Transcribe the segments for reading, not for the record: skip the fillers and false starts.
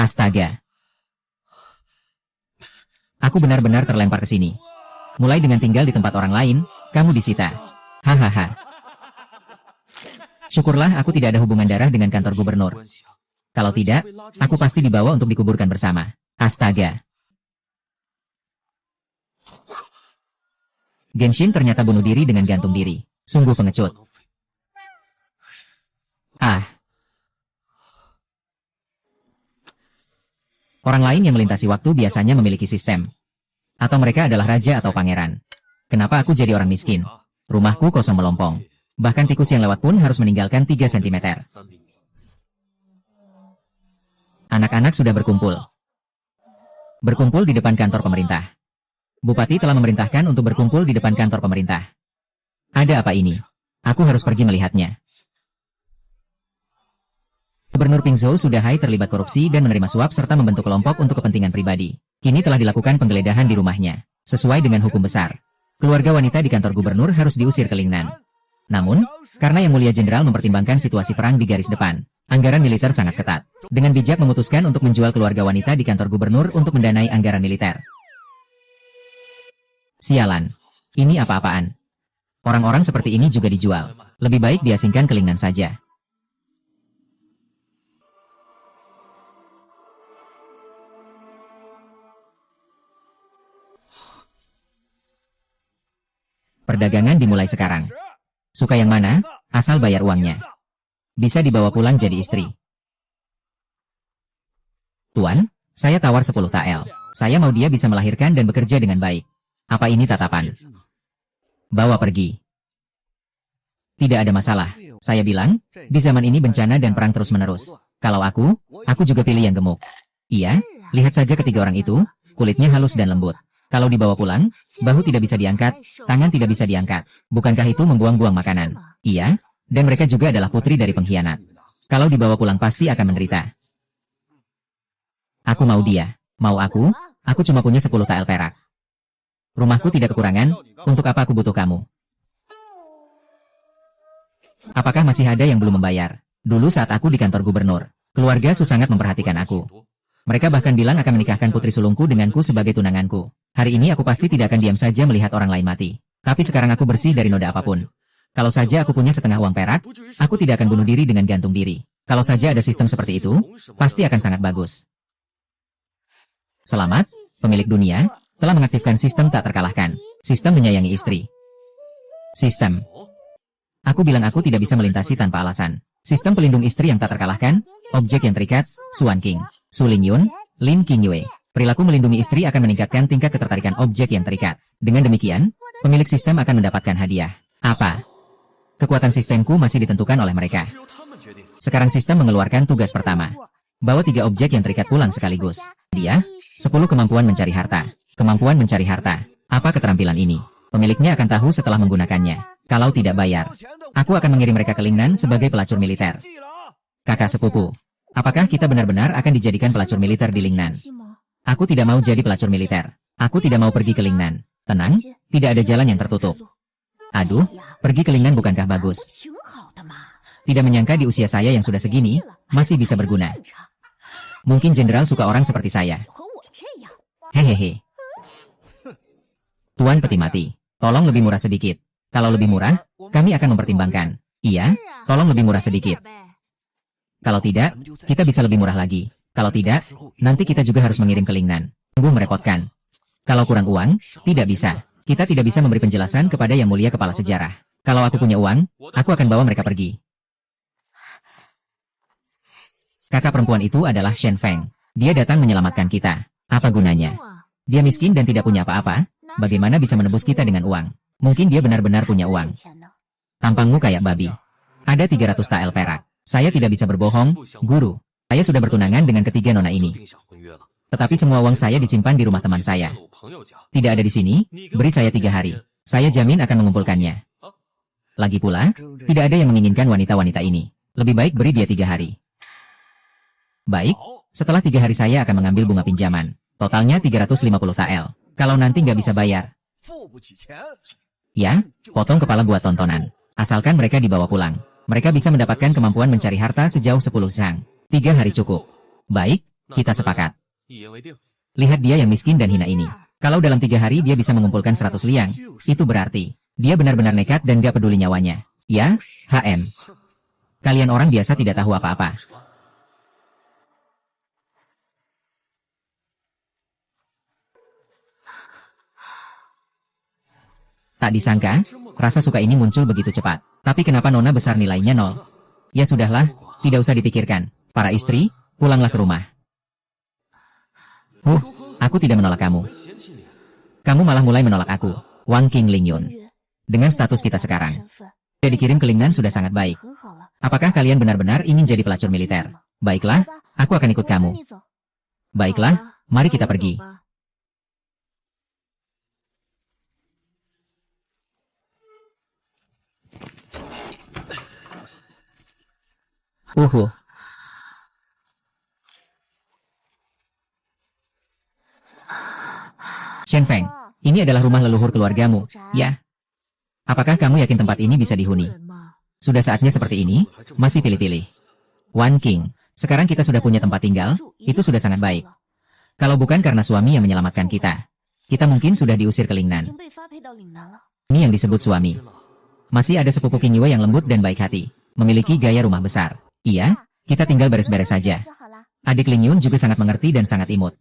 Astaga. Aku benar-benar terlempar ke sini. Mulai dengan tinggal di tempat orang lain, kamu disita. Hahaha. Syukurlah aku tidak ada hubungan darah dengan kantor gubernur. Kalau tidak, aku pasti dibawa untuk dikuburkan bersama. Astaga. Genshin ternyata bunuh diri dengan gantung diri. Sungguh pengecut. Ah. Orang lain yang melintasi waktu biasanya memiliki sistem. Atau mereka adalah raja atau pangeran. Kenapa aku jadi orang miskin? Rumahku kosong melompong. Bahkan tikus yang lewat pun harus meninggalkan 3 cm. Anak-anak sudah berkumpul. Berkumpul di depan kantor pemerintah. Bupati telah memerintahkan untuk berkumpul di depan kantor pemerintah. Ada apa ini? Aku harus pergi melihatnya. Gubernur Pingzhou sudah terlibat korupsi dan menerima suap serta membentuk kelompok untuk kepentingan pribadi. Kini telah dilakukan penggeledahan di rumahnya. Sesuai dengan hukum besar. Keluarga wanita di kantor gubernur harus diusir ke Lingnan. Namun, karena Yang Mulia Jenderal mempertimbangkan situasi perang di garis depan, anggaran militer sangat ketat. Dengan bijak memutuskan untuk menjual keluarga wanita di kantor gubernur untuk mendanai anggaran militer. Sialan. Ini apa-apaan? Orang-orang seperti ini juga dijual. Lebih baik diasingkan ke Lingnan saja. Perdagangan dimulai sekarang. Suka yang mana? Asal bayar uangnya. Bisa dibawa pulang jadi istri. Tuan, saya tawar 10 tael. Saya mau dia bisa melahirkan dan bekerja dengan baik. Apa ini tatapan? Bawa pergi. Tidak ada masalah. Saya bilang, di zaman ini bencana dan perang terus-menerus. Kalau aku juga pilih yang gemuk. Iya, lihat saja ketiga orang itu, kulitnya halus dan lembut. Kalau dibawa pulang, bahu tidak bisa diangkat, tangan tidak bisa diangkat. Bukankah itu membuang-buang makanan? Iya, dan mereka juga adalah putri dari pengkhianat. Kalau dibawa pulang pasti akan menderita. Aku mau dia. Mau aku cuma punya 10 tael perak. Rumahku tidak kekurangan, untuk apa aku butuh kamu? Apakah masih ada yang belum membayar? Dulu saat aku di kantor gubernur, keluarga Su sangat memperhatikan aku. Mereka bahkan bilang akan menikahkan putri sulungku denganku sebagai tunanganku. Hari ini aku pasti tidak akan diam saja melihat orang lain mati. Tapi sekarang aku bersih dari noda apapun. Kalau saja aku punya setengah uang perak, aku tidak akan bunuh diri dengan gantung diri. Kalau saja ada sistem seperti itu, pasti akan sangat bagus. Selamat, pemilik dunia, telah mengaktifkan sistem tak terkalahkan. Sistem menyayangi istri. Sistem. Aku bilang aku tidak bisa melintasi tanpa alasan. Sistem pelindung istri yang tak terkalahkan, objek yang terikat, Suan King. Su Lingyun, Lin Qingyue. Perilaku melindungi istri akan meningkatkan tingkat ketertarikan objek yang terikat. Dengan demikian, pemilik sistem akan mendapatkan hadiah. Apa? Kekuatan sistemku masih ditentukan oleh mereka. Sekarang sistem mengeluarkan tugas pertama. Bawa 3 objek yang terikat pulang sekaligus. Dia, 10 kemampuan mencari harta. Kemampuan mencari harta. Apa keterampilan ini? Pemiliknya akan tahu setelah menggunakannya. Kalau tidak bayar, aku akan mengirim mereka ke Lingnan sebagai pelacur militer. Kakak sepupu. Apakah kita benar-benar akan dijadikan pelacur militer di Lingnan? Aku tidak mau jadi pelacur militer. Aku tidak mau pergi ke Lingnan. Tenang, tidak ada jalan yang tertutup. Aduh, pergi ke Lingnan bukankah bagus? Tidak menyangka di usia saya yang sudah segini, masih bisa berguna. Mungkin jenderal suka orang seperti saya. Hehehe. Tuan peti mati, tolong lebih murah sedikit. Kalau lebih murah, kami akan mempertimbangkan. Iya, tolong lebih murah sedikit. Kalau tidak, kita bisa lebih murah lagi. Kalau tidak, nanti kita juga harus mengirim ke Lingnan. Sungguh merepotkan. Kalau kurang uang, tidak bisa. Kita tidak bisa memberi penjelasan kepada Yang Mulia Kepala Sejarah. Kalau aku punya uang, aku akan bawa mereka pergi. Kakak perempuan itu adalah Shen Feng. Dia datang menyelamatkan kita. Apa gunanya? Dia miskin dan tidak punya apa-apa. Bagaimana bisa menebus kita dengan uang? Mungkin dia benar-benar punya uang. Tampangmu kayak babi. Ada 300 tael perak. Saya tidak bisa berbohong, guru. Saya sudah bertunangan dengan ketiga nona ini. Tetapi semua uang saya disimpan di rumah teman saya. Tidak ada di sini, beri saya 3 hari. Saya jamin akan mengumpulkannya. Lagi pula, tidak ada yang menginginkan wanita-wanita ini. Lebih baik beri dia 3 hari. Baik, setelah 3 hari saya akan mengambil bunga pinjaman. Totalnya 350 tael. Kalau nanti nggak bisa bayar. Ya, potong kepala buat tontonan. Asalkan mereka dibawa pulang. Mereka bisa mendapatkan kemampuan mencari harta sejauh 10 sang. 3 hari cukup. Baik, Kita sepakat. Lihat dia yang miskin dan hina ini. Kalau dalam 3 hari dia bisa mengumpulkan 100 liang, itu berarti dia benar-benar nekat dan gak peduli nyawanya. Ya, HM. Kalian orang biasa tidak tahu apa-apa. Tak disangka, rasa suka ini muncul begitu cepat. Tapi kenapa Nona besar nilainya 0? Ya sudahlah, tidak usah dipikirkan. Para istri, pulanglah ke rumah. Aku tidak menolak kamu. Kamu malah mulai menolak aku, Wang King Lingyun. Dengan status kita sekarang. Dia dikirim ke Lingnan sudah sangat baik. Apakah kalian benar-benar ingin jadi pelacur militer? Baiklah, aku akan ikut kamu. Baiklah, mari kita pergi. Shen Feng, ini adalah rumah leluhur keluargamu, ya? Apakah kamu yakin tempat ini bisa dihuni? Sudah saatnya seperti ini, masih pilih-pilih. Wan King, sekarang kita sudah punya tempat tinggal, itu sudah sangat baik. Kalau bukan karena suami yang menyelamatkan kita mungkin sudah diusir ke Lingnan. Ini yang disebut suami. Masih ada sepupu King Yue yang lembut dan baik hati, memiliki gaya rumah besar. Iya, kita tinggal beres-beres saja. Adik Ling Yun juga sangat mengerti dan sangat imut.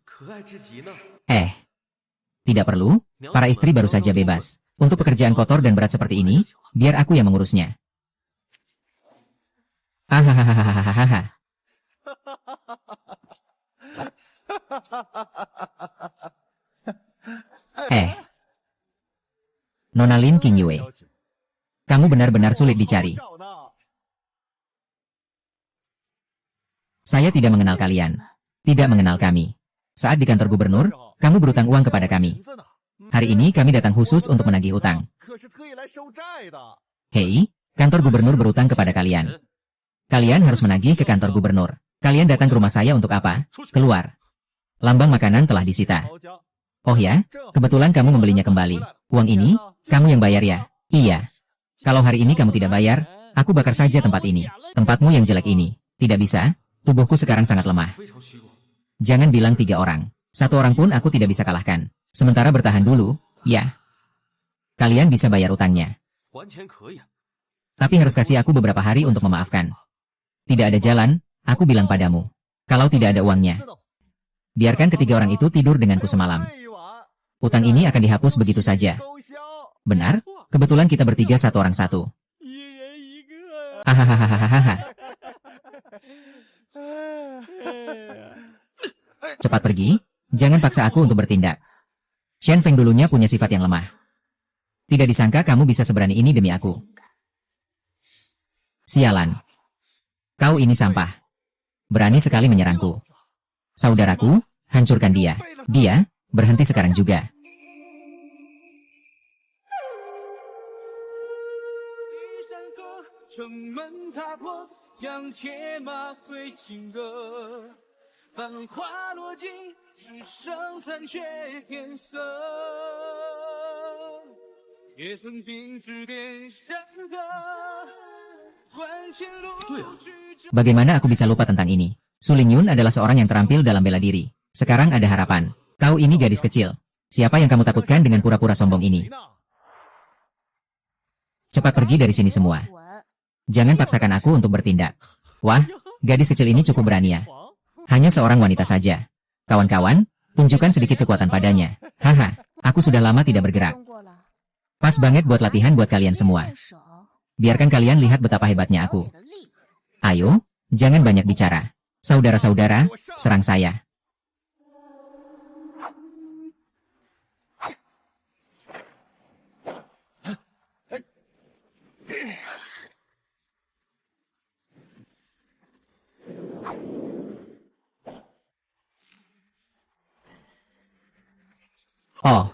Tidak perlu, para istri baru saja bebas. Untuk pekerjaan kotor dan berat seperti ini, biar aku yang mengurusnya. Hahaha. Nona Lin King Yue. Kamu benar-benar sulit dicari. Saya tidak mengenal kalian. Tidak mengenal kami. Saat di kantor gubernur, kamu berutang uang kepada kami. Hari ini kami datang khusus untuk menagih utang. Hei, kantor gubernur berutang kepada kalian. Kalian harus menagih ke kantor gubernur. Kalian datang ke rumah saya untuk apa? Keluar. Lambang makanan telah disita. Oh ya, kebetulan kamu membelinya kembali. Uang ini, kamu yang bayar ya? Iya. Kalau hari ini kamu tidak bayar, aku bakar saja tempat ini. Tempatmu yang jelek ini. Tidak bisa, tubuhku sekarang sangat lemah. Jangan bilang 3 orang. 1 orang pun aku tidak bisa kalahkan. Sementara bertahan dulu, ya. Kalian bisa bayar utangnya. Tapi harus kasih aku beberapa hari untuk memaafkan. Tidak ada jalan, aku bilang padamu. Kalau tidak ada uangnya, biarkan ketiga orang itu tidur denganku semalam. Utang ini akan dihapus begitu saja. Benar? Kebetulan kita bertiga 1 orang 1. Hahaha. Cepat pergi, jangan paksa aku untuk bertindak. Shen Feng dulunya punya sifat yang lemah. Tidak disangka kamu bisa seberani ini demi aku. Sialan. Kau ini sampah. Berani sekali menyerangku. Saudaraku, hancurkan dia. Dia, berhenti sekarang juga. Bagaimana aku bisa lupa tentang ini? Su Lingyun adalah seorang yang terampil dalam bela diri. Sekarang ada harapan. Kau ini gadis kecil. Siapa yang kamu takutkan dengan pura-pura sombong ini? Cepat pergi dari sini semua. Jangan paksakan aku untuk bertindak. Wah, gadis kecil ini cukup berani ya. Hanya seorang wanita saja. Kawan-kawan, tunjukkan sedikit kekuatan padanya. Haha, aku sudah lama tidak bergerak. Pas banget buat latihan buat kalian semua. Biarkan kalian lihat betapa hebatnya aku. Ayo, jangan banyak bicara. Saudara-saudara, serang saya. Oh.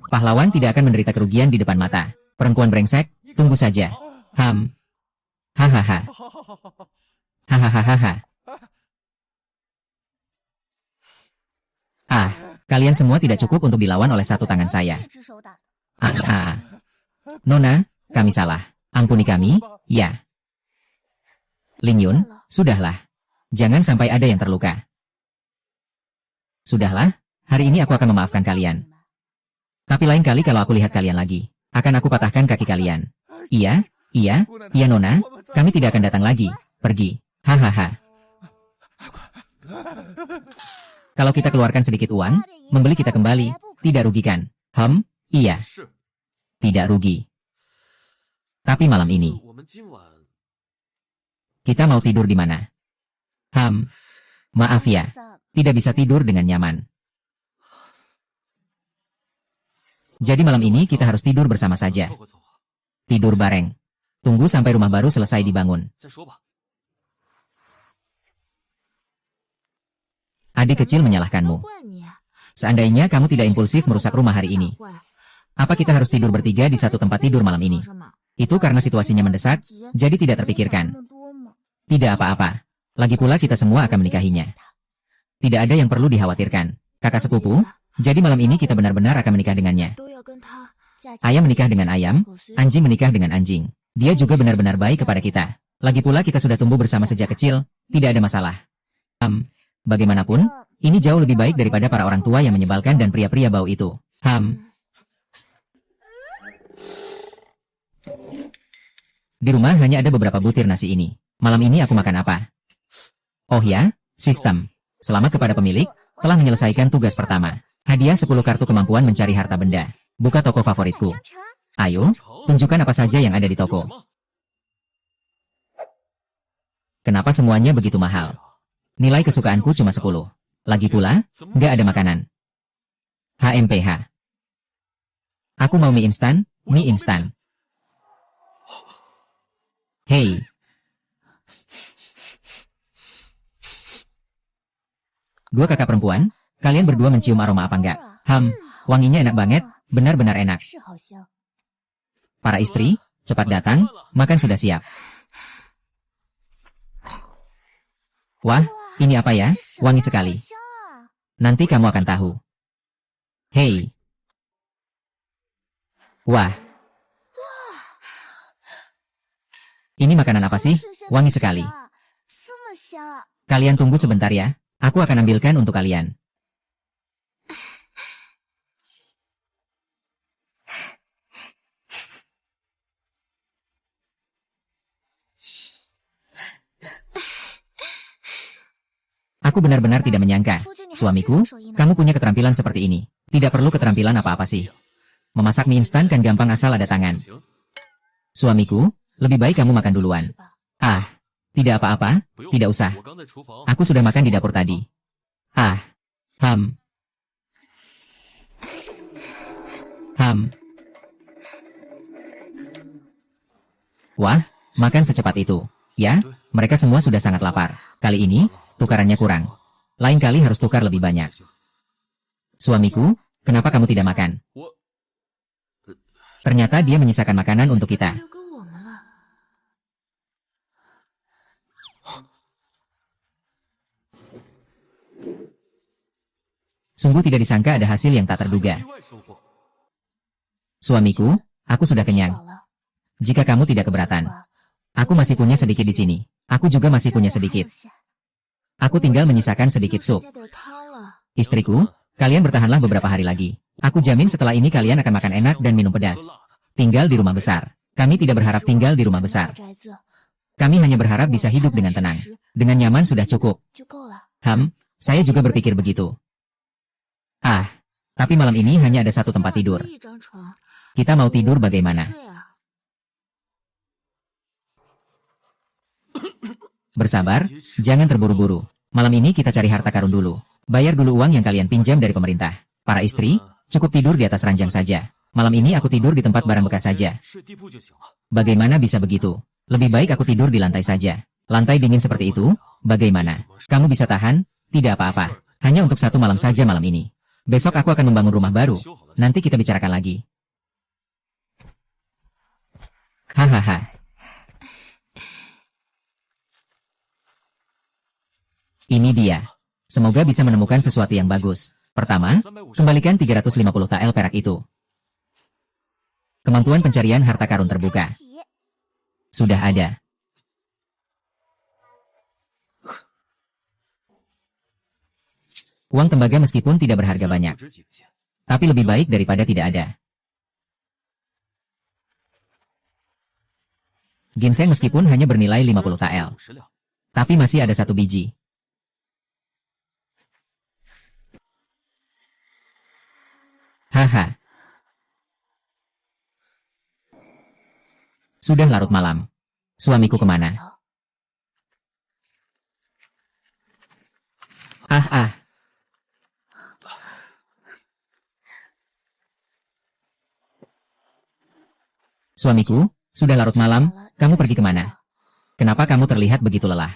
Pahlawan tidak akan menderita kerugian di depan mata. Perempuan brengsek, tunggu saja. Hahaha. Hahaha. Kalian semua tidak cukup untuk dilawan oleh satu tangan saya. Ah, ah, ah. Nona, kami salah. Ampuni kami, ya. Ling Yun, sudahlah. Jangan sampai ada yang terluka. Sudahlah, hari ini aku akan memaafkan kalian. Tapi lain kali kalau aku lihat kalian lagi, akan aku patahkan kaki kalian. Iya, iya, iya Nona, kami tidak akan datang lagi. Pergi. Hahaha. Kalau kita keluarkan sedikit uang, membeli kita kembali, tidak rugikan. Iya. Tidak rugi. Tapi malam ini, kita mau tidur di mana? Maaf ya, tidak bisa tidur dengan nyaman. Jadi malam ini kita harus tidur bersama saja. Tidur bareng. Tunggu sampai rumah baru selesai dibangun. Adik kecil menyalahkanmu. Seandainya kamu tidak impulsif merusak rumah hari ini. Apa kita harus tidur bertiga di satu tempat tidur malam ini? Itu karena situasinya mendesak, jadi tidak terpikirkan. Tidak apa-apa. Lagi pula kita semua akan menikahinya. Tidak ada yang perlu dikhawatirkan. Kakak sepupu, jadi malam ini kita benar-benar akan menikah dengannya. Ayam menikah dengan ayam, anjing menikah dengan anjing. Dia juga benar-benar baik kepada kita. Lagi pula kita sudah tumbuh bersama sejak kecil, tidak ada masalah. Bagaimanapun, ini jauh lebih baik daripada para orang tua yang menyebalkan dan pria-pria bau itu. Di rumah hanya ada beberapa butir nasi ini. Malam ini aku makan apa? Oh ya, sistem. Selamat kepada pemilik, telah menyelesaikan tugas pertama. Hadiah 10 kartu kemampuan mencari harta benda. Buka toko favoritku. Ayo, tunjukkan apa saja yang ada di toko. Kenapa semuanya begitu mahal? Nilai kesukaanku cuma 10. Lagi pula, nggak ada makanan. HMPH. Aku mau mie instan, mie instan. Hei. Dua kakak perempuan, kalian berdua mencium aroma apa enggak? Wanginya enak banget, benar-benar enak. Para istri, cepat datang, makan sudah siap. Wah, ini apa ya? Wangi sekali. Nanti kamu akan tahu. Hei. Wah. Ini makanan apa sih? Wangi sekali. Kalian tunggu sebentar ya. Aku akan ambilkan untuk kalian. Aku benar-benar tidak menyangka. Suamiku, kamu punya keterampilan seperti ini. Tidak perlu keterampilan apa-apa sih. Memasak mie instan kan gampang asal ada tangan. Suamiku, lebih baik kamu makan duluan. Tidak apa-apa, tidak usah. Aku sudah makan di dapur tadi. Wah, makan secepat itu. Ya, mereka semua sudah sangat lapar. Kali ini, tukarannya kurang. Lain kali harus tukar lebih banyak. Suamiku, kenapa kamu tidak makan? Ternyata dia menyisakan makanan untuk kita. Sungguh tidak disangka ada hasil yang tak terduga. Suamiku, aku sudah kenyang. Jika kamu tidak keberatan, aku masih punya sedikit di sini. Aku juga masih punya sedikit. Aku tinggal menyisakan sedikit sup. Istriku, kalian bertahanlah beberapa hari lagi. Aku jamin setelah ini kalian akan makan enak dan minum pedas. Tinggal di rumah besar. Kami tidak berharap tinggal di rumah besar. Kami hanya berharap bisa hidup dengan tenang. Dengan nyaman sudah cukup. Saya juga berpikir begitu. Tapi malam ini hanya ada satu tempat tidur. Kita mau tidur bagaimana? Bersabar, jangan terburu-buru. Malam ini kita cari harta karun dulu. Bayar dulu uang yang kalian pinjam dari pemerintah. Para istri, cukup tidur di atas ranjang saja. Malam ini aku tidur di tempat barang bekas saja. Bagaimana bisa begitu? Lebih baik aku tidur di lantai saja. Lantai dingin seperti itu, bagaimana? Kamu bisa tahan? Tidak apa-apa. Hanya untuk satu malam saja malam ini. Besok aku akan membangun rumah baru. Nanti kita bicarakan lagi. Hahaha. Ini dia. Semoga bisa menemukan sesuatu yang bagus. Pertama, kembalikan 350 tael perak itu. Kemampuan pencarian harta karun terbuka. Sudah ada. Uang tembaga meskipun tidak berharga banyak, tapi lebih baik daripada tidak ada. Ginseng meskipun hanya bernilai 50 tael, tapi masih ada 1 biji. Haha. Sudah larut malam. Suamiku kemana? Ah. Suamiku, sudah larut malam, kamu pergi kemana? Kenapa kamu terlihat begitu lelah?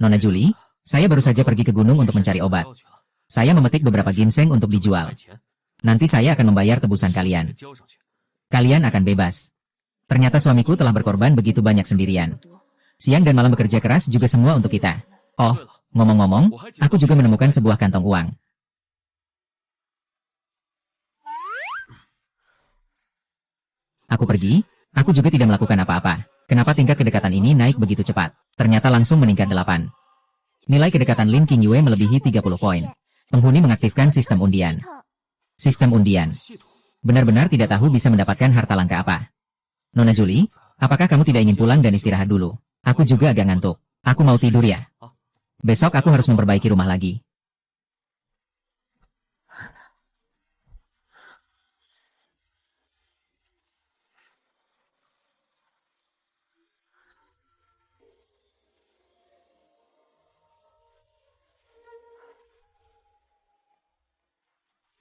Nona Julie, saya baru saja pergi ke gunung untuk mencari obat. Saya memetik beberapa ginseng untuk dijual. Nanti saya akan membayar tebusan kalian. Kalian akan bebas. Ternyata suamiku telah berkorban begitu banyak sendirian. Siang dan malam bekerja keras juga semua untuk kita. Oh, ngomong-ngomong, aku juga menemukan sebuah kantong uang. Aku pergi, aku juga tidak melakukan apa-apa. Kenapa tingkat kedekatan ini naik begitu cepat? Ternyata langsung meningkat 8. Nilai kedekatan Lin Qingyue melebihi 30 poin. Penghuni mengaktifkan sistem undian. Sistem undian. Benar-benar tidak tahu bisa mendapatkan harta langka apa. Nona Julie, apakah kamu tidak ingin pulang dan istirahat dulu? Aku juga agak ngantuk. Aku mau tidur ya. Besok aku harus memperbaiki rumah lagi.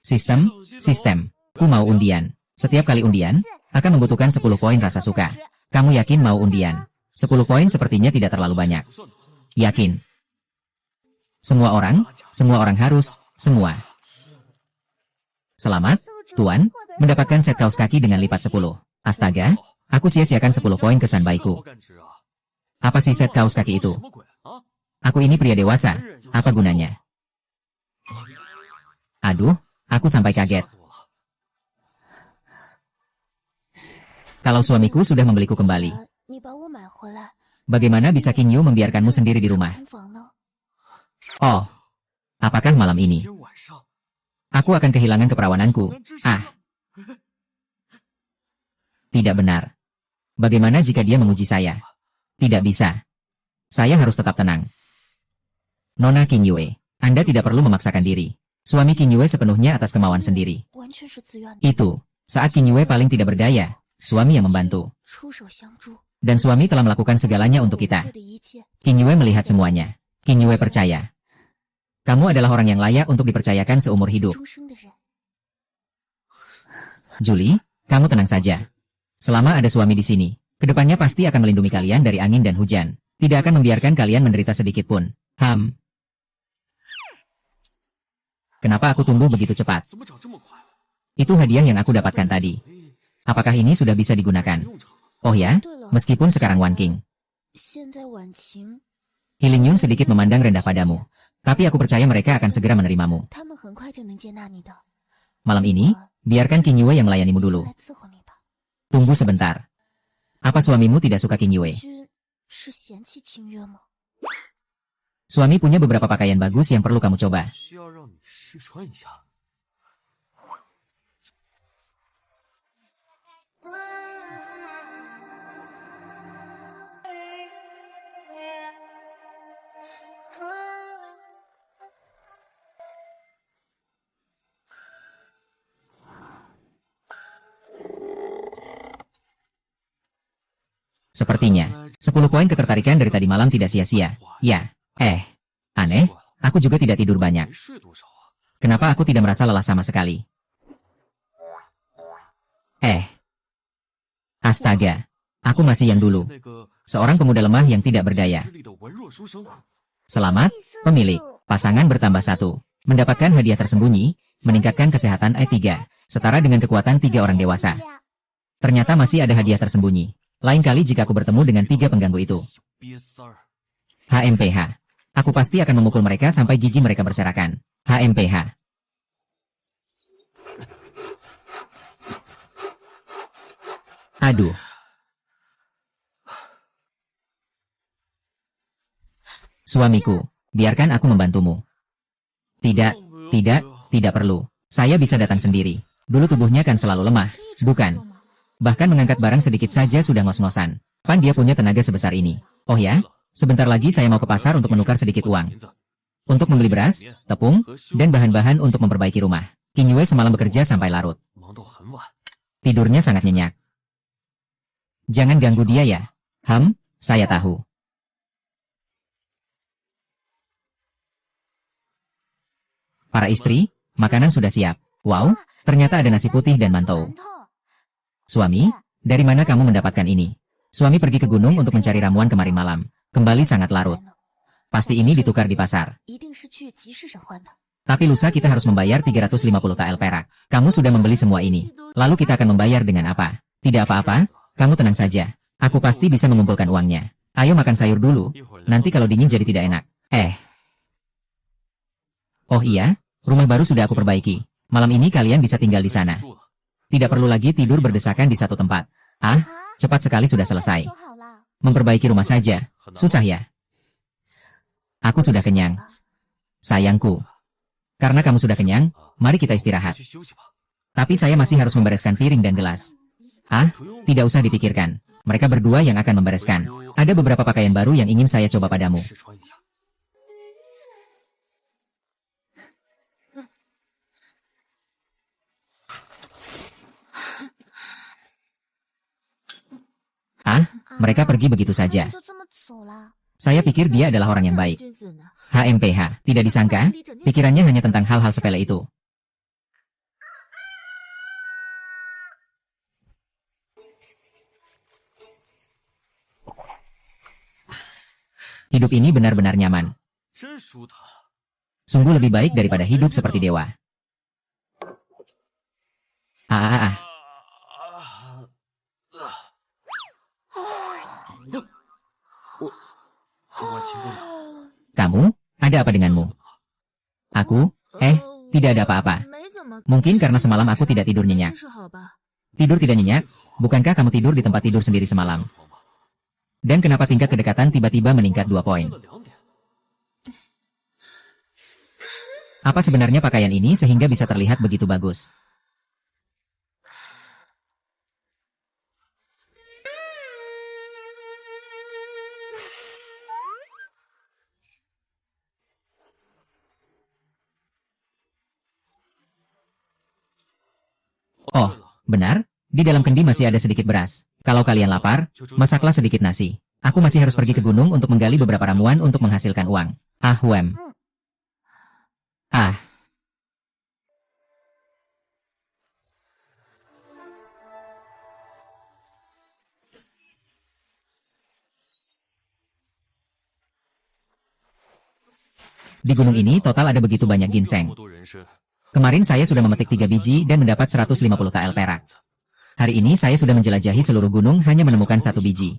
Sistem. Ku mau undian. Setiap kali undian, akan membutuhkan 10 poin rasa suka. Kamu yakin mau undian? 10 poin sepertinya tidak terlalu banyak. Yakin. Semua orang harus, semua. Selamat, Tuan, mendapatkan set kaos kaki dengan lipat 10. Astaga, aku sia-siakan 10 poin kesan baikku. Apa sih set kaos kaki itu? Aku ini pria dewasa, apa gunanya? Aduh, aku sampai kaget. Kalau suamiku sudah membeliku kembali, bagaimana bisa Qingyu membiarkanmu sendiri di rumah? Oh, apakah malam ini aku akan kehilangan keperawananku? Tidak benar. Bagaimana jika dia menguji saya? Tidak bisa. Saya harus tetap tenang. Nona Qingyue, Anda tidak perlu memaksakan diri. Suami Qingyue sepenuhnya atas kemauan sendiri. Itu, saat Qingyue paling tidak berdaya, suami yang membantu. Dan suami telah melakukan segalanya untuk kita. Qingyue melihat semuanya. Qingyue percaya. Kamu adalah orang yang layak untuk dipercayakan seumur hidup. Julie, kamu tenang saja. Selama ada suami di sini, kedepannya pasti akan melindungi kalian dari angin dan hujan. Tidak akan membiarkan kalian menderita sedikit pun. Kenapa aku tumbuh begitu cepat? Itu hadiah yang aku dapatkan tadi. Apakah ini sudah bisa digunakan? Oh ya, meskipun sekarang Wan Qing. Healing Yun sedikit memandang rendah padamu. Tapi aku percaya mereka akan segera menerimamu. Malam ini, biarkan Qingyue yang melayanimu dulu. Tunggu sebentar. Apa suamimu tidak suka Qingyue? Suami punya beberapa pakaian bagus yang perlu kamu coba. Sepertinya, 10 poin ketertarikan dari tadi malam tidak sia-sia. Ya, aneh, aku juga tidak tidur banyak. Kenapa aku tidak merasa lelah sama sekali? Astaga, aku masih yang dulu. Seorang pemuda lemah yang tidak berdaya. Selamat, pemilik. Pasangan bertambah 1. Mendapatkan hadiah tersembunyi, meningkatkan kesehatan E3, setara dengan kekuatan 3 orang dewasa. Ternyata masih ada hadiah tersembunyi. Lain kali jika aku bertemu dengan 3 pengganggu itu. HMPH. Aku pasti akan memukul mereka sampai gigi mereka berserakan. HMPH. Aduh. Suamiku, biarkan aku membantumu. Tidak, tidak perlu. Saya bisa datang sendiri. Dulu tubuhnya kan selalu lemah, bukan? Bahkan mengangkat barang sedikit saja sudah ngos-ngosan. Pan dia punya tenaga sebesar ini. Oh ya? Sebentar lagi saya mau ke pasar untuk menukar sedikit uang. Untuk membeli beras, tepung, dan bahan-bahan untuk memperbaiki rumah. King Yue semalam bekerja sampai larut. Tidurnya sangat nyenyak. Jangan ganggu dia ya. Saya tahu. Para istri, makanan sudah siap. Wow, ternyata ada nasi putih dan mantou. Suami, dari mana kamu mendapatkan ini? Suami pergi ke gunung untuk mencari ramuan kemarin malam. Kembali sangat larut. Pasti ini ditukar di pasar. Tapi lusa kita harus membayar 350 tael perak. Kamu sudah membeli semua ini. Lalu kita akan membayar dengan apa? Tidak apa-apa, kamu tenang saja. Aku pasti bisa mengumpulkan uangnya. Ayo makan sayur dulu, nanti kalau dingin jadi tidak enak. Oh iya, rumah baru sudah aku perbaiki. Malam ini kalian bisa tinggal di sana. Tidak perlu lagi tidur berdesakan di satu tempat. Cepat sekali sudah selesai. Memperbaiki rumah saja, susah ya? Aku sudah kenyang. Sayangku. Karena kamu sudah kenyang, mari kita istirahat. Tapi saya masih harus membereskan piring dan gelas. Tidak usah dipikirkan. Mereka berdua yang akan membereskan. Ada beberapa pakaian baru yang ingin saya coba padamu. Mereka pergi begitu saja. Saya pikir dia adalah orang yang baik. HMPH, tidak disangka, pikirannya hanya tentang hal-hal sepele itu. Hidup ini benar-benar nyaman. Sungguh lebih baik daripada hidup seperti dewa. Kamu, ada apa denganmu? Aku, tidak ada apa-apa. Mungkin karena semalam aku tidak tidur nyenyak. Tidur tidak nyenyak? Bukankah kamu tidur di tempat tidur sendiri semalam? Dan kenapa tingkat kedekatan tiba-tiba meningkat 2 poin? Apa sebenarnya pakaian ini sehingga bisa terlihat begitu bagus? Oh, benar? Di dalam kendi masih ada sedikit beras. Kalau kalian lapar, masaklah sedikit nasi. Aku masih harus pergi ke gunung untuk menggali beberapa ramuan untuk menghasilkan uang. Di gunung ini total ada begitu banyak ginseng. Kemarin saya sudah memetik 3 biji dan mendapat 150 tael perak. Hari ini saya sudah menjelajahi seluruh gunung hanya menemukan 1 biji.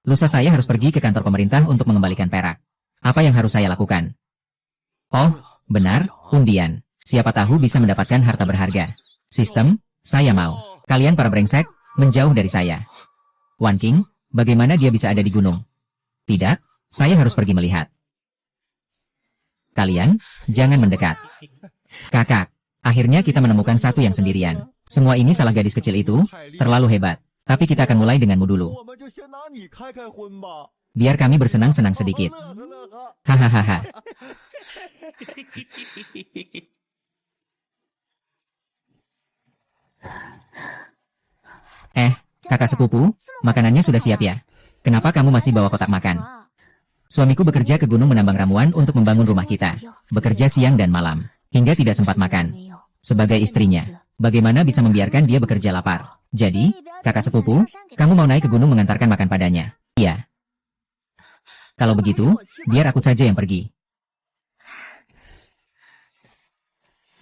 Lusa saya harus pergi ke kantor pemerintah untuk mengembalikan perak. Apa yang harus saya lakukan? Oh, benar, undian. Siapa tahu bisa mendapatkan harta berharga. Sistem, saya mau. Kalian para brengsek, menjauh dari saya. Wan King, bagaimana dia bisa ada di gunung? Tidak, saya harus pergi melihat. Kalian, jangan mendekat. Kakak, akhirnya kita menemukan satu yang sendirian. Semua ini salah gadis kecil itu, terlalu hebat. Tapi kita akan mulai denganmu dulu. Biar kami bersenang-senang sedikit. Hahaha. Kakak sepupu, makanannya sudah siap ya? Kenapa kamu masih bawa kotak makan? Suamiku bekerja ke gunung menambang ramuan untuk membangun rumah kita. Bekerja siang dan malam, hingga tidak sempat makan. Sebagai istrinya, bagaimana bisa membiarkan dia bekerja lapar? Jadi, kakak sepupu, kamu mau naik ke gunung mengantarkan makan padanya? Iya. Kalau begitu, biar aku saja yang pergi.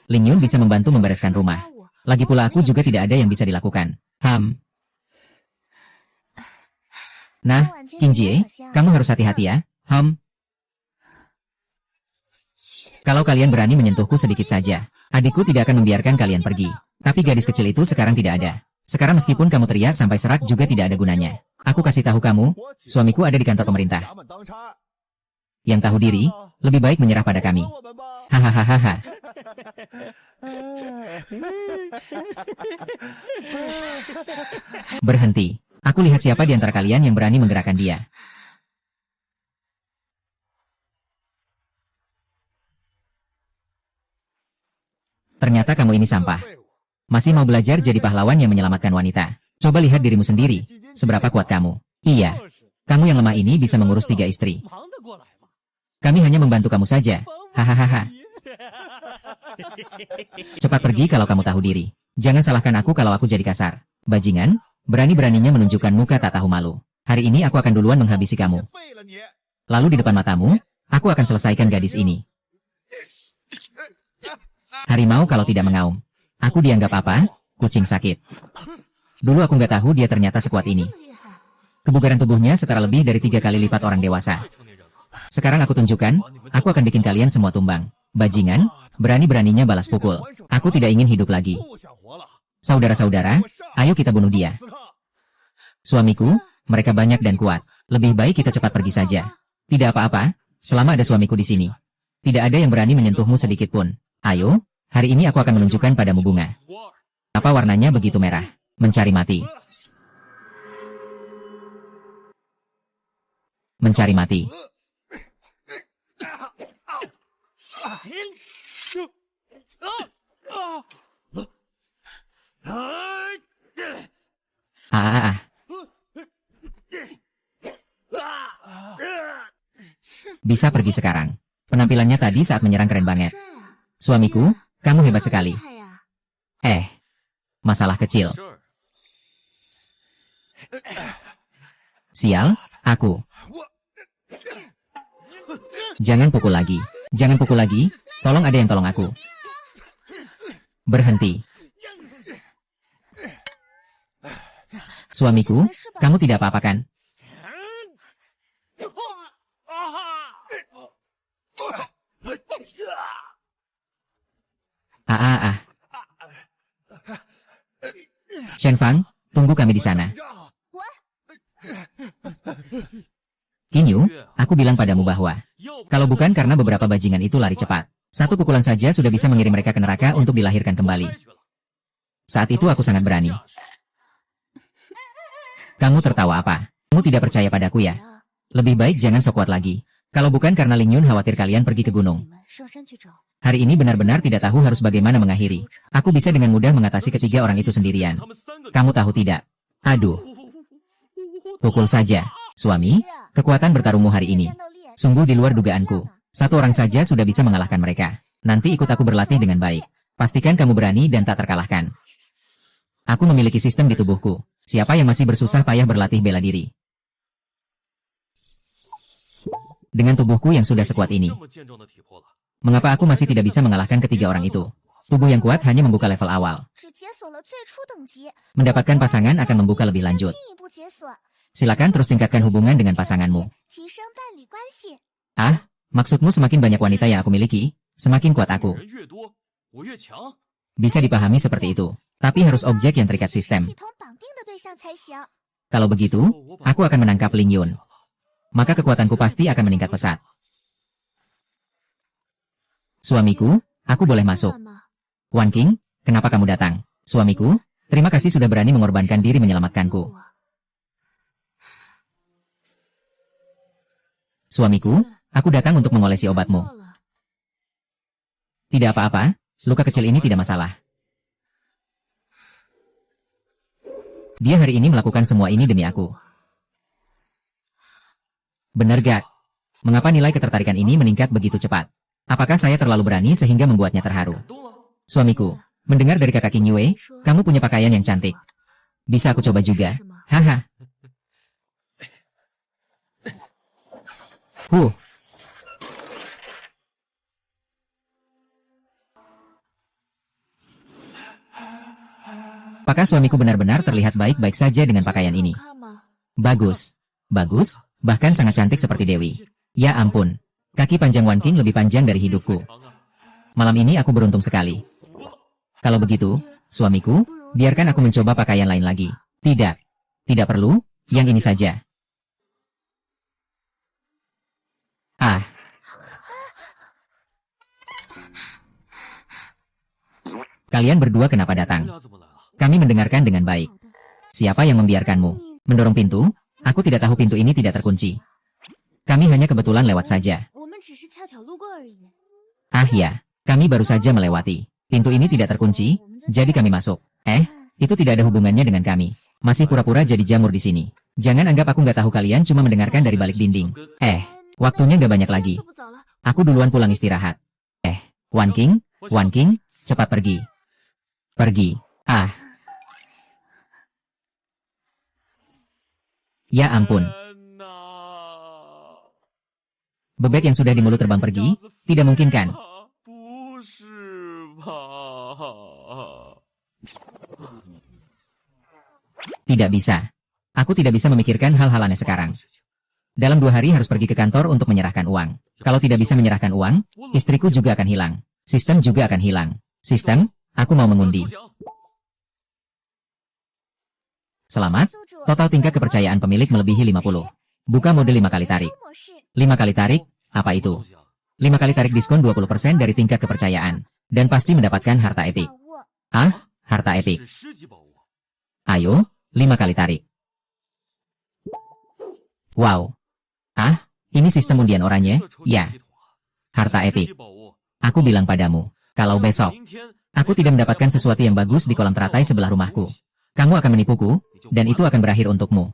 Ling Yun bisa membantu membereskan rumah. Lagi pula aku juga tidak ada yang bisa dilakukan. Nah, King Jie, kamu harus hati-hati ya. Kalau kalian berani menyentuhku sedikit saja, adikku tidak akan membiarkan kalian pergi. Tapi gadis kecil itu sekarang tidak ada. Sekarang meskipun kamu teriak sampai serak juga tidak ada gunanya. Aku kasih tahu kamu, suamiku ada di kantor pemerintah. Yang tahu diri, lebih baik menyerah pada kami. Hahaha. Berhenti. Aku lihat siapa di antara kalian yang berani menggerakkan dia. Ternyata kamu ini sampah. Masih mau belajar jadi pahlawan yang menyelamatkan wanita. Coba lihat dirimu sendiri. Seberapa kuat kamu. Iya. Kamu yang lemah ini bisa mengurus 3 istri. Kami hanya membantu kamu saja. Hahaha. Cepat pergi kalau kamu tahu diri. Jangan salahkan aku kalau aku jadi kasar. Bajingan, berani-beraninya menunjukkan muka tak tahu malu. Hari ini aku akan duluan menghabisi kamu. Lalu di depan matamu, aku akan selesaikan gadis ini. Harimau kalau tidak mengaum. Aku dianggap apa? Kucing sakit. Dulu aku nggak tahu dia ternyata sekuat ini. Kebugaran tubuhnya setara lebih dari 3 kali lipat orang dewasa. Sekarang aku tunjukkan, aku akan bikin kalian semua tumbang. Bajingan, berani-beraninya balas pukul. Aku tidak ingin hidup lagi. Saudara-saudara, ayo kita bunuh dia. Suamiku, mereka banyak dan kuat. Lebih baik kita cepat pergi saja. Tidak apa-apa, selama ada suamiku di sini. Tidak ada yang berani menyentuhmu sedikit pun. Ayo, hari ini aku akan menunjukkan padamu bunga. Apa warnanya begitu merah? Mencari mati. Mencari mati. Bisa pergi sekarang. Penampilannya tadi saat menyerang keren banget. Suamiku, kamu hebat sekali. Masalah kecil. Sial, aku. Jangan pukul lagi. Jangan pukul lagi. Tolong ada yang tolong aku. Berhenti. Suamiku, kamu tidak apa-apa kan? Shen Fang, tunggu kami di sana. Kinyu, aku bilang padamu bahwa, kalau bukan karena beberapa bajingan itu lari cepat, 1 pukulan saja sudah bisa mengirim mereka ke neraka untuk dilahirkan kembali. Saat itu aku sangat berani. Kamu tertawa apa? Kamu tidak percaya padaku ya? Lebih baik jangan sok kuat lagi. Kalau bukan karena Ling Yun khawatir kalian pergi ke gunung. Hari ini benar-benar tidak tahu harus bagaimana mengakhiri. Aku bisa dengan mudah mengatasi ketiga orang itu sendirian. Kamu tahu tidak? Aduh. Pukul saja. Suami, kekuatan bertarungmu hari ini sungguh di luar dugaanku. 1 orang saja sudah bisa mengalahkan mereka. Nanti ikut aku berlatih dengan baik. Pastikan kamu berani dan tak terkalahkan. Aku memiliki sistem di tubuhku. Siapa yang masih bersusah payah berlatih bela diri? Dengan tubuhku yang sudah sekuat ini, mengapa aku masih tidak bisa mengalahkan ketiga orang itu? Tubuh yang kuat hanya membuka level awal. Mendapatkan pasangan akan membuka lebih lanjut. Silakan terus tingkatkan hubungan dengan pasanganmu. Maksudmu semakin banyak wanita yang aku miliki, semakin kuat aku. Bisa dipahami seperti itu, tapi harus objek yang terikat sistem. Kalau begitu, aku akan menangkap Ling Yun. Maka kekuatanku pasti akan meningkat pesat. Suamiku, aku boleh masuk. Wan King, kenapa kamu datang? Suamiku, terima kasih sudah berani mengorbankan diri menyelamatkanku. Suamiku, aku datang untuk mengolesi obatmu. Tidak apa-apa, luka kecil ini tidak masalah. Dia hari ini melakukan semua ini demi aku. Benar gak? Mengapa nilai ketertarikan ini meningkat begitu cepat? Apakah saya terlalu berani sehingga membuatnya terharu? Suamiku, mendengar dari kakak King Yue, kamu punya pakaian yang cantik. Bisa aku coba juga? Haha. Apakah suamiku benar-benar terlihat baik-baik saja dengan pakaian ini? Bagus. Bagus, bahkan sangat cantik seperti Dewi. Ya ampun, kaki panjang Wan King lebih panjang dari hidupku. Malam ini aku beruntung sekali. Kalau begitu, suamiku, biarkan aku mencoba pakaian lain lagi. Tidak. Tidak perlu, yang ini saja. Ah. Kalian berdua kenapa datang? Kami mendengarkan dengan baik. Siapa yang membiarkanmu mendorong pintu? Aku tidak tahu pintu ini tidak terkunci. Kami hanya kebetulan lewat saja. Ah ya, kami baru saja melewati. Pintu ini tidak terkunci, jadi kami masuk. Itu tidak ada hubungannya dengan kami. Masih pura-pura jadi jamur di sini. Jangan anggap aku nggak tahu kalian cuma mendengarkan dari balik dinding. Waktunya nggak banyak lagi. Aku duluan pulang istirahat. Wan King, cepat pergi. Pergi. Ah. Ya ampun. Bebek yang sudah di mulut terbang pergi? Tidak mungkin kan? Tidak bisa. Aku tidak bisa memikirkan hal-hal aneh sekarang. Dalam 2 hari harus pergi ke kantor untuk menyerahkan uang. Kalau tidak bisa menyerahkan uang, istriku juga akan hilang. Sistem juga akan hilang. Sistem, aku mau mengundi. Selamat, total tingkat kepercayaan pemilik melebihi 50. Buka mode 5 kali tarik. 5 kali tarik, apa itu? 5 kali tarik diskon 20% dari tingkat kepercayaan. Dan pasti mendapatkan harta epik. Ah, harta epik. Ayo, 5 kali tarik. Wow. Ah, ini sistem undian oranye? Ya. Harta epik. Aku bilang padamu, kalau besok aku tidak mendapatkan sesuatu yang bagus di kolam teratai sebelah rumahku, kamu akan menipuku, dan itu akan berakhir untukmu.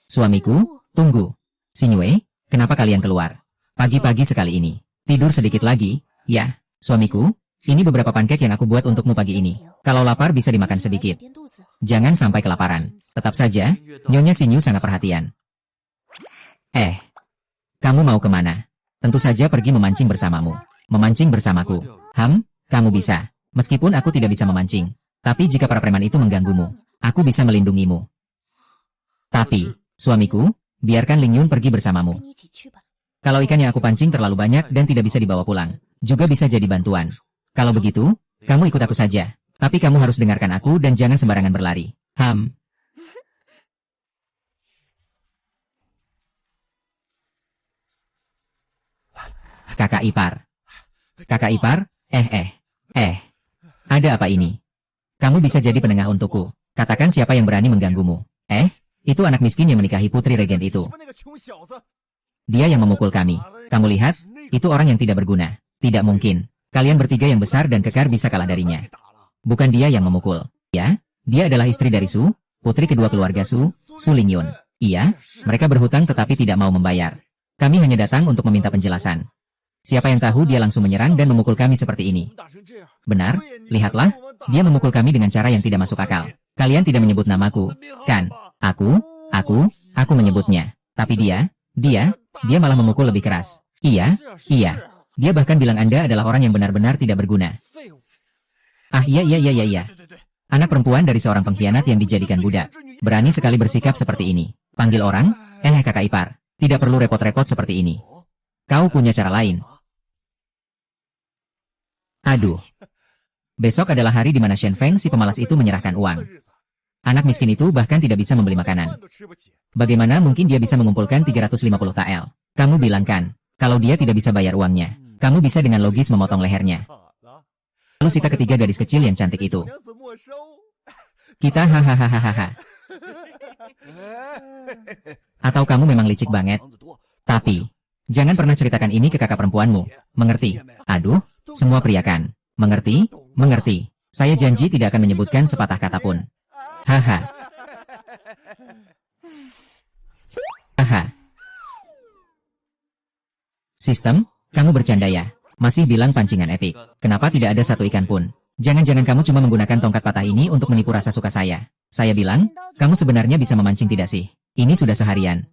Suamiku, tunggu. Xingyue, kenapa kalian keluar? Pagi-pagi sekali ini. Tidur sedikit lagi, ya. Suamiku, ini beberapa pancake yang aku buat untukmu pagi ini. Kalau lapar bisa dimakan sedikit. Jangan sampai kelaparan. Tetap saja, Nyonya Xinyu sangat perhatian. Kamu mau kemana? Tentu saja pergi memancing bersamamu. Memancing bersamaku. Kamu bisa. Meskipun aku tidak bisa memancing. Tapi jika para preman itu mengganggumu, aku bisa melindungimu. Tapi, suamiku, biarkan Ling Yun pergi bersamamu. Kalau ikan yang aku pancing terlalu banyak dan tidak bisa dibawa pulang, juga bisa jadi bantuan. Kalau begitu, kamu ikut aku saja. Tapi kamu harus dengarkan aku dan jangan sembarangan berlari. Kakak ipar. Kakak ipar? Ada apa ini? Kamu bisa jadi penengah untukku. Katakan siapa yang berani mengganggumu. Itu anak miskin yang menikahi putri regen itu. Dia yang memukul kami. Kamu lihat, itu orang yang tidak berguna. Tidak mungkin. Kalian bertiga yang besar dan kekar bisa kalah darinya. Bukan dia yang memukul. Ya, dia adalah istri dari Su, putri kedua keluarga Su Ling Yun. Iya, mereka berhutang tetapi tidak mau membayar. Kami hanya datang untuk meminta penjelasan. Siapa yang tahu dia langsung menyerang dan memukul kami seperti ini. Benar, lihatlah, dia memukul kami dengan cara yang tidak masuk akal. Kalian tidak menyebut namaku, kan? Aku menyebutnya. Tapi dia malah memukul lebih keras. Iya. Dia bahkan bilang Anda adalah orang yang benar-benar tidak berguna. Iya. Anak perempuan dari seorang pengkhianat yang dijadikan budak. Berani sekali bersikap seperti ini. Panggil orang, kakak ipar. Tidak perlu repot-repot seperti ini. Kau punya cara lain. Aduh. Besok adalah hari di mana Shen Feng si pemalas itu menyerahkan uang. Anak miskin itu bahkan tidak bisa membeli makanan. Bagaimana mungkin dia bisa mengumpulkan 350 TL? Kamu bilang kan, kalau dia tidak bisa bayar uangnya, kamu bisa dengan logis memotong lehernya. Lalu sita ketiga gadis kecil yang cantik itu. Kita hahaha. Atau kamu memang licik banget? Tapi, jangan pernah ceritakan ini ke kakak perempuanmu. Mengerti? Aduh, semua pria kan. Mengerti? Saya janji tidak akan menyebutkan sepatah kata pun. Haha. Sistem, kamu bercanda ya? Masih bilang pancingan epik. Kenapa tidak ada satu ikan pun? Jangan-jangan kamu cuma menggunakan tongkat patah ini untuk menipu rasa suka saya. Saya bilang, kamu sebenarnya bisa memancing tidak sih? Ini sudah seharian.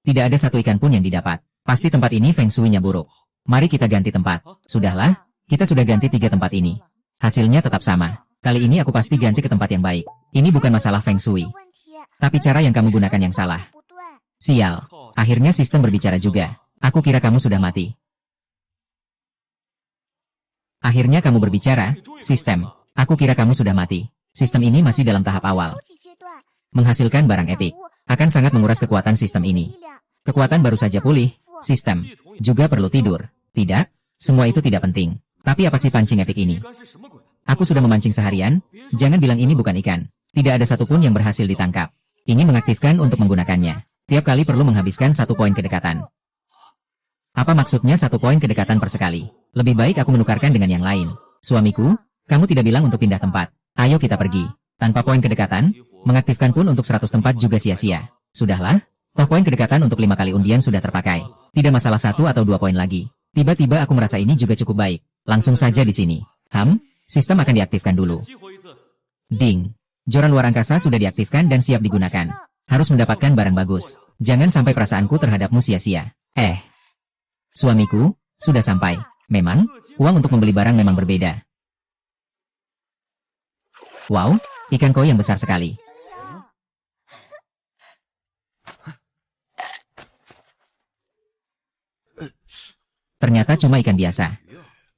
Tidak ada satu ikan pun yang didapat. Pasti tempat ini feng shui-nya buruk. Mari kita ganti tempat. Sudahlah, kita sudah ganti 3 tempat ini. Hasilnya tetap sama. Kali ini aku pasti ganti ke tempat yang baik. Ini bukan masalah feng shui. Tapi cara yang kamu gunakan yang salah. Sial. Akhirnya sistem berbicara juga. Aku kira kamu sudah mati. Akhirnya kamu berbicara, sistem. Aku kira kamu sudah mati. Sistem ini masih dalam tahap awal. Menghasilkan barang epik. Akan sangat menguras kekuatan sistem ini. Kekuatan baru saja pulih. Sistem. Juga perlu tidur. Tidak? Semua itu tidak penting. Tapi apa sih pancing epik ini? Aku sudah memancing seharian. Jangan bilang ini bukan ikan. Tidak ada satupun yang berhasil ditangkap. Ini mengaktifkan untuk menggunakannya. Tiap kali perlu menghabiskan 1 poin kedekatan. Apa maksudnya 1 poin kedekatan per sekali? Lebih baik aku menukarkan dengan yang lain. Suamiku, kamu tidak bilang untuk pindah tempat. Ayo kita pergi. Tanpa poin kedekatan, mengaktifkan pun untuk 100 tempat juga sia-sia. Sudahlah, toh poin kedekatan untuk 5 kali undian sudah terpakai. Tidak masalah 1 atau 2 poin lagi. Tiba-tiba aku merasa ini juga cukup baik. Langsung saja di sini. Sistem akan diaktifkan dulu. Ding. Joran luar angkasa sudah diaktifkan dan siap digunakan. Harus mendapatkan barang bagus. Jangan sampai perasaanku terhadapmu sia-sia. Suamiku, sudah sampai. Memang, uang untuk membeli barang memang berbeda. Wow, ikan koi yang besar sekali. Ternyata cuma ikan biasa.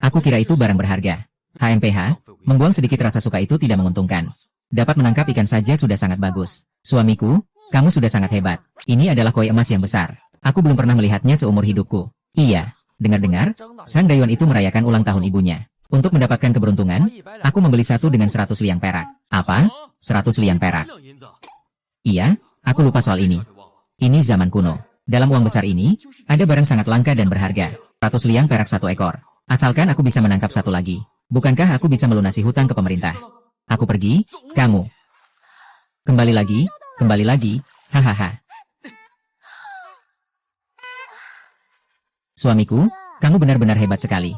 Aku kira itu barang berharga. HMPH, membuang sedikit rasa suka itu tidak menguntungkan. Dapat menangkap ikan saja sudah sangat bagus. Suamiku, kamu sudah sangat hebat. Ini adalah koi emas yang besar. Aku belum pernah melihatnya seumur hidupku. Iya, dengar-dengar, Sang Dayuan itu merayakan ulang tahun ibunya. Untuk mendapatkan keberuntungan, aku membeli satu dengan 100 liang perak. Apa? 100 liang perak? Iya, aku lupa soal ini. Ini zaman kuno. Dalam uang besar ini, ada barang sangat langka dan berharga. 100 liang perak 1 ekor. Asalkan aku bisa menangkap 1 lagi. Bukankah aku bisa melunasi hutang ke pemerintah? Aku pergi, kamu. Kembali lagi, hahaha. Suamiku, kamu benar-benar hebat sekali.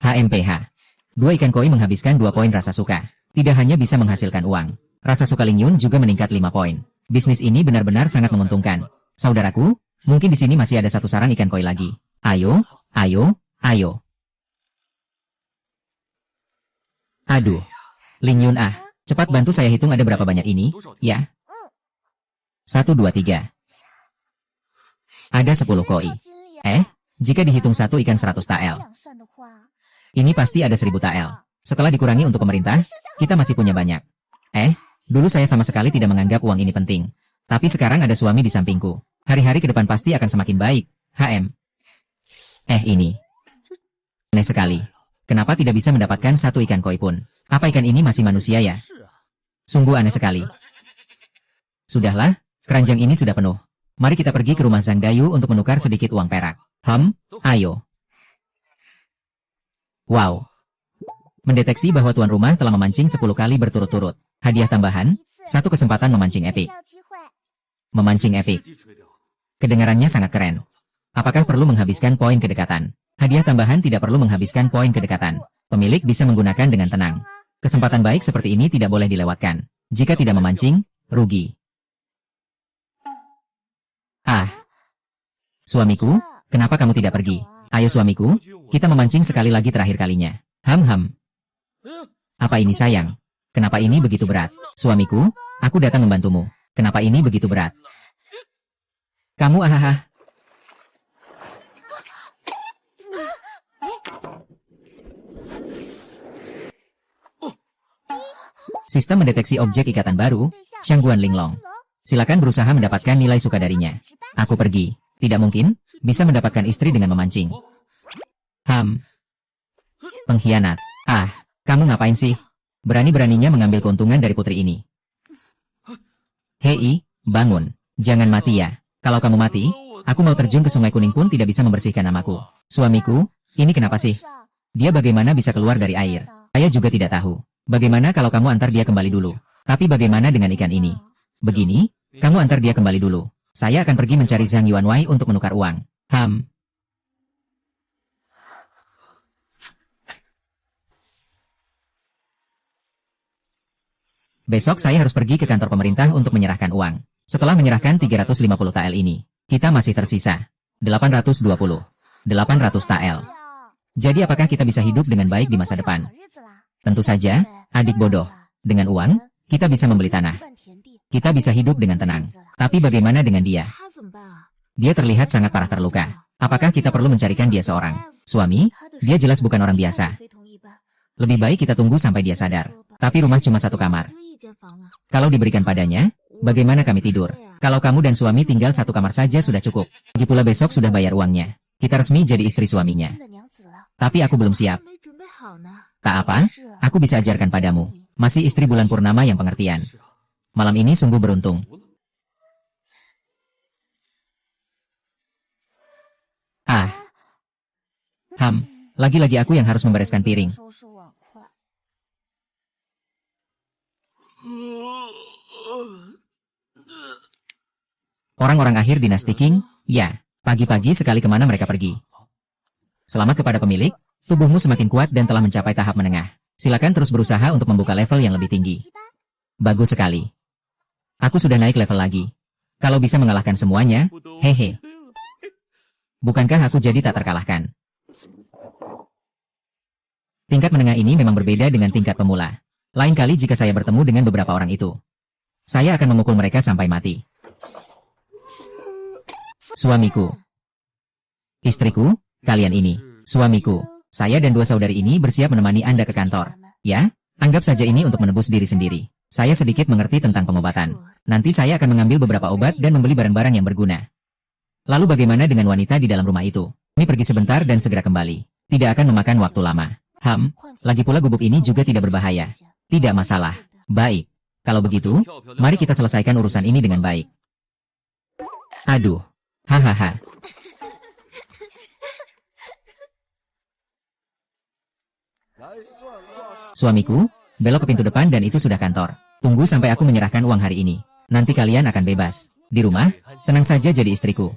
HMPH. 2 ikan koi menghabiskan 2 poin rasa suka. Tidak hanya bisa menghasilkan uang. Rasa suka Ling Yun juga meningkat 5 poin. Bisnis ini benar-benar sangat menguntungkan. Saudaraku, mungkin di sini masih ada 1 sarang ikan koi lagi. Ayo. Aduh. Ling Yun cepat bantu saya hitung ada berapa banyak ini, ya. 1, 2, 3. Ada 10 koi. Jika dihitung 1 ikan 100 tael. Ini pasti ada 1000 tael. Setelah dikurangi untuk pemerintah, kita masih punya banyak. Dulu saya sama sekali tidak menganggap uang ini penting. Tapi sekarang ada suami di sampingku. Hari-hari ke depan pasti akan semakin baik. Ini. Aneh sekali. Kenapa tidak bisa mendapatkan 1 ikan koi pun? Apa ikan ini masih manusia ya? Sungguh aneh sekali. Sudahlah, keranjang ini sudah penuh. Mari kita pergi ke rumah Zhang Dayu untuk menukar sedikit uang perak. Ayo. Wow. Mendeteksi bahwa tuan rumah telah memancing 10 kali berturut-turut. Hadiah tambahan, 1 kesempatan memancing epik. Memancing epik. Kedengarannya sangat keren. Apakah perlu menghabiskan poin kedekatan? Hadiah tambahan tidak perlu menghabiskan poin kedekatan. Pemilik bisa menggunakan dengan tenang. Kesempatan baik seperti ini tidak boleh dilewatkan. Jika tidak memancing, rugi. Suamiku, kenapa kamu tidak pergi? Ayo suamiku, kita memancing sekali lagi terakhir kalinya. Apa ini sayang? Kenapa ini begitu berat? Suamiku, aku datang membantumu. Kenapa ini begitu berat? Kamu Sistem mendeteksi objek ikatan baru, Shangguan Linglong. Silakan berusaha mendapatkan nilai suka darinya. Aku pergi. Tidak mungkin, bisa mendapatkan istri dengan memancing. Pengkhianat. Kamu ngapain sih? Berani-beraninya mengambil keuntungan dari putri ini. Hei, bangun. Jangan mati ya. Kalau kamu mati, aku mau terjun ke Sungai Kuning pun tidak bisa membersihkan namaku. Suamiku, ini kenapa sih? Dia bagaimana bisa keluar dari air? Saya juga tidak tahu. Bagaimana kalau kamu antar dia kembali dulu? Tapi bagaimana dengan ikan ini? Begini, kamu antar dia kembali dulu. Saya akan pergi mencari Zhang Yuanwei untuk menukar uang. Besok saya harus pergi ke kantor pemerintah untuk menyerahkan uang. Setelah menyerahkan 350 tael ini, kita masih tersisa 820. 800 tael. Jadi apakah kita bisa hidup dengan baik di masa depan? Tentu saja, adik bodoh. Dengan uang, kita bisa membeli tanah. Kita bisa hidup dengan tenang. Tapi bagaimana dengan dia? Dia terlihat sangat parah terluka. Apakah kita perlu mencarikan dia seorang suami? Dia jelas bukan orang biasa. Lebih baik kita tunggu sampai dia sadar. Tapi rumah cuma satu kamar. Kalau diberikan padanya, bagaimana kami tidur? Kalau kamu dan suami tinggal satu kamar saja sudah cukup. Lagi pula besok sudah bayar uangnya. Kita resmi jadi istri suaminya. Tapi aku belum siap. Tak apa, aku bisa ajarkan padamu. Masih istri bulan purnama yang pengertian. Malam ini sungguh beruntung. Lagi-lagi aku yang harus membereskan piring. Orang-orang akhir dinasti Qing, ya, pagi-pagi sekali kemana mereka pergi. Selamat kepada pemilik, tubuhmu semakin kuat dan telah mencapai tahap menengah. Silakan terus berusaha untuk membuka level yang lebih tinggi. Bagus sekali. Aku sudah naik level lagi. Kalau bisa mengalahkan semuanya, hehe. Bukankah aku jadi tak terkalahkan? Tingkat menengah ini memang berbeda dengan tingkat pemula. Lain kali jika saya bertemu dengan beberapa orang itu, saya akan memukul mereka sampai mati. Suamiku. Istriku, kalian ini. Suamiku. Saya dan dua saudari ini bersiap menemani Anda ke kantor. Ya, anggap saja ini untuk menebus diri sendiri. Saya sedikit mengerti tentang pengobatan. Nanti saya akan mengambil beberapa obat dan membeli barang-barang yang berguna. Lalu bagaimana dengan wanita di dalam rumah itu? Ini pergi sebentar dan segera kembali. Tidak akan memakan waktu lama. Lagi pula gubuk ini juga tidak berbahaya. Tidak masalah. Baik. Kalau begitu, mari kita selesaikan urusan ini dengan baik. Aduh. Hahaha. Suamiku, belok ke pintu depan dan itu sudah kantor. Tunggu sampai aku menyerahkan uang hari ini. Nanti kalian akan bebas. Di rumah, tenang saja jadi istriku.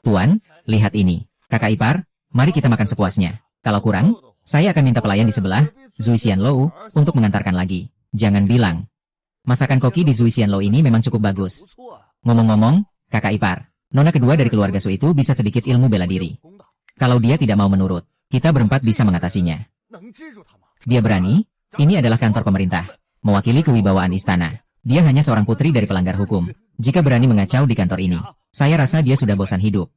Tuan, lihat ini. Kakak ipar, mari kita makan sepuasnya. Kalau kurang, saya akan minta pelayan di sebelah, Zui Xianlou, untuk mengantarkan lagi. Jangan bilang. Masakan koki di Zui Xianlou ini memang cukup bagus. Ngomong-ngomong, kakak ipar, nona kedua dari keluarga Su itu bisa sedikit ilmu bela diri. Kalau dia tidak mau menurut, kita berempat bisa mengatasinya. Dia berani, ini adalah kantor pemerintah, mewakili kewibawaan istana. Dia hanya seorang putri dari pelanggar hukum. Jika berani mengacau di kantor ini, saya rasa dia sudah bosan hidup.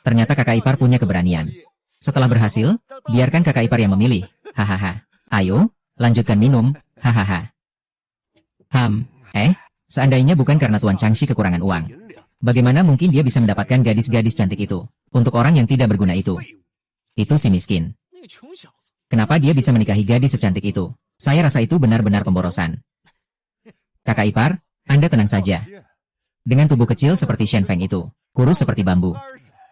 Ternyata kakak ipar punya keberanian. Setelah berhasil, biarkan kakak ipar yang memilih. Hahaha. Ayo, lanjutkan minum. Hahaha. Seandainya bukan karena Tuan Changxi kekurangan uang, bagaimana mungkin dia bisa mendapatkan gadis-gadis cantik itu? Untuk orang yang tidak berguna itu. Itu si miskin. Kenapa dia bisa menikahi gadis secantik itu? Saya rasa itu benar-benar pemborosan. Kakak ipar, Anda tenang saja. Dengan tubuh kecil seperti Shen Feng itu, kurus seperti bambu.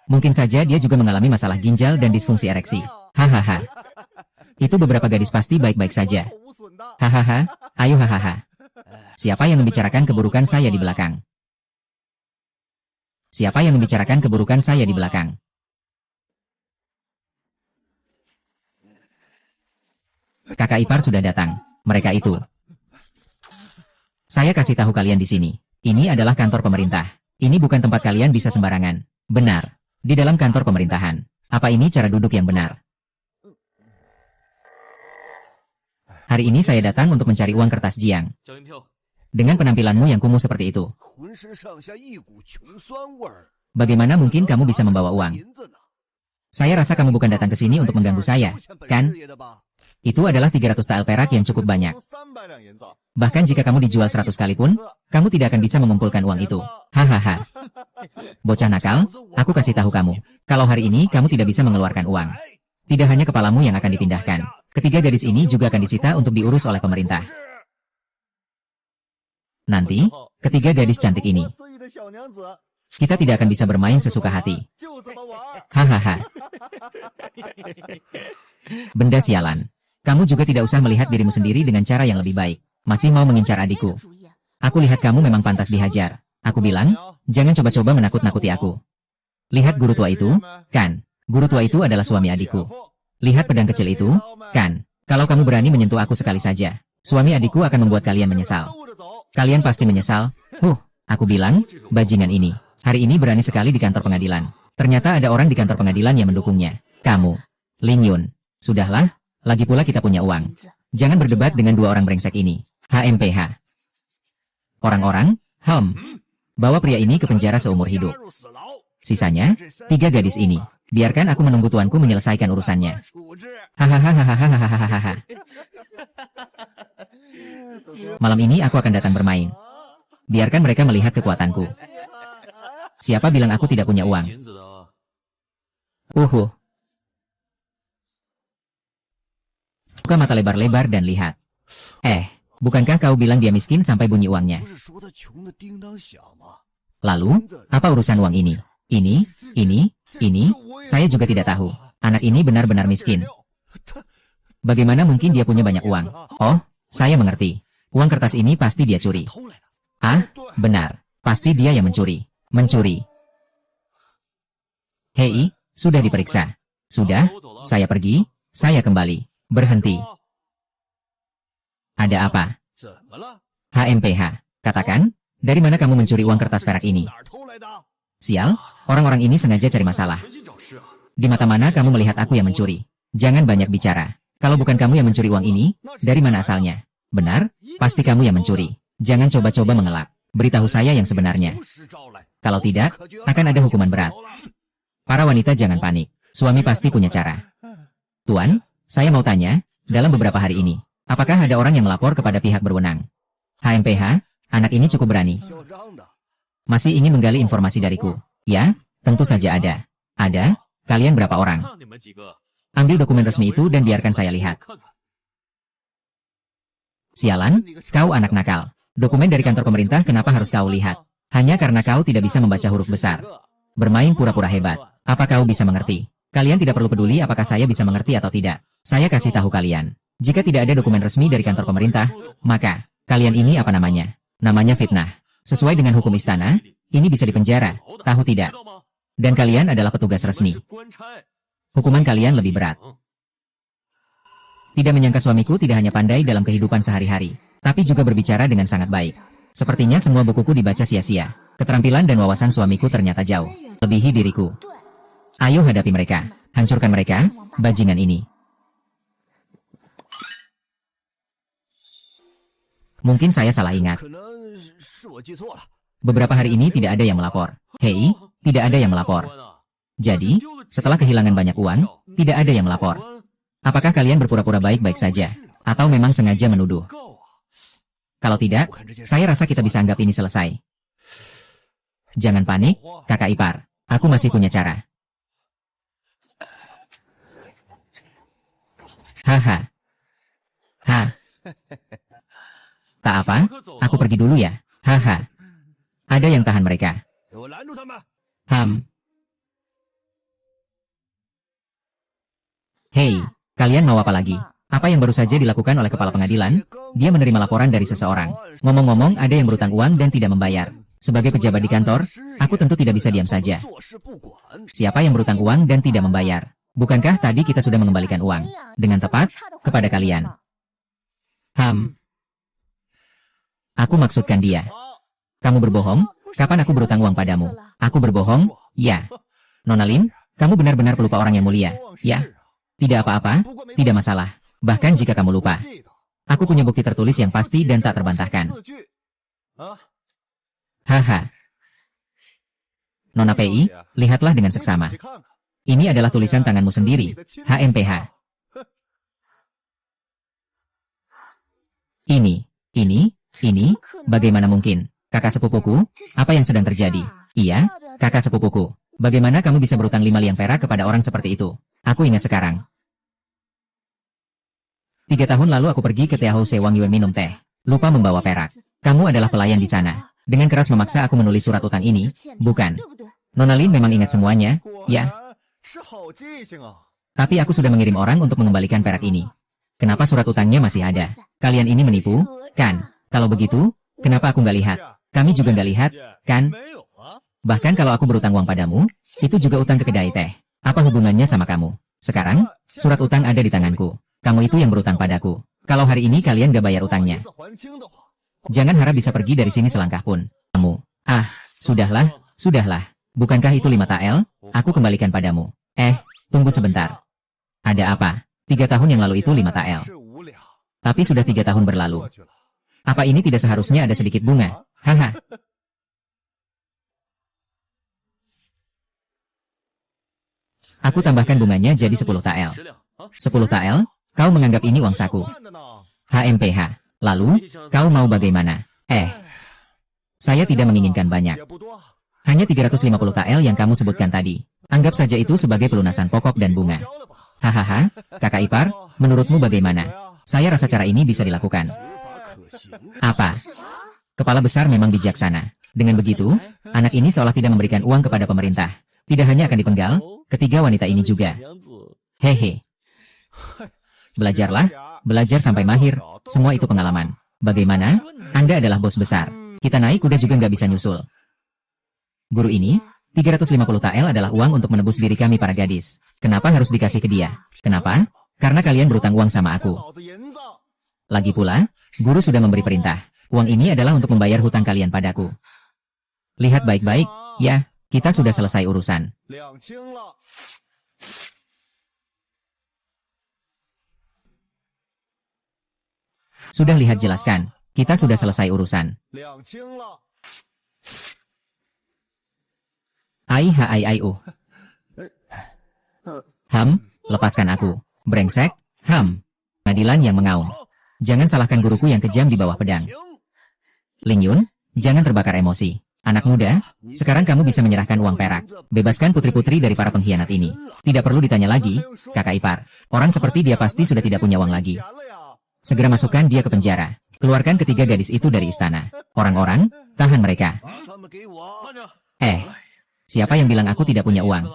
Mungkin saja dia juga mengalami masalah ginjal dan disfungsi ereksi. Hahaha. Itu beberapa gadis pasti baik-baik saja. Hahaha, ayo hahaha. Siapa yang membicarakan keburukan saya di belakang? Siapa yang membicarakan keburukan saya di belakang? Kakak ipar sudah datang. Mereka itu. Saya kasih tahu kalian di sini. Ini adalah kantor pemerintah. Ini bukan tempat kalian bisa sembarangan. Benar. Di dalam kantor pemerintahan. Apa ini cara duduk yang benar? Hari ini saya datang untuk mencari uang kertas jiang. Dengan penampilanmu yang kumuh seperti itu, bagaimana mungkin kamu bisa membawa uang? Saya rasa kamu bukan datang ke sini untuk mengganggu saya, kan? Itu adalah 300 tael perak yang cukup banyak. Bahkan jika kamu dijual 100 kali pun, kamu tidak akan bisa mengumpulkan uang itu. Hahaha. Bocah nakal, aku kasih tahu kamu. Kalau hari ini kamu tidak bisa mengeluarkan uang, tidak hanya kepalamu yang akan dipindahkan. Ketiga gadis ini juga akan disita untuk diurus oleh pemerintah. Nanti, ketiga gadis cantik ini, kita tidak akan bisa bermain sesuka hati. Hahaha. Benda sialan. Kamu juga tidak usah melihat dirimu sendiri dengan cara yang lebih baik. Masih mau mengincar adikku. Aku lihat kamu memang pantas dihajar. Aku bilang, jangan coba-coba menakut-nakuti aku. Lihat guru tua itu, kan? Guru tua itu adalah suami adikku. Lihat pedang kecil itu, kan? Kalau kamu berani menyentuh aku sekali saja, suami adikku akan membuat kalian menyesal. Kalian pasti menyesal. Aku bilang, bajingan ini, hari ini berani sekali di kantor pengadilan. Ternyata ada orang di kantor pengadilan yang mendukungnya. Kamu, Ling Yun. Sudahlah, lagi pula kita punya uang. Jangan berdebat dengan dua orang brengsek ini. HMPH. Orang-orang, Bawa pria ini ke penjara seumur hidup. Sisanya, 3 gadis ini. Biarkan aku menunggu tuanku menyelesaikan urusannya. Hahaha. Malam ini aku akan datang bermain. Biarkan mereka melihat kekuatanku. Siapa bilang aku tidak punya uang? Buka mata lebar-lebar dan lihat. Bukankah kau bilang dia miskin sampai bunyi uangnya? Lalu, apa urusan uang ini? Ini, saya juga tidak tahu. Anak ini benar-benar miskin. Bagaimana mungkin dia punya banyak uang? Oh, saya mengerti. Uang kertas ini pasti dia curi. Benar. Pasti dia yang mencuri. Hei, sudah diperiksa. Sudah, saya pergi, saya kembali. Berhenti. Ada apa? HMPH, katakan, dari mana kamu mencuri uang kertas perak ini? Sial, orang-orang ini sengaja cari masalah. Di mata mana kamu melihat aku yang mencuri? Jangan banyak bicara. Kalau bukan kamu yang mencuri uang ini, dari mana asalnya? Benar, pasti kamu yang mencuri. Jangan coba-coba mengelak. Beritahu saya yang sebenarnya. Kalau tidak, akan ada hukuman berat. Para wanita jangan panik. Suami pasti punya cara. Tuan, saya mau tanya, dalam beberapa hari ini, apakah ada orang yang melapor kepada pihak berwenang? HMPH, anak ini cukup berani. Masih ingin menggali informasi dariku? Ya, tentu saja ada. Ada? Kalian berapa orang? Ambil dokumen resmi itu dan biarkan saya lihat. Sialan, kau anak nakal. Dokumen dari kantor pemerintah kenapa harus kau lihat? Hanya karena kau tidak bisa membaca huruf besar. Bermain pura-pura hebat. Apa kau bisa mengerti? Kalian tidak perlu peduli apakah saya bisa mengerti atau tidak. Saya kasih tahu kalian. Jika tidak ada dokumen resmi dari kantor pemerintah, maka kalian ini apa namanya? Namanya fitnah. Sesuai dengan hukum istana, ini bisa dipenjara, tahu tidak? Dan kalian adalah petugas resmi. Hukuman kalian lebih berat. Tidak menyangka suamiku tidak hanya pandai dalam kehidupan sehari-hari, tapi juga berbicara dengan sangat baik. Sepertinya semua bukuku dibaca sia-sia. Keterampilan dan wawasan suamiku ternyata jauh lebihi diriku. Ayo hadapi mereka. Hancurkan mereka, bajingan ini. Mungkin saya salah ingat. Beberapa hari ini tidak ada yang melapor. Hei, tidak ada yang melapor. Jadi, setelah kehilangan banyak uang, tidak ada yang melapor. Apakah kalian berpura-pura baik-baik saja? Atau memang sengaja menuduh? Kalau tidak, saya rasa kita bisa anggap ini selesai. Jangan panik, kakak ipar. Aku masih punya cara. Tak apa, aku pergi dulu ya. Ada yang tahan mereka. Hei, kalian mau apa lagi? Apa yang baru saja dilakukan oleh kepala pengadilan? Dia menerima laporan dari seseorang. Ngomong-ngomong, ada yang berutang uang dan tidak membayar. Sebagai pejabat di kantor, aku tentu tidak bisa diam saja. Siapa yang berutang uang dan tidak membayar? Bukankah tadi kita sudah mengembalikan uang dengan tepat kepada kalian? Aku maksudkan dia. Kamu berbohong? Kapan aku berutang uang padamu? Aku berbohong? Ya. Nona Lin, kamu benar-benar pelupa orang yang mulia. Ya. Tidak apa-apa, tidak masalah. Bahkan jika kamu lupa. Aku punya bukti tertulis yang pasti dan tak terbantahkan. Nona PI, lihatlah dengan seksama. Ini adalah tulisan tanganmu sendiri, HMPH. Ini, bagaimana mungkin? Kakak sepupuku, apa yang sedang terjadi? Iya, kakak sepupuku. Bagaimana kamu bisa berutang 5 liang perak kepada orang seperti itu? Aku ingat sekarang. 3 tahun lalu aku pergi ke Tea House Wang Yue minum teh. Lupa membawa perak. Kamu adalah pelayan di sana. Dengan keras memaksa aku menulis surat utang ini, bukan? Nona Lin memang ingat semuanya, ya? Tapi aku sudah mengirim orang untuk mengembalikan perak ini. Kenapa surat utangnya masih ada? Kalian ini menipu, kan? Kalau begitu, kenapa aku nggak lihat? Kami juga nggak lihat, kan? Bahkan kalau aku berutang uang padamu, itu juga utang ke kedai teh. Apa hubungannya sama kamu? Sekarang, surat utang ada di tanganku. Kamu itu yang berutang padaku. Kalau hari ini kalian gak bayar utangnya, jangan harap bisa pergi dari sini selangkah pun. Kamu, sudahlah. Bukankah itu 5 tael? Aku kembalikan padamu. Tunggu sebentar. Ada apa? 3 tahun yang lalu itu 5 tael. Tapi sudah 3 tahun berlalu. Apa ini tidak seharusnya ada sedikit bunga? Aku tambahkan bunganya jadi 10 tael. 10 tael? Kau menganggap ini uang saku? HMPH. Lalu, kau mau bagaimana? Saya tidak menginginkan banyak. Hanya 350 tael yang kamu sebutkan tadi. Anggap saja itu sebagai pelunasan pokok dan bunga. Hahaha, kakak ipar, menurutmu bagaimana? Saya rasa cara ini bisa dilakukan. Apa? Kepala besar memang bijaksana. Dengan begitu, anak ini seolah tidak memberikan uang kepada pemerintah. Tidak hanya akan dipenggal, ketiga wanita ini juga. Hehe. Belajarlah, belajar sampai mahir, semua itu pengalaman. Bagaimana? Anda adalah bos besar. Kita naik kuda juga nggak bisa nyusul. Guru ini, 350 tael adalah uang untuk menebus diri kami para gadis. Kenapa harus dikasih ke dia? Kenapa? Karena kalian berutang uang sama aku. Lagi pula, guru sudah memberi perintah. Uang ini adalah untuk membayar hutang kalian padaku. Lihat baik-baik, ya, kita sudah selesai urusan. Sudah lihat jelaskan, kita sudah selesai urusan. Lepaskan aku. Brengsek, Pengadilan yang mengaum. Jangan salahkan guruku yang kejam di bawah pedang. Ling Yun, jangan terbakar emosi. Anak muda, sekarang kamu bisa menyerahkan uang perak. Bebaskan putri-putri dari para pengkhianat ini. Tidak perlu ditanya lagi, kakak ipar. Orang seperti dia pasti sudah tidak punya uang lagi. Segera masukkan dia ke penjara. Keluarkan ketiga gadis itu dari istana. Orang-orang, tahan mereka. Siapa yang bilang aku tidak punya uang?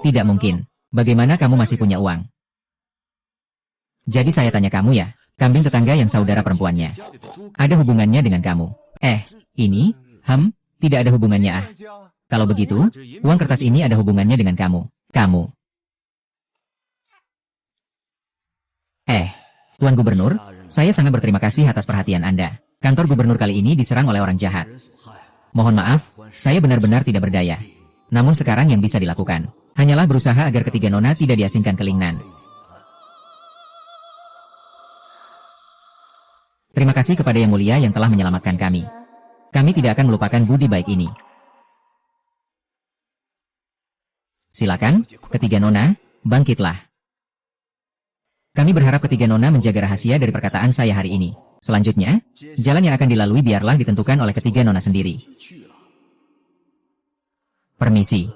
Tidak mungkin. Bagaimana kamu masih punya uang? Jadi saya tanya kamu ya, kambing tetangga yang saudara perempuannya. Ada hubungannya dengan kamu? Ini, tidak ada hubungannya Kalau begitu, uang kertas ini ada hubungannya dengan kamu. Tuan Gubernur, saya sangat berterima kasih atas perhatian Anda. Kantor gubernur kali ini diserang oleh orang jahat. Mohon maaf, saya benar-benar tidak berdaya. Namun sekarang yang bisa dilakukan, hanyalah berusaha agar ketiga nona tidak diasingkan ke Lingnan. Terima kasih kepada Yang Mulia yang telah menyelamatkan kami. Kami tidak akan melupakan budi baik ini. Silakan, ketiga nona, bangkitlah. Kami berharap ketiga nona menjaga rahasia dari perkataan saya hari ini. Selanjutnya, jalan yang akan dilalui biarlah ditentukan oleh ketiga nona sendiri. Permisi.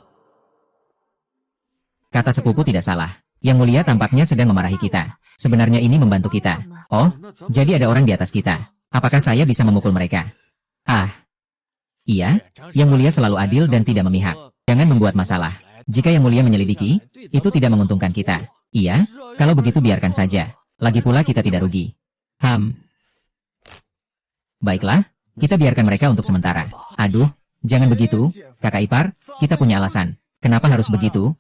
Kata sepupu tidak salah. Yang Mulia tampaknya sedang memarahi kita. Sebenarnya ini membantu kita. Oh, jadi ada orang di atas kita. Apakah saya bisa memukul mereka? Iya, Yang Mulia selalu adil dan tidak memihak. Jangan membuat masalah. Jika Yang Mulia menyelidiki, itu tidak menguntungkan kita. Iya, kalau begitu biarkan saja. Lagi pula kita tidak rugi. Baiklah, kita biarkan mereka untuk sementara. Aduh, jangan begitu, kakak ipar, kita punya alasan. Kenapa harus begitu?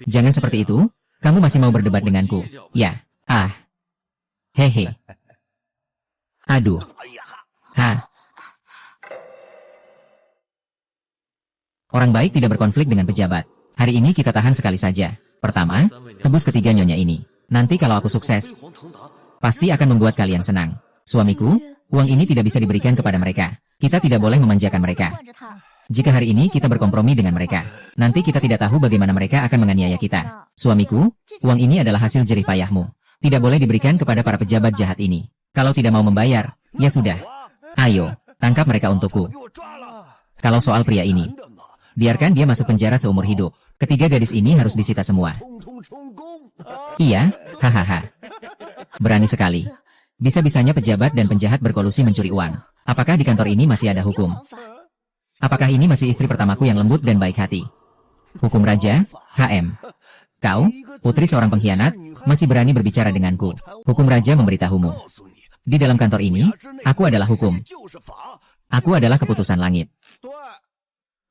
Jangan seperti itu. Kamu masih mau berdebat denganku? Ya. Aduh. Orang baik tidak berkonflik dengan pejabat. Hari ini kita tahan sekali saja. Pertama, tebus ketiga nyonya ini. Nanti kalau aku sukses, pasti akan membuat kalian senang. Suamiku, uang ini tidak bisa diberikan kepada mereka. Kita tidak boleh memanjakan mereka. Jika hari ini kita berkompromi dengan mereka, nanti kita tidak tahu bagaimana mereka akan menganiaya kita. Suamiku, uang ini adalah hasil jerih payahmu. Tidak boleh diberikan kepada para pejabat jahat ini. Kalau tidak mau membayar, ya sudah. Ayo, tangkap mereka untukku. Kalau soal pria ini, biarkan dia masuk penjara seumur hidup. Ketiga gadis ini harus disita semua. Iya, Berani sekali. Bisa-bisanya pejabat dan penjahat berkolusi mencuri uang. Apakah di kantor ini masih ada hukum? Apakah ini masih istri pertamaku yang lembut dan baik hati? Hukum Raja, Kau, putri seorang pengkhianat, masih berani berbicara denganku. Hukum Raja memberitahumu. Di dalam kantor ini, aku adalah hukum. Aku adalah keputusan langit.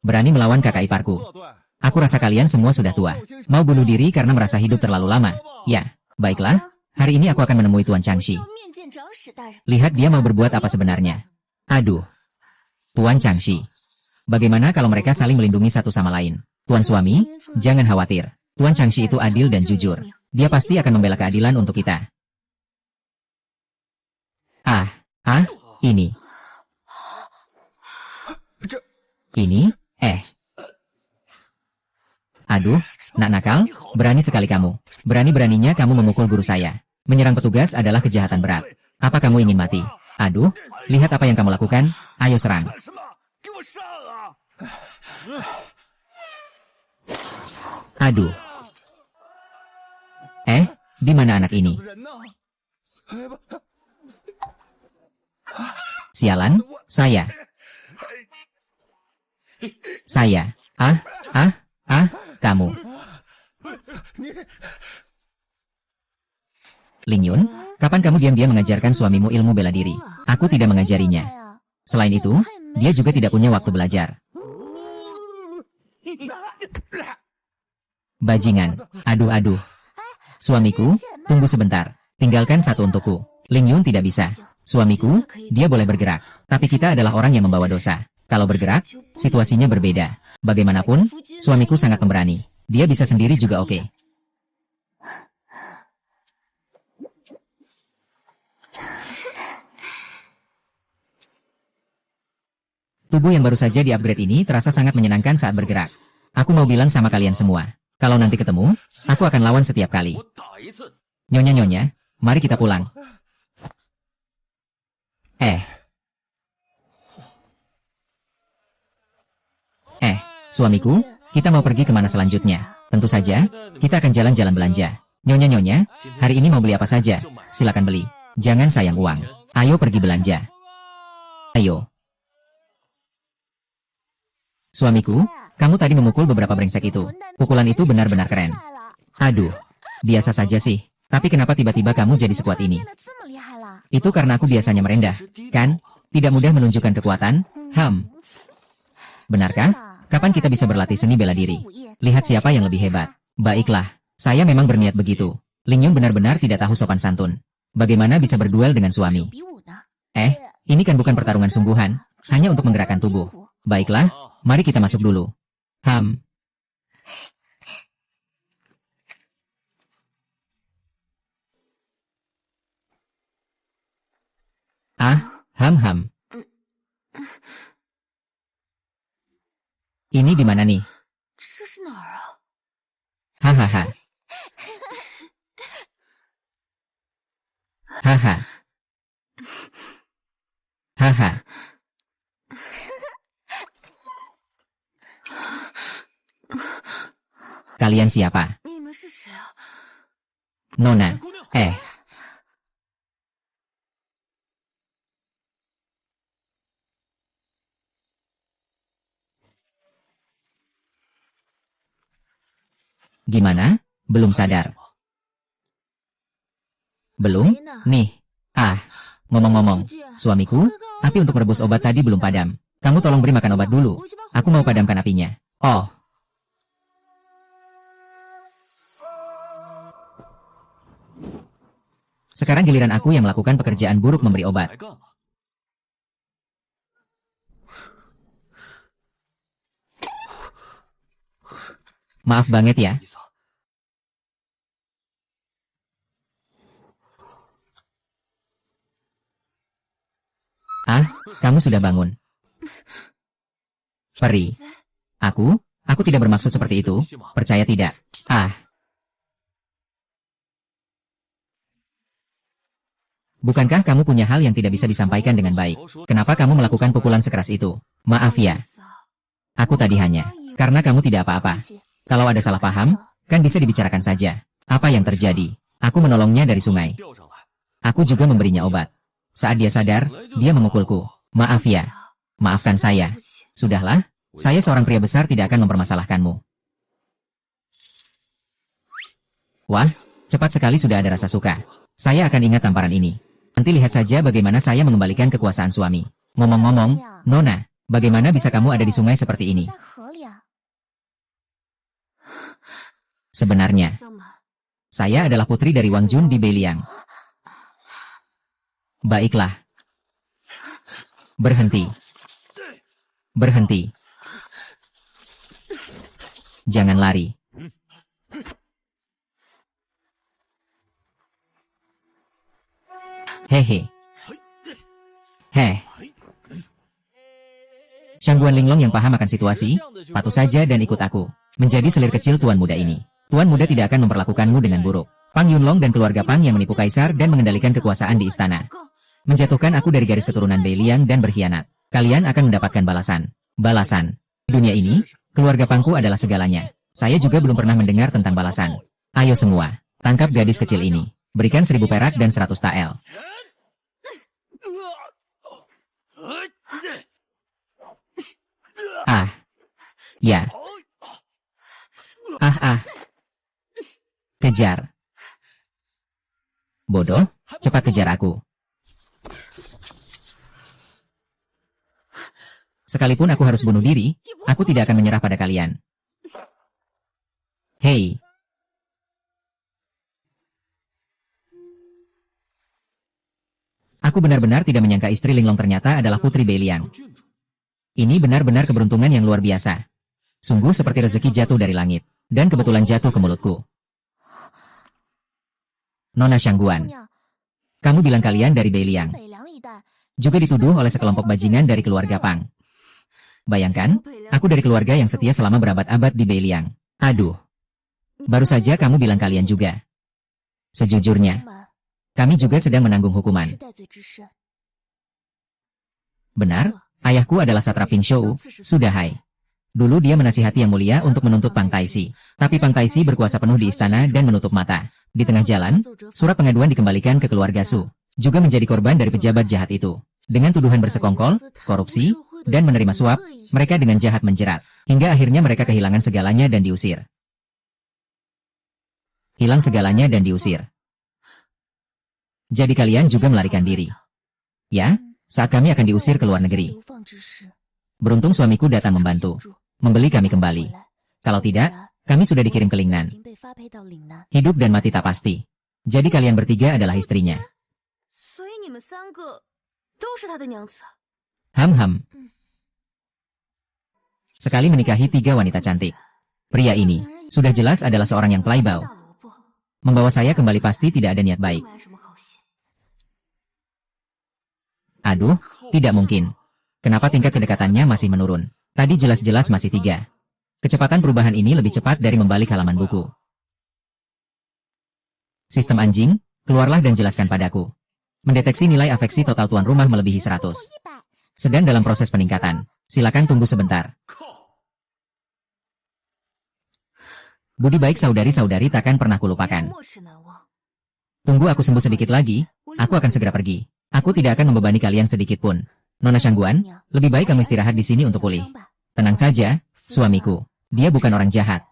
Berani melawan kakak iparku. Aku rasa kalian semua sudah tua. Mau bunuh diri karena merasa hidup terlalu lama. Ya, baiklah. Hari ini aku akan menemui Tuan Changxi. Lihat dia mau berbuat apa sebenarnya. Aduh. Tuan Changxi. Bagaimana kalau mereka saling melindungi satu sama lain? Tuan suami, jangan khawatir. Tuan Changxi itu adil dan jujur. Dia pasti akan membela keadilan untuk kita. Ini. Berani sekali kamu. Berani-beraninya kamu memukul guru saya. Menyerang petugas adalah kejahatan berat. Apa kamu ingin mati? Aduh, lihat apa yang kamu lakukan. Ayo serang. Aduh. Di mana anak ini? Sialan, saya. Kamu. Ling Yun, kapan kamu diam-diam mengajarkan suamimu ilmu bela diri? Aku tidak mengajarinya. Selain itu, dia juga tidak punya waktu belajar. Bajingan. Aduh. Suamiku, tunggu sebentar. Tinggalkan satu untukku. Ling Yun tidak bisa. Suamiku, dia boleh bergerak. Tapi kita adalah orang yang membawa dosa. Kalau bergerak, situasinya berbeda. Bagaimanapun, suamiku sangat pemberani. Dia bisa sendiri juga oke. Tubuh yang baru saja di-upgrade ini terasa sangat menyenangkan saat bergerak. Aku mau bilang sama kalian semua. Kalau nanti ketemu, aku akan lawan setiap kali. Nyonya, mari kita pulang. Suamiku, kita mau pergi kemana selanjutnya? Tentu saja, kita akan jalan-jalan belanja. Nyonya, hari ini mau beli apa saja? Silakan beli. Jangan sayang uang. Ayo pergi belanja. Ayo. Suamiku, kamu tadi memukul beberapa brengsek itu. Pukulan itu benar-benar keren. Aduh, biasa saja sih. Tapi kenapa tiba-tiba kamu jadi sekuat ini? Itu karena aku biasanya merendah, kan? Tidak mudah menunjukkan kekuatan. Benarkah? Kapan kita bisa berlatih seni bela diri? Lihat siapa yang lebih hebat. Baiklah, saya memang berniat begitu. Ling Yun benar-benar tidak tahu sopan santun. Bagaimana bisa berduel dengan suami? Ini kan bukan pertarungan sungguhan, hanya untuk menggerakkan tubuh. Baiklah, mari kita masuk dulu. Ini di mana nih? Hahaha. Kalian siapa? Nona. Gimana? Belum sadar? Belum? Nih. Ngomong-ngomong, suamiku, api untuk merebus obat tadi belum padam. Kamu tolong beri makan obat dulu. Aku mau padamkan apinya. Sekarang giliran aku yang melakukan pekerjaan buruk memberi obat. Maaf banget ya. Kamu sudah bangun. Peri. Aku tidak bermaksud seperti itu. Percaya tidak? Bukankah kamu punya hal yang tidak bisa disampaikan dengan baik? Kenapa kamu melakukan pukulan sekeras itu? Maaf ya. Aku tadi hanya, karena kamu tidak apa-apa. Kalau ada salah paham, kan bisa dibicarakan saja. Apa yang terjadi? Aku menolongnya dari sungai. Aku juga memberinya obat. Saat dia sadar, dia memukulku. Maaf ya. Maafkan saya. Sudahlah, saya seorang pria besar tidak akan mempermasalahkanmu. Wah, cepat sekali sudah ada rasa suka. Saya akan ingat tamparan ini. Nanti lihat saja bagaimana saya mengembalikan kekuasaan suami. Ngomong-ngomong, Nona, bagaimana bisa kamu ada di sungai seperti ini? Sebenarnya, saya adalah putri dari Wang Jun di Beiliang. Baiklah. Berhenti. Berhenti. Jangan lari. Hehe. Shangguan Linglong yang paham akan situasi, patuh saja dan ikut aku. Menjadi selir kecil tuan muda ini. Tuan muda tidak akan memperlakukanmu dengan buruk. Pang Yunlong dan keluarga Pang yang menipu kaisar dan mengendalikan kekuasaan di istana. Menjatuhkan aku dari garis keturunan Beiliang dan berkhianat. Kalian akan mendapatkan balasan. Balasan. Di dunia ini, keluarga Pangku adalah segalanya. Saya juga belum pernah mendengar tentang balasan. Ayo semua, tangkap gadis kecil ini. Berikan 1000 perak dan 100 tael. Ah. Ya. Ah. Kejar. Bodoh, cepat kejar aku. Sekalipun aku harus bunuh diri, aku tidak akan menyerah pada kalian. Hei. Aku benar-benar tidak menyangka istri Linglong ternyata adalah putri Beiliang. Ini benar-benar keberuntungan yang luar biasa. Sungguh seperti rezeki jatuh dari langit, dan kebetulan jatuh ke mulutku. Nona Shangguan, kamu bilang kalian dari Beiliang. Juga dituduh oleh sekelompok bajingan dari keluarga Pang. Bayangkan, aku dari keluarga yang setia selama berabad-abad di Beiliang. Aduh. Baru saja kamu bilang kalian juga. Sejujurnya, kami juga sedang menanggung hukuman. Benar, ayahku adalah satrapin Shou, sudah hai. Dulu dia menasihati Yang Mulia untuk menuntut Pang Taisi. Tapi Pang Taisi berkuasa penuh di istana dan menutup mata. Di tengah jalan, surat pengaduan dikembalikan ke keluarga Su. Juga menjadi korban dari pejabat jahat itu. Dengan tuduhan bersekongkol, korupsi, dan menerima suap, mereka dengan jahat menjerat. Hingga akhirnya mereka kehilangan segalanya dan diusir. Hilang segalanya dan diusir. Jadi kalian juga melarikan diri. Ya, saat kami akan diusir ke luar negeri. Beruntung suamiku datang membantu. Membeli kami kembali. Kalau tidak, kami sudah dikirim ke Lingnan. Hidup dan mati tak pasti. Jadi kalian bertiga adalah istrinya. Ham. Sekali menikahi 3 wanita cantik. Pria ini, sudah jelas adalah seorang yang playboy. Membawa saya kembali pasti tidak ada niat baik. Aduh, tidak mungkin. Kenapa tingkat kedekatannya masih menurun? Tadi jelas-jelas masih 3. Kecepatan perubahan ini lebih cepat dari membalik halaman buku. Sistem anjing, keluarlah dan jelaskan padaku. Mendeteksi nilai afeksi total tuan rumah melebihi 100. Sedang dalam proses peningkatan. Silakan tunggu sebentar. Budi baik saudari-saudari takkan pernah kulupakan. Tunggu aku sembuh sedikit lagi, aku akan segera pergi. Aku tidak akan membebani kalian sedikit pun. Nona Shangguan, lebih baik kamu istirahat di sini untuk pulih. Tenang saja, suamiku. Dia bukan orang jahat.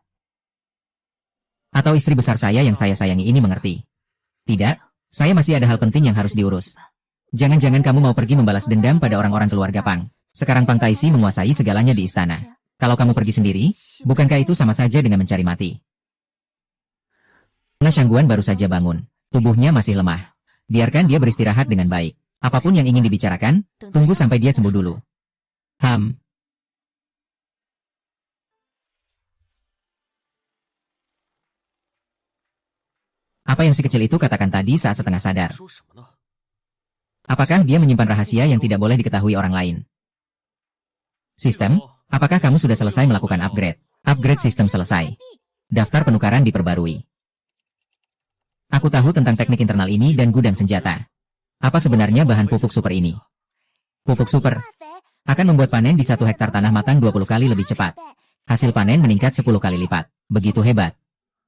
Atau istri besar saya yang saya sayangi ini mengerti. Tidak, saya masih ada hal penting yang harus diurus. Jangan-jangan kamu mau pergi membalas dendam pada orang-orang keluarga Pang. Sekarang Pang Taisi menguasai segalanya di istana. Kalau kamu pergi sendiri, bukankah itu sama saja dengan mencari mati? Nona Shangguan baru saja bangun. Tubuhnya masih lemah. Biarkan dia beristirahat dengan baik. Apapun yang ingin dibicarakan, tunggu sampai dia sembuh dulu. Apa yang si kecil itu katakan tadi saat setengah sadar? Apakah dia menyimpan rahasia yang tidak boleh diketahui orang lain? Sistem, apakah kamu sudah selesai melakukan upgrade? Upgrade sistem selesai. Daftar penukaran diperbarui. Aku tahu tentang teknik internal ini dan gudang senjata. Apa sebenarnya bahan pupuk super ini? Pupuk super akan membuat panen di 1 hektar tanah matang 20 kali lebih cepat. Hasil panen meningkat 10 kali lipat. Begitu hebat.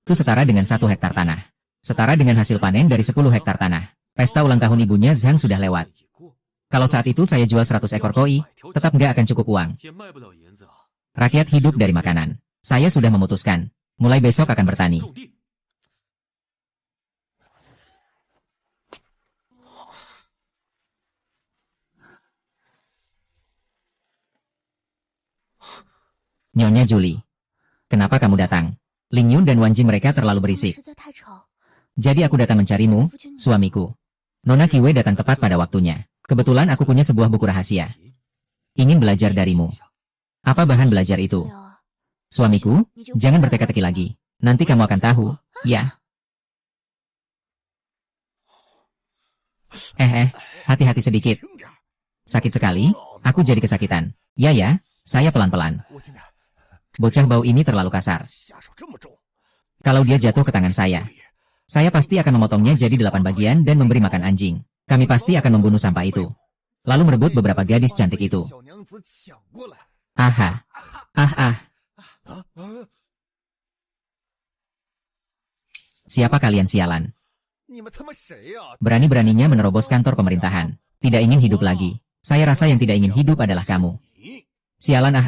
Itu setara dengan 1 hektar tanah. Setara dengan hasil panen dari 10 hektar tanah. Pesta ulang tahun ibunya Zhang sudah lewat. Kalau saat itu saya jual 100 ekor koi, tetap nggak akan cukup uang. Rakyat hidup dari makanan. Saya sudah memutuskan. Mulai besok akan bertani. Nyonya Julie. Kenapa kamu datang? Ling Yun dan Wan Jing mereka terlalu berisik. Jadi aku datang mencarimu, suamiku. Nona Kiwe datang tepat pada waktunya. Kebetulan aku punya sebuah buku rahasia. Ingin belajar darimu. Apa bahan belajar itu? Suamiku, jangan berteka-teki lagi. Nanti kamu akan tahu, ya. Hati-hati sedikit. Sakit sekali, aku jadi kesakitan. Ya, saya pelan-pelan. Bocah bau ini terlalu kasar. Kalau dia jatuh ke tangan saya pasti akan memotongnya jadi 8 bagian dan memberi makan anjing. Kami pasti akan membunuh sampah itu. Lalu merebut beberapa gadis cantik itu. Aha. Siapa kalian sialan? Berani-beraninya menerobos kantor pemerintahan. Tidak ingin hidup lagi. Saya rasa yang tidak ingin hidup adalah kamu. Sialan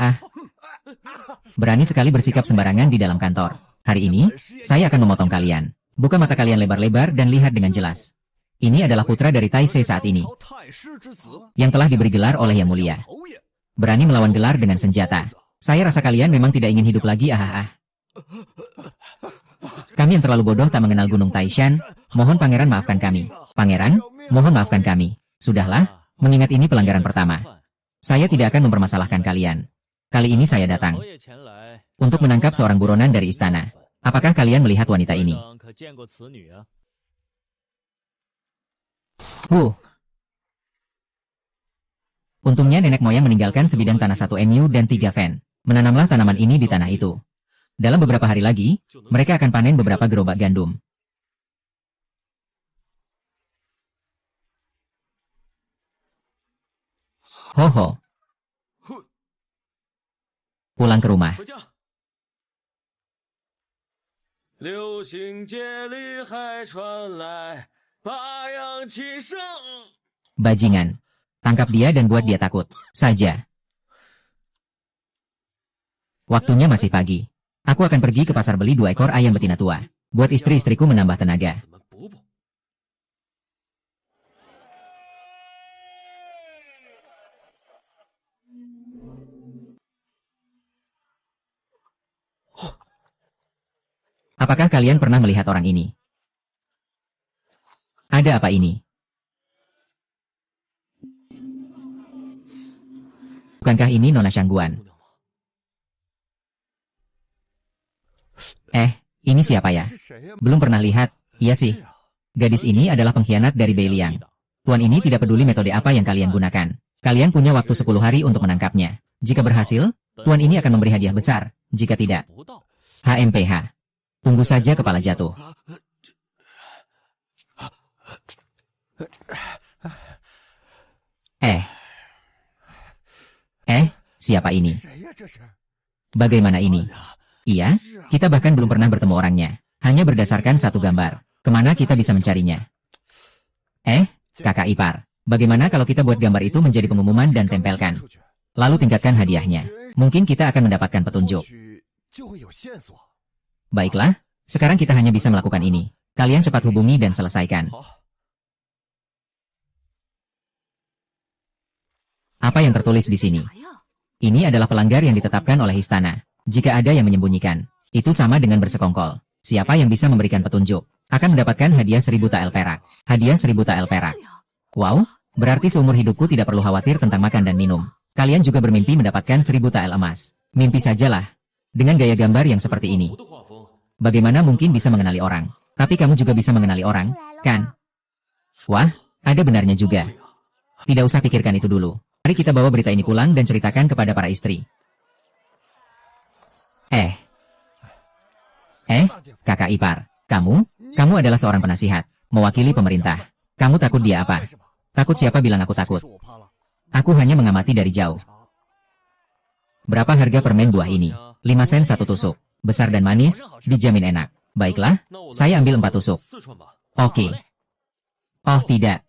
Berani sekali bersikap sembarangan di dalam kantor. Hari ini, saya akan memotong kalian. Buka mata kalian lebar-lebar dan lihat dengan jelas. Ini adalah putra dari Taisei saat ini. Yang telah diberi gelar oleh Yang Mulia. Berani melawan gelar dengan senjata. Saya rasa kalian memang tidak ingin hidup lagi. Kami yang terlalu bodoh tak mengenal Gunung Taishan. Mohon pangeran maafkan kami. Pangeran, mohon maafkan kami. Sudahlah, mengingat ini pelanggaran pertama. Saya tidak akan mempermasalahkan kalian. Kali ini saya datang untuk menangkap seorang buronan dari istana. Apakah kalian melihat wanita ini? Untungnya nenek moyang meninggalkan sebidang tanah 1 MU dan 3 fen. Menanamlah tanaman ini di tanah itu. Dalam beberapa hari lagi, mereka akan panen beberapa gerobak gandum. Hoho. Pulang ke rumah. Bajingan. Tangkap dia dan buat dia takut saja. Waktunya masih pagi. Aku akan pergi ke pasar beli 2 ekor ayam betina tua. Buat istri-istriku menambah tenaga. Apakah kalian pernah melihat orang ini? Ada apa ini? Bukankah ini Nona Shangguan? Ini siapa ya? Belum pernah lihat. Iya sih. Gadis ini adalah pengkhianat dari Bei Liang. Tuan ini tidak peduli metode apa yang kalian gunakan. Kalian punya waktu 10 hari untuk menangkapnya. Jika berhasil, tuan ini akan memberi hadiah besar. Jika tidak, HMPH. Tunggu saja kepala jatuh. Siapa ini? Bagaimana ini? Iya, kita bahkan belum pernah bertemu orangnya. Hanya berdasarkan satu gambar. Kemana kita bisa mencarinya? Kakak ipar. Bagaimana kalau kita buat gambar itu menjadi pengumuman dan tempelkan? Lalu tingkatkan hadiahnya. Mungkin kita akan mendapatkan petunjuk. Baiklah, sekarang kita hanya bisa melakukan ini. Kalian cepat hubungi dan selesaikan. Apa yang tertulis di sini? Ini adalah pelanggar yang ditetapkan oleh istana. Jika ada yang menyembunyikan, itu sama dengan bersekongkol. Siapa yang bisa memberikan petunjuk, akan mendapatkan hadiah 1000 tael perak. Hadiah 1000 tael perak. Wow, berarti seumur hidupku tidak perlu khawatir tentang makan dan minum. Kalian juga bermimpi mendapatkan 1000 tael emas. Mimpi sajalah. Dengan gaya gambar yang seperti ini. Bagaimana mungkin bisa mengenali orang? Tapi kamu juga bisa mengenali orang, kan? Wah, ada benarnya juga. Tidak usah pikirkan itu dulu. Mari kita bawa berita ini pulang dan ceritakan kepada para istri. Kakak ipar. Kamu adalah seorang penasihat, mewakili pemerintah. Kamu takut dia apa? Takut siapa bilang aku takut? Aku hanya mengamati dari jauh. Berapa harga permen buah ini? 5 sen 1 tusuk. Besar dan manis, dijamin enak. Baiklah, saya ambil 4 tusuk. Oke. Oh tidak.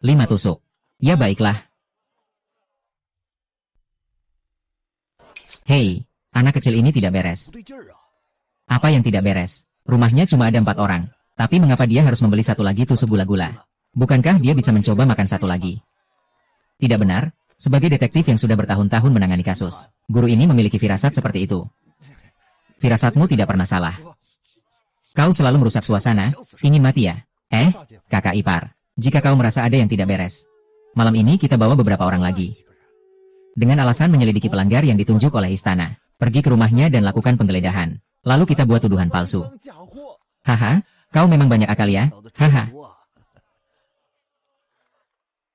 5 tusuk. Ya baiklah. Hei, anak kecil ini tidak beres. Apa yang tidak beres? Rumahnya cuma ada 4 orang. Tapi mengapa dia harus membeli satu lagi tusuk gula-gula? Bukankah dia bisa mencoba makan satu lagi? Tidak benar. Sebagai detektif yang sudah bertahun-tahun menangani kasus, guru ini memiliki firasat seperti itu. Firasatmu tidak pernah salah. Kau selalu merusak suasana, ingin mati ya? Kakak ipar, jika kau merasa ada yang tidak beres, malam ini kita bawa beberapa orang lagi. Dengan alasan menyelidiki pelanggar yang ditunjuk oleh istana, pergi ke rumahnya dan lakukan penggeledahan. Lalu kita buat tuduhan palsu. Haha, kau memang banyak akal ya? Haha.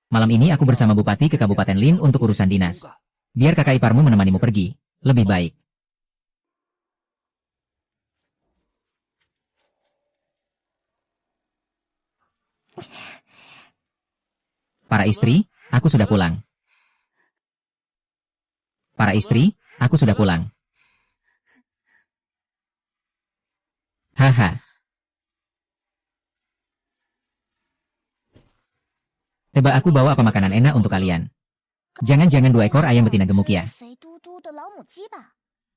Malam ini aku bersama Bupati ke Kabupaten Lin untuk urusan dinas. Biar kakak iparmu menemanimu pergi, lebih baik. Para istri, aku sudah pulang. Para istri, aku sudah pulang. Haha. Coba aku bawa apa makanan enak untuk kalian. Jangan-jangan 2 ekor ayam betina gemuk ya.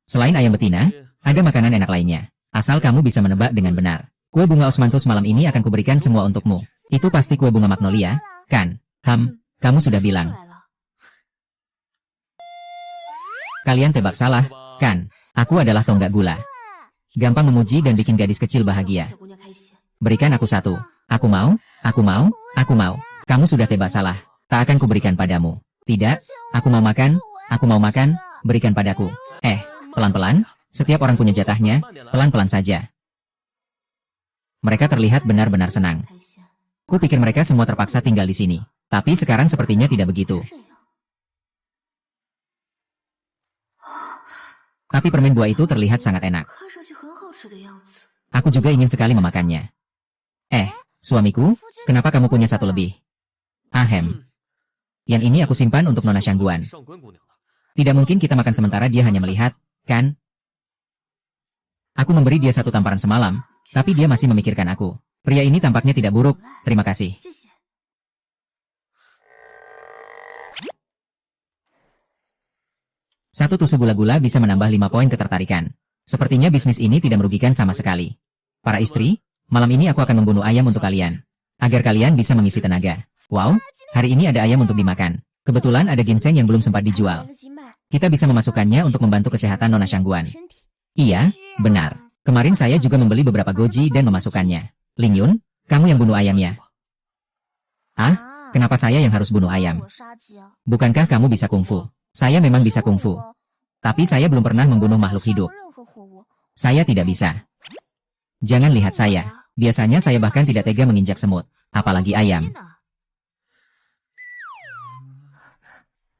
Selain ayam betina, ada makanan enak lainnya. Asal kamu bisa menebak dengan benar. Kue bunga osmanthus malam ini akan kuberikan semua untukmu. Itu pasti kue bunga magnolia, kan? Kamu sudah bilang. Kalian tebak salah, kan? Aku adalah tonggak gula. Gampang memuji dan bikin gadis kecil bahagia. Berikan aku 1. Aku mau, aku mau, aku mau. Kamu sudah tebak salah. Tak akan kuberikan padamu. Tidak, aku mau makan, berikan padaku. Pelan-pelan, setiap orang punya jatahnya, pelan-pelan saja. Mereka terlihat benar-benar senang. Kupikir mereka semua terpaksa tinggal di sini. Tapi sekarang sepertinya tidak begitu. Tapi permen buah itu terlihat sangat enak. Aku juga ingin sekali memakannya. Suamiku, kenapa kamu punya 1 lebih? Yang ini aku simpan untuk Nona Shangguan. Tidak mungkin kita makan sementara dia hanya melihat, kan? Aku memberi dia 1 tamparan semalam, tapi dia masih memikirkan aku. Pria ini tampaknya tidak buruk, terima kasih. Satu tusuk gula-gula bisa menambah 5 poin ketertarikan. Sepertinya bisnis ini tidak merugikan sama sekali. Para istri, malam ini aku akan membunuh ayam untuk kalian. Agar kalian bisa mengisi tenaga. Wow, hari ini ada ayam untuk dimakan. Kebetulan ada ginseng yang belum sempat dijual. Kita bisa memasukkannya untuk membantu kesehatan Nona Shangguan. Iya, benar. Kemarin saya juga membeli beberapa goji dan memasukkannya. Ling Yun, kamu yang bunuh ayamnya. Kenapa saya yang harus bunuh ayam? Bukankah kamu bisa kungfu? Saya memang bisa kungfu. Tapi saya belum pernah membunuh makhluk hidup. Saya tidak bisa. Jangan lihat saya. Biasanya saya bahkan tidak tega menginjak semut. Apalagi ayam.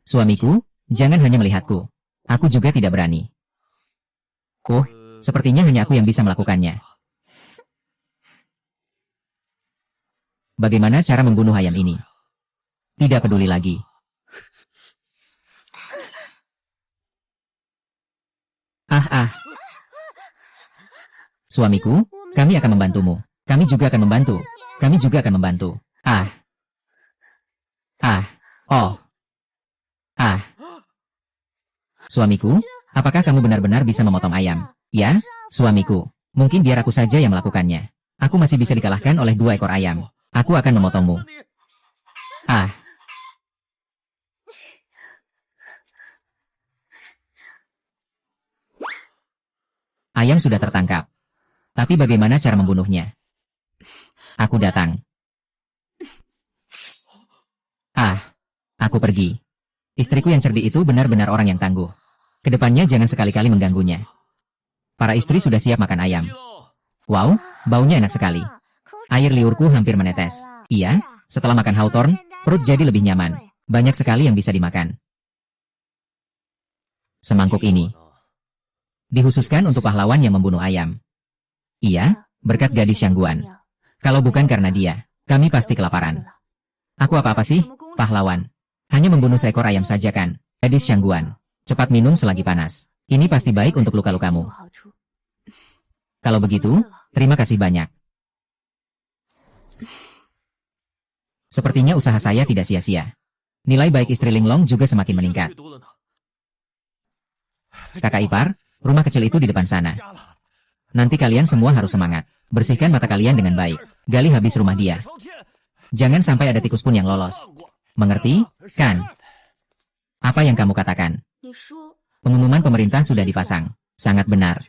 Suamiku, jangan hanya melihatku. Aku juga tidak berani. Sepertinya hanya aku yang bisa melakukannya. Bagaimana cara membunuh ayam ini? Tidak peduli lagi. Suamiku, kami akan membantumu. Kami juga akan membantu. Kami juga akan membantu. Suamiku, apakah kamu benar-benar bisa memotong ayam? Ya, suamiku. Mungkin biar aku saja yang melakukannya. Aku masih bisa dikalahkan oleh 2 ekor ayam. Aku akan memotongmu. Ayam sudah tertangkap. Tapi bagaimana cara membunuhnya? Aku datang. Aku pergi. Istriku yang cerdik itu benar-benar orang yang tangguh. Kedepannya jangan sekali-kali mengganggunya. Para istri sudah siap makan ayam. Wow, baunya enak sekali. Air liurku hampir menetes. Iya, setelah makan hawthorn, perut jadi lebih nyaman. Banyak sekali yang bisa dimakan. Semangkuk ini dikhususkan untuk pahlawan yang membunuh ayam. Iya, berkat gadis Shangguan. Kalau bukan karena dia, kami pasti kelaparan. Aku apa-apa sih, pahlawan? Hanya membunuh seekor ayam saja kan, gadis Shangguan. Cepat minum selagi panas. Ini pasti baik untuk luka-lukamu. Kalau begitu, terima kasih banyak. Sepertinya usaha saya tidak sia-sia. Nilai baik istri Linglong juga semakin meningkat. Kakak ipar, rumah kecil itu di depan sana. Nanti kalian semua harus semangat. Bersihkan mata kalian dengan baik. Gali habis rumah dia. Jangan sampai ada tikus pun yang lolos. Mengerti, kan? Apa yang kamu katakan? Pengumuman pemerintah sudah dipasang. Sangat benar.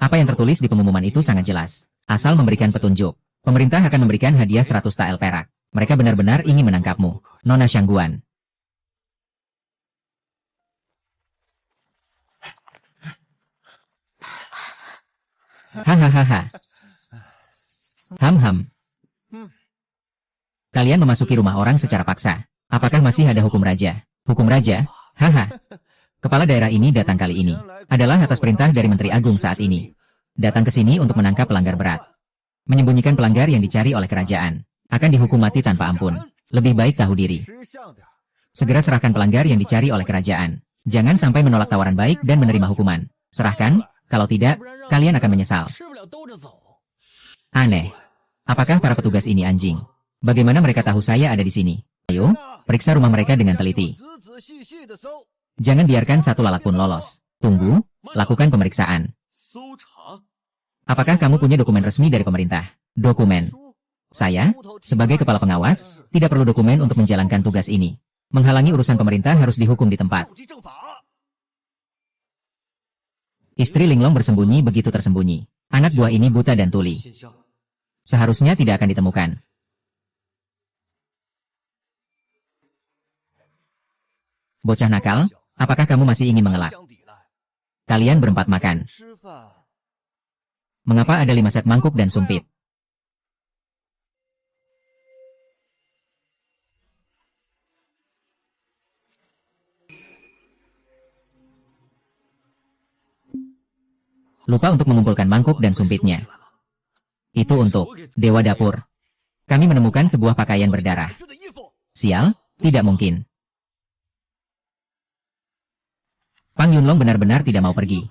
Apa yang tertulis di pengumuman itu sangat jelas. Asal memberikan petunjuk. Pemerintah akan memberikan hadiah 100 tael perak. Mereka benar-benar ingin menangkapmu, Nona Shangguan. Hahaha. Kalian memasuki rumah orang secara paksa. Apakah masih ada hukum raja? Hukum raja? Kepala daerah ini datang kali ini. Adalah atas perintah dari Menteri Agung saat ini. Datang ke sini untuk menangkap pelanggar berat. Menyembunyikan pelanggar yang dicari oleh kerajaan. akan dihukum mati tanpa ampun. Lebih baik tahu diri. Segera serahkan pelanggar yang dicari oleh kerajaan. Jangan sampai menolak tawaran baik dan menerima hukuman. Serahkan, kalau tidak, kalian akan menyesal. Aneh. Apakah para petugas ini anjing? Bagaimana mereka tahu saya ada di sini? Ayo, periksa rumah mereka dengan teliti. Jangan biarkan satu lalat pun lolos. Tunggu, lakukan pemeriksaan. Apakah kamu punya dokumen resmi dari pemerintah? Dokumen. Saya, sebagai kepala pengawas, tidak perlu dokumen untuk menjalankan tugas ini. Menghalangi urusan pemerintah harus dihukum di tempat. Istri Linglong bersembunyi begitu tersembunyi. Anak buah ini buta dan tuli. Seharusnya tidak akan ditemukan. Bocah nakal, apakah kamu masih ingin mengelak? Kalian berempat makan. Mengapa ada 5 set mangkuk dan sumpit? Lupa untuk mengumpulkan mangkuk dan sumpitnya. Itu untuk Dewa Dapur. Kami menemukan sebuah pakaian berdarah. Sial, tidak mungkin. Pang Yunlong benar-benar tidak mau pergi.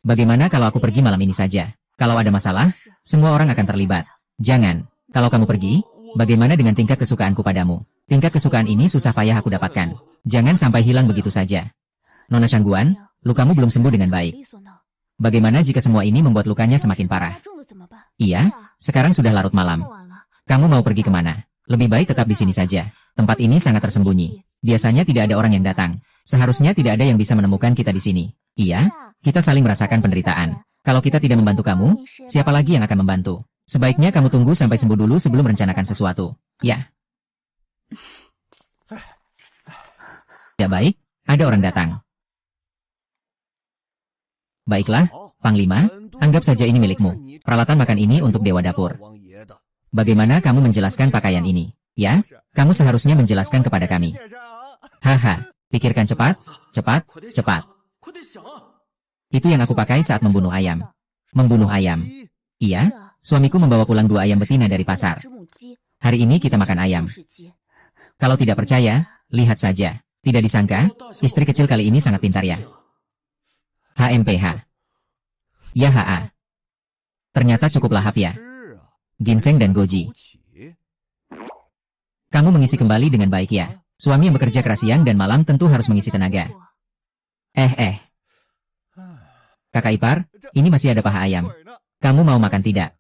Bagaimana kalau aku pergi malam ini saja? Kalau ada masalah, semua orang akan terlibat. Jangan. Kalau kamu pergi, bagaimana dengan tingkat kesukaanku padamu? Tingkat kesukaan ini susah payah aku dapatkan. Jangan sampai hilang begitu saja. Nona Shangguan, lukamu belum sembuh dengan baik. Bagaimana jika semua ini membuat lukanya semakin parah? Iya, sekarang sudah larut malam. Kamu mau pergi kemana? Lebih baik tetap di sini saja. Tempat ini sangat tersembunyi. Biasanya tidak ada orang yang datang. Seharusnya tidak ada yang bisa menemukan kita di sini. Iya, kita saling merasakan penderitaan. Kalau kita tidak membantu kamu, siapa lagi yang akan membantu? Sebaiknya kamu tunggu sampai sembuh dulu sebelum merencanakan sesuatu. Ya. Tidak baik, ada orang datang. Baiklah, Panglima, anggap saja ini milikmu. Peralatan makan ini untuk Dewa Dapur. Bagaimana kamu menjelaskan pakaian ini? Ya, kamu seharusnya menjelaskan kepada kami. Haha, pikirkan cepat, cepat, cepat. Itu yang aku pakai saat membunuh ayam. Membunuh ayam. Iya, suamiku membawa pulang 2 ayam betina dari pasar. Hari ini kita makan ayam. Kalau tidak percaya, lihat saja. Tidak disangka, istri kecil kali ini sangat pintar ya. HMPH. Ya HA. Ternyata cukup lahap ya. Ginseng dan goji. Kamu mengisi kembali dengan baik ya. Suami yang bekerja keras siang dan malam tentu harus mengisi tenaga. Kakak ipar, ini masih ada paha ayam. Kamu mau makan tidak?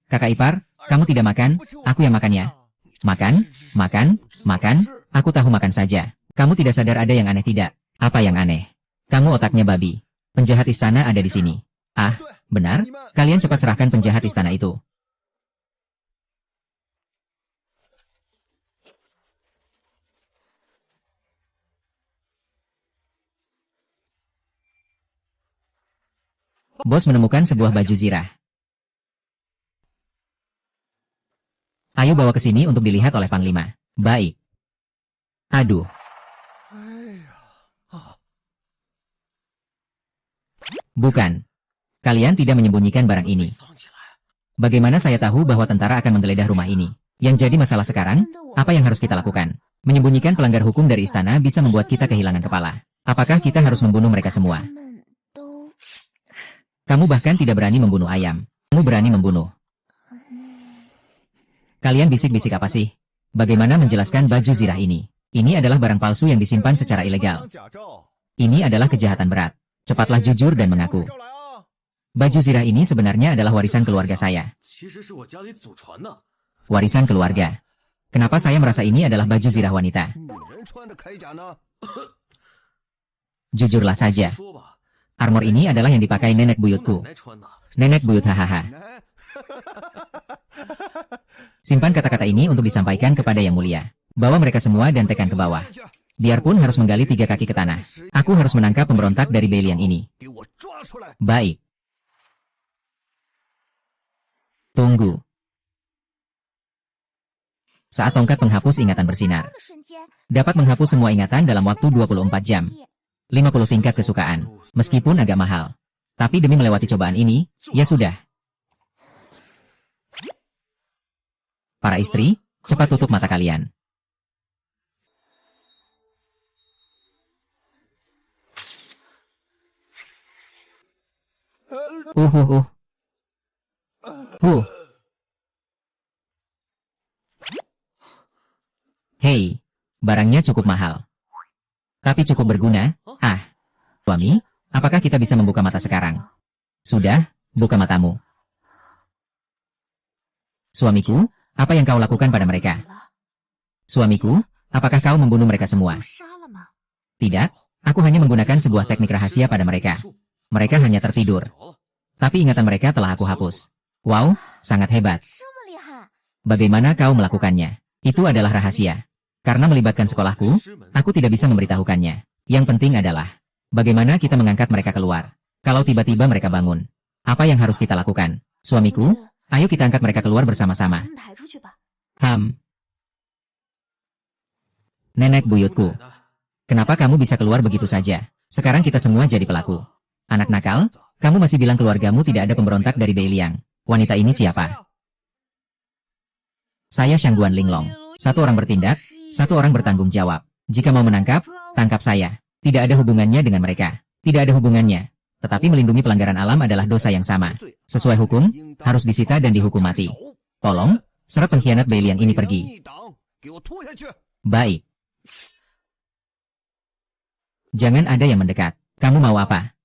Kakak ipar, kamu tidak makan, aku yang makan ya. Makan, makan, makan, aku tahu makan saja. Kamu tidak sadar ada yang aneh tidak? Apa yang aneh? Kamu otaknya babi. Penjahat istana ada di sini. Ah, benar? Kalian cepat serahkan penjahat istana itu. Bos menemukan sebuah baju zirah. Ayo bawa ke sini untuk dilihat oleh Panglima. Baik. Aduh. Bukan. Kalian tidak menyembunyikan barang ini. Bagaimana saya tahu bahwa tentara akan menggeledah rumah ini? Yang jadi masalah sekarang, apa yang harus kita lakukan? Menyembunyikan pelanggar hukum dari istana bisa membuat kita kehilangan kepala. Apakah kita harus membunuh mereka semua? Kamu bahkan tidak berani membunuh ayam. Kamu berani membunuh. Kalian bisik-bisik apa sih? Bagaimana menjelaskan baju zirah ini? Ini adalah barang palsu yang disimpan secara ilegal. Ini adalah kejahatan berat. Cepatlah jujur dan mengaku. Baju zirah ini sebenarnya adalah warisan keluarga saya. Warisan keluarga. Kenapa saya merasa ini adalah baju zirah wanita? Jujurlah saja. Armor ini adalah yang dipakai nenek buyutku. Nenek buyut hahaha. Simpan kata-kata ini untuk disampaikan kepada Yang Mulia. Bawa mereka semua dan tekan ke bawah. Biarpun harus menggali 3 kaki ke tanah. Aku harus menangkap pemberontak dari Beiliang ini. Baik. Tunggu. Saat tongkat penghapus ingatan bersinar. Dapat menghapus semua ingatan dalam waktu 24 jam. 50 tingkat kesukaan. Meskipun agak mahal. Tapi demi melewati cobaan ini, ya sudah. Para istri, cepat tutup mata kalian. Uh, uh, uh. Huh. Hei, barangnya cukup mahal. Tapi cukup berguna. Ah, suami, apakah kita bisa membuka mata sekarang? Sudah, buka matamu. Suamiku, apa yang kau lakukan pada mereka? Suamiku, apakah kau membunuh mereka semua? Tidak, aku hanya menggunakan sebuah teknik rahasia pada mereka. Mereka hanya tertidur. Tapi ingatan mereka telah aku hapus. Wow, sangat hebat. Bagaimana kau melakukannya? Itu adalah rahasia. Karena melibatkan sekolahku, aku tidak bisa memberitahukannya. Yang penting adalah, bagaimana kita mengangkat mereka keluar. Kalau tiba-tiba mereka bangun, apa yang harus kita lakukan? Suamiku, ayo kita angkat mereka keluar bersama-sama. Nenek buyutku, kenapa kamu bisa keluar begitu saja? Sekarang kita semua jadi pelaku. Anak nakal, kamu masih bilang keluargamu tidak ada pemberontak dari Beiliang. Wanita ini siapa? Saya Shangguan Linglong. Satu orang bertindak, satu orang bertanggung jawab. Jika mau menangkap, tangkap saya. Tidak ada hubungannya dengan mereka. Tidak ada hubungannya. Tetapi melindungi pelanggaran alam adalah dosa yang sama. Sesuai hukum, harus disita dan dihukum mati. Tolong, seret pengkhianat Beiliang ini pergi. Baik. Jangan ada yang mendekat. Kamu mau apa?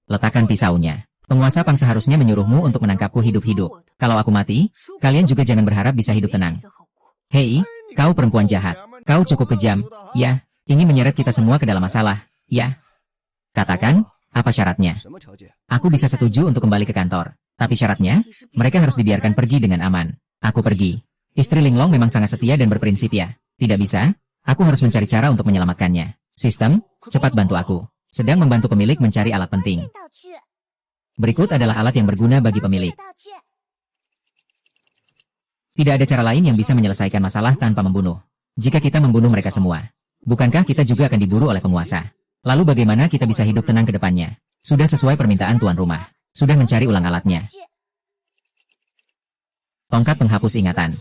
Letakkan pisaunya. Penguasa Pang seharusnya menyuruhmu untuk menangkapku hidup-hidup. Kalau aku mati, kalian juga jangan berharap bisa hidup tenang. Hei, kau perempuan jahat. Kau cukup kejam. Ya, ingin menyeret kita semua ke dalam masalah. Ya. Katakan, apa syaratnya? Aku bisa setuju untuk kembali ke kantor. Tapi syaratnya, mereka harus dibiarkan pergi dengan aman. Aku pergi. Istri Linglong memang sangat setia dan berprinsip ya. Tidak bisa, aku harus mencari cara untuk menyelamatkannya. Sistem, cepat bantu aku. Sedang membantu pemilik mencari alat penting. Berikut adalah alat yang berguna bagi pemilik. Tidak ada cara lain yang bisa menyelesaikan masalah tanpa membunuh. Jika kita membunuh mereka semua, bukankah kita juga akan diburu oleh penguasa? Lalu bagaimana kita bisa hidup tenang ke depannya? Sudah sesuai permintaan tuan rumah. Sudah mencari ulang alatnya. Tongkat penghapus ingatan.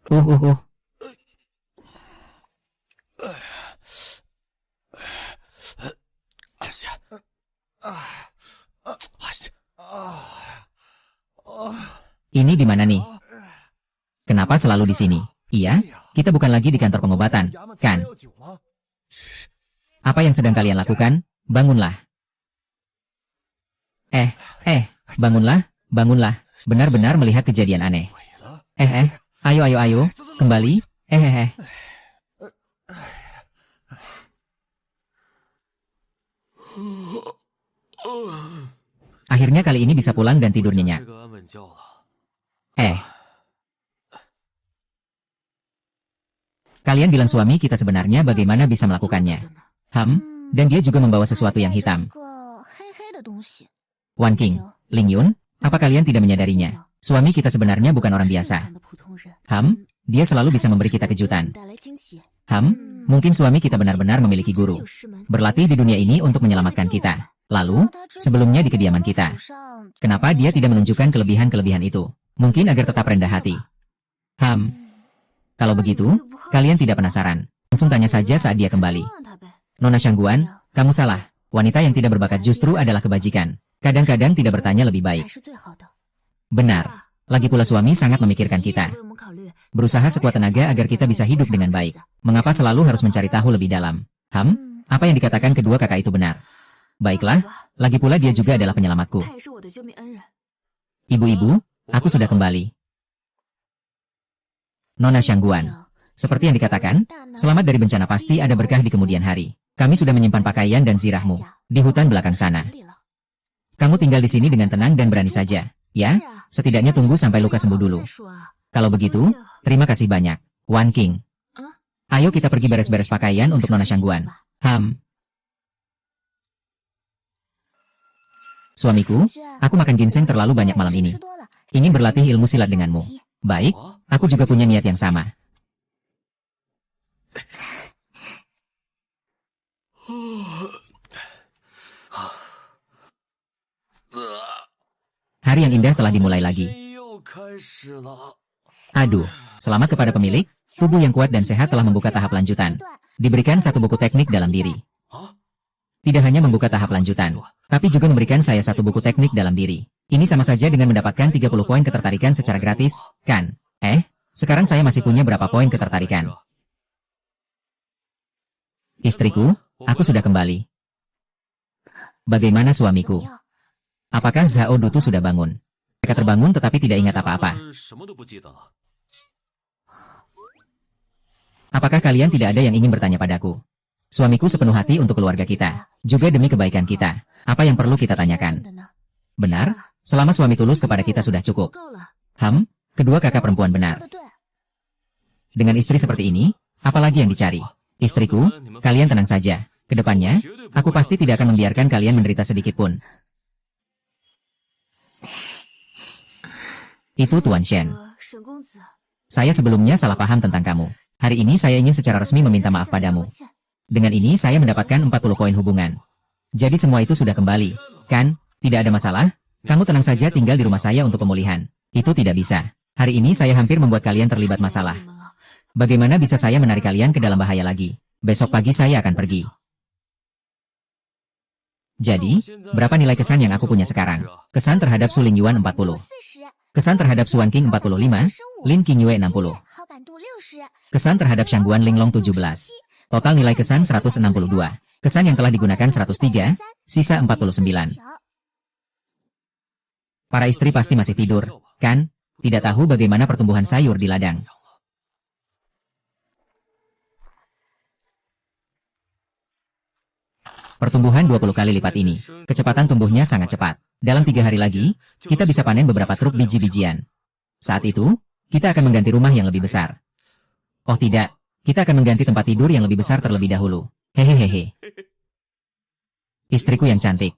Uh. Ini di mana nih? Kenapa selalu di sini? Iya, kita bukan lagi di kantor pengobatan, kan? Apa yang sedang kalian lakukan? Bangunlah. Bangunlah, bangunlah. Benar-benar melihat kejadian aneh. Ayo, kembali. Akhirnya kali ini bisa pulang dan tidur nyenyak. Kalian bilang suami kita sebenarnya bagaimana bisa melakukannya? Dan dia juga membawa sesuatu yang hitam. Wan King, Ling Yun, apa kalian tidak menyadarinya? Suami kita sebenarnya bukan orang biasa. Dia selalu bisa memberi kita kejutan. Mungkin suami kita benar-benar memiliki guru. Berlatih di dunia ini untuk menyelamatkan kita. Lalu, sebelumnya di kediaman kita. Kenapa dia tidak menunjukkan kelebihan-kelebihan itu? Mungkin agar tetap rendah hati. Kalau begitu, kalian tidak penasaran. Langsung tanya saja saat dia kembali. Nona Shangguan, kamu salah. Wanita yang tidak berbakat justru adalah kebajikan. Kadang-kadang tidak bertanya lebih baik. Benar. Lagi pula suami sangat memikirkan kita. Berusaha sekuat tenaga agar kita bisa hidup dengan baik. Mengapa selalu harus mencari tahu lebih dalam? Apa yang dikatakan kedua kakak itu benar? Baiklah, lagi pula dia juga adalah penyelamatku. Ibu-ibu, aku sudah kembali. Nona Shangguan, seperti yang dikatakan, selamat dari bencana pasti ada berkah di kemudian hari. Kami sudah menyimpan pakaian dan zirahmu di hutan belakang sana. Kamu tinggal di sini dengan tenang dan berani saja, ya? Setidaknya tunggu sampai luka sembuh dulu. Kalau begitu, terima kasih banyak, Wan King. Ayo kita pergi beres-beres pakaian untuk Nona Shangguan. Suamiku, aku makan ginseng terlalu banyak malam ini. Ingin berlatih ilmu silat denganmu. Baik, aku juga punya niat yang sama. Hari yang indah telah dimulai lagi. Aduh, selamat kepada pemilik, tubuh yang kuat dan sehat telah membuka tahap lanjutan. Diberikan satu buku teknik dalam diri. Tidak hanya membuka tahap lanjutan, tapi juga memberikan saya satu buku teknik dalam diri. Ini sama saja dengan mendapatkan 30 poin ketertarikan secara gratis, kan? Sekarang saya masih punya berapa poin ketertarikan? Istriku, aku sudah kembali. Bagaimana suamiku? Apakah Zhao Dutu sudah bangun? Mereka terbangun tetapi tidak ingat apa-apa. Apakah kalian tidak ada yang ingin bertanya padaku? Suamiku sepenuh hati untuk keluarga kita, juga demi kebaikan kita. Apa yang perlu kita tanyakan? Benar, selama suami tulus kepada kita sudah cukup. Kedua kakak perempuan benar. Dengan istri seperti ini, apalagi yang dicari? Istriku, kalian tenang saja. Kedepannya, aku pasti tidak akan membiarkan kalian menderita sedikit pun. Itu Tuan Shen. Saya sebelumnya salah paham tentang kamu. Hari ini saya ingin secara resmi meminta maaf padamu. Dengan ini saya mendapatkan 40 poin hubungan. Jadi semua itu sudah kembali, kan? Tidak ada masalah? Kamu tenang saja tinggal di rumah saya untuk pemulihan. Itu tidak bisa. Hari ini saya hampir membuat kalian terlibat masalah. Bagaimana bisa saya menarik kalian ke dalam bahaya lagi? Besok pagi saya akan pergi. Jadi, berapa nilai kesan yang aku punya sekarang? Kesan terhadap Su Lingyuan 40. Kesan terhadap Suan King 45, Lin Qingyue 60. Kesan terhadap Shangguan Linglong 17. Total nilai kesan 162. Kesan yang telah digunakan 103, sisa 49. Para istri pasti masih tidur, kan? Tidak tahu bagaimana pertumbuhan sayur di ladang. Pertumbuhan 20 kali lipat ini. Kecepatan tumbuhnya sangat cepat. Dalam 3 hari lagi, kita bisa panen beberapa truk biji-bijian. Saat itu, kita akan mengganti rumah yang lebih besar. Oh tidak. Kita akan mengganti tempat tidur yang lebih besar terlebih dahulu. Hehehehe. Istriku yang cantik.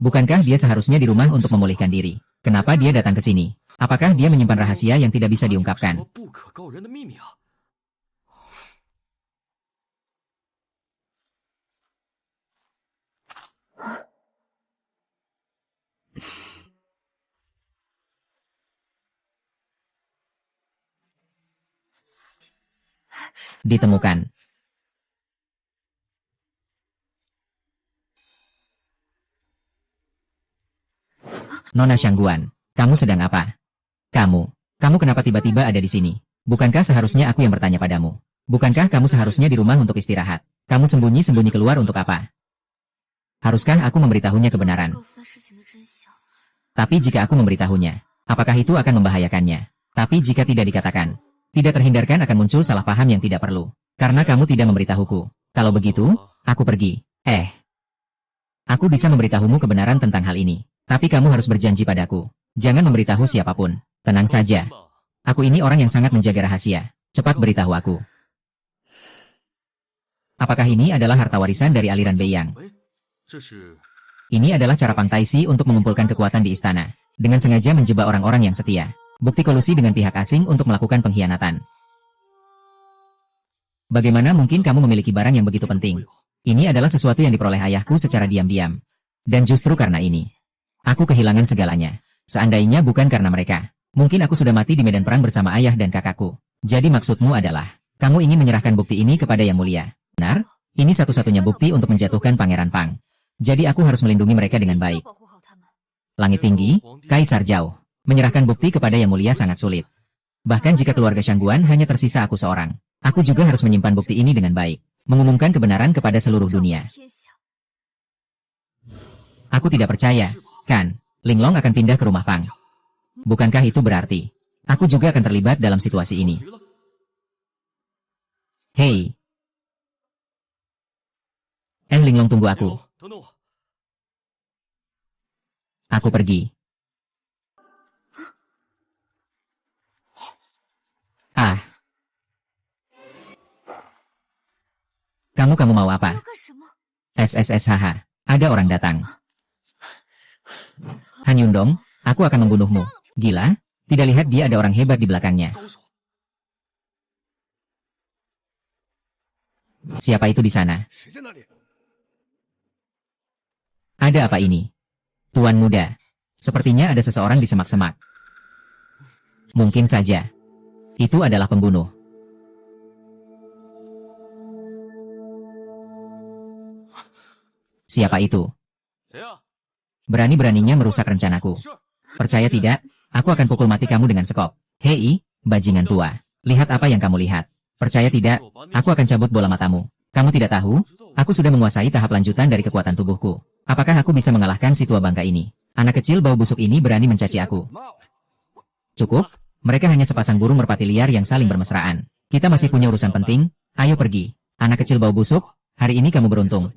Bukankah dia seharusnya di rumah untuk memulihkan diri? Kenapa dia datang ke sini? Apakah dia menyimpan rahasia yang tidak bisa diungkapkan? Ditemukan. Nona Shangguan, kamu sedang apa? Kamu kenapa tiba-tiba ada di sini? Bukankah seharusnya aku yang bertanya padamu? Bukankah kamu seharusnya di rumah untuk istirahat? Kamu sembunyi-sembunyi keluar untuk apa? Haruskah aku memberitahunya kebenaran? Tapi jika aku memberitahunya, apakah itu akan membahayakannya? Tapi jika tidak dikatakan, tidak terhindarkan akan muncul salah paham yang tidak perlu. Karena kamu tidak memberitahuku. Kalau begitu, aku pergi. Aku bisa memberitahumu kebenaran tentang hal ini. Tapi kamu harus berjanji padaku. Jangan memberitahu siapapun. Tenang saja. Aku ini orang yang sangat menjaga rahasia. Cepat beritahu aku. Apakah ini adalah harta warisan dari aliran Beiyang? Ini adalah cara Pang Taisi untuk mengumpulkan kekuatan di istana. Dengan sengaja menjebak orang-orang yang setia. Bukti kolusi dengan pihak asing untuk melakukan pengkhianatan. Bagaimana mungkin kamu memiliki barang yang begitu penting? Ini adalah sesuatu yang diperoleh ayahku secara diam-diam. Dan justru karena ini, aku kehilangan segalanya. Seandainya bukan karena mereka, mungkin aku sudah mati di medan perang bersama ayah dan kakakku. Jadi maksudmu adalah, kamu ingin menyerahkan bukti ini kepada Yang Mulia. Benar? Ini satu-satunya bukti untuk menjatuhkan Pangeran Pang. Jadi aku harus melindungi mereka dengan baik. Langit tinggi, Kaisar Zhao. Menyerahkan bukti kepada Yang Mulia sangat sulit. Bahkan jika keluarga Shangguan hanya tersisa aku seorang, aku juga harus menyimpan bukti ini dengan baik. Mengumumkan kebenaran kepada seluruh dunia. Aku tidak percaya, kan? Linglong akan pindah ke rumah Pang. Bukankah itu berarti aku juga akan terlibat dalam situasi ini? Hei. Linglong, tunggu aku. Aku pergi. Kamu mau apa? SSSHH. Ada orang datang. Han Yundong, aku akan membunuhmu. Gila? Tidak lihat dia ada orang hebat di belakangnya. Siapa itu di sana? Ada apa ini? Tuan muda. Sepertinya ada seseorang di semak-semak. Mungkin saja. Itu adalah pembunuh. Siapa itu? Berani-beraninya merusak rencanaku. Percaya tidak, aku akan pukul mati kamu dengan sekop. Hei, bajingan tua. Lihat apa yang kamu lihat. Percaya tidak, aku akan cabut bola matamu. Kamu tidak tahu, aku sudah menguasai tahap lanjutan dari kekuatan tubuhku. Apakah aku bisa mengalahkan si tua bangka ini? Anak kecil bau busuk ini berani mencaci aku. Cukup, mereka hanya sepasang burung merpati liar yang saling bermesraan. Kita masih punya urusan penting, ayo pergi. Anak kecil bau busuk, hari ini kamu beruntung.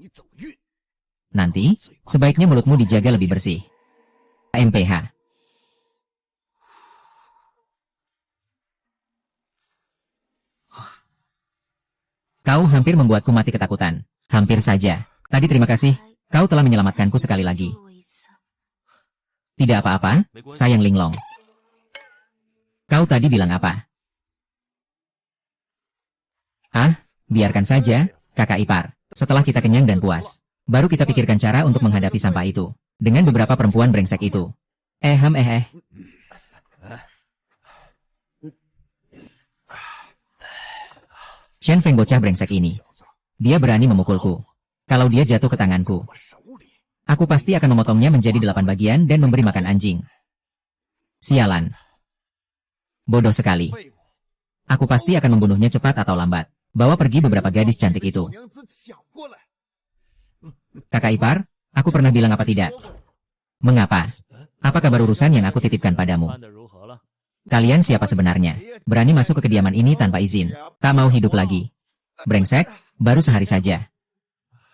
Nanti, sebaiknya mulutmu dijaga lebih bersih. MPH. Kau hampir membuatku mati ketakutan. Hampir saja. Tadi terima kasih, kau telah menyelamatkanku sekali lagi. Tidak apa-apa, sayang Linglong. Kau tadi bilang apa? Ah, biarkan saja, kakak ipar. Setelah kita kenyang dan puas, baru kita pikirkan cara untuk menghadapi sampah itu. Dengan beberapa perempuan brengsek itu. Shen Feng bocah brengsek ini. Dia berani memukulku. Kalau dia jatuh ke tanganku, aku pasti akan memotongnya menjadi 8 bagian dan memberi makan anjing. Sialan. Bodoh sekali. Aku pasti akan membunuhnya cepat atau lambat. Bawa pergi beberapa gadis cantik itu. Kakak ipar, aku pernah bilang apa tidak? Mengapa? Apa kabar urusan yang aku titipkan padamu? Kalian siapa sebenarnya? Berani masuk ke kediaman ini tanpa izin. Tak mau hidup lagi. Brengsek, baru sehari saja.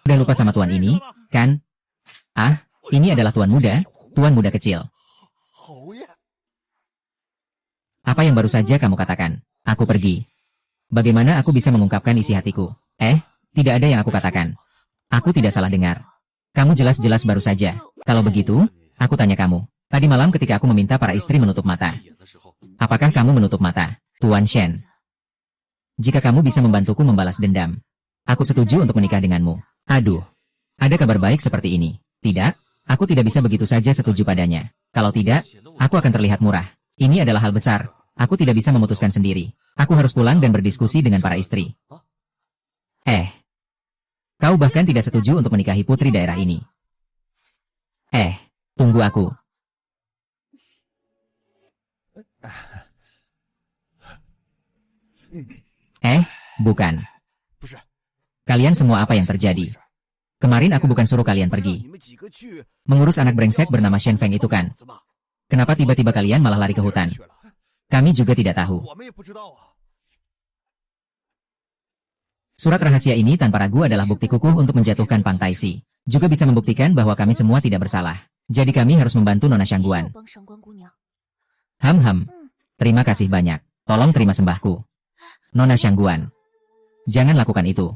Udah lupa sama tuan ini, kan? Ah, ini adalah tuan muda kecil. Apa yang baru saja kamu katakan? Aku pergi. Bagaimana aku bisa mengungkapkan isi hatiku? Tidak ada yang aku katakan. Aku tidak salah dengar. Kamu jelas-jelas baru saja. Kalau begitu, aku tanya kamu. Tadi malam ketika aku meminta para istri menutup mata. Apakah kamu menutup mata, Tuan Shen? Jika kamu bisa membantuku membalas dendam, aku setuju untuk menikah denganmu. Aduh, ada kabar baik seperti ini. Tidak, aku tidak bisa begitu saja setuju padanya. Kalau tidak, aku akan terlihat murah. Ini adalah hal besar. Aku tidak bisa memutuskan sendiri. Aku harus pulang dan berdiskusi dengan para istri. Kau bahkan tidak setuju untuk menikahi putri daerah ini. Tunggu aku. Bukan. Kalian semua apa yang terjadi? Kemarin aku bukan suruh kalian pergi. Mengurus anak brengsek bernama Shen Feng itu kan? Kenapa tiba-tiba kalian malah lari ke hutan? Kami juga tidak tahu. Surat rahasia ini tanpa ragu adalah bukti kukuh untuk menjatuhkan Pang Taisi. Juga bisa membuktikan bahwa kami semua tidak bersalah. Jadi kami harus membantu Nona Shangguan. Terima kasih banyak. Tolong terima sembahku. Nona Shangguan. Jangan lakukan itu.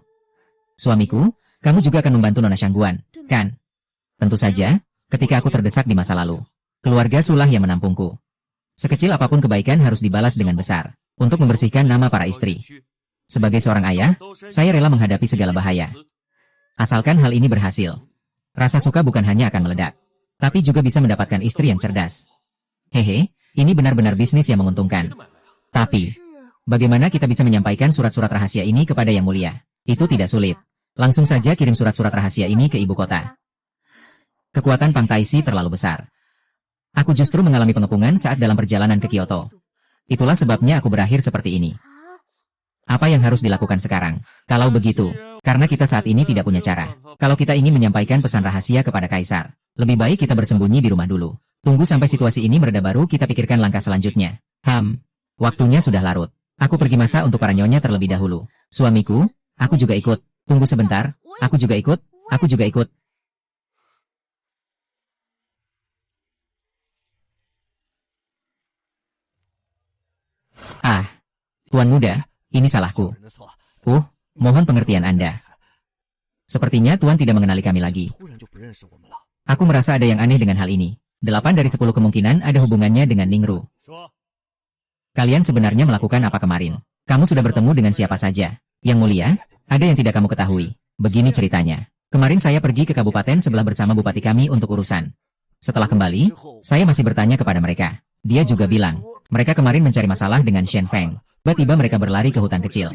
Suamiku, kamu juga akan membantu Nona Shangguan, kan? Tentu saja, ketika aku terdesak di masa lalu. Keluarga Sulah yang menampungku. Sekecil apapun kebaikan harus dibalas dengan besar. Untuk membersihkan nama para istri. Sebagai seorang ayah, saya rela menghadapi segala bahaya. Asalkan hal ini berhasil. Rasa suka bukan hanya akan meledak, tapi juga bisa mendapatkan istri yang cerdas. Ini benar-benar bisnis yang menguntungkan. Tapi, bagaimana kita bisa menyampaikan surat-surat rahasia ini kepada Yang Mulia? Itu tidak sulit. Langsung saja kirim surat-surat rahasia ini ke ibu kota. Kekuatan Pang Taisi terlalu besar. Aku justru mengalami pengepungan saat dalam perjalanan ke Kyoto. Itulah sebabnya aku berakhir seperti ini. Apa yang harus dilakukan sekarang? Kalau begitu, karena kita saat ini tidak punya cara. Kalau kita ingin menyampaikan pesan rahasia kepada Kaisar, lebih baik kita bersembunyi di rumah dulu. Tunggu sampai situasi ini mereda baru kita pikirkan langkah selanjutnya. Waktunya sudah larut. Aku pergi masak untuk para nyonya terlebih dahulu. Suamiku, aku juga ikut. Tunggu sebentar, aku juga ikut. Tuan muda, ini salahku. Mohon pengertian Anda. Sepertinya Tuan tidak mengenali kami lagi. Aku merasa ada yang aneh dengan hal ini. 8 dari 10 kemungkinan ada hubungannya dengan Ningru. Kalian sebenarnya melakukan apa kemarin? Kamu sudah bertemu dengan siapa saja? Yang Mulia, ada yang tidak kamu ketahui. Begini ceritanya. Kemarin saya pergi ke kabupaten sebelah bersama bupati kami untuk urusan. Setelah kembali, saya masih bertanya kepada mereka. Dia juga bilang, mereka kemarin mencari masalah dengan Shen Feng. Tiba-tiba mereka berlari ke hutan kecil.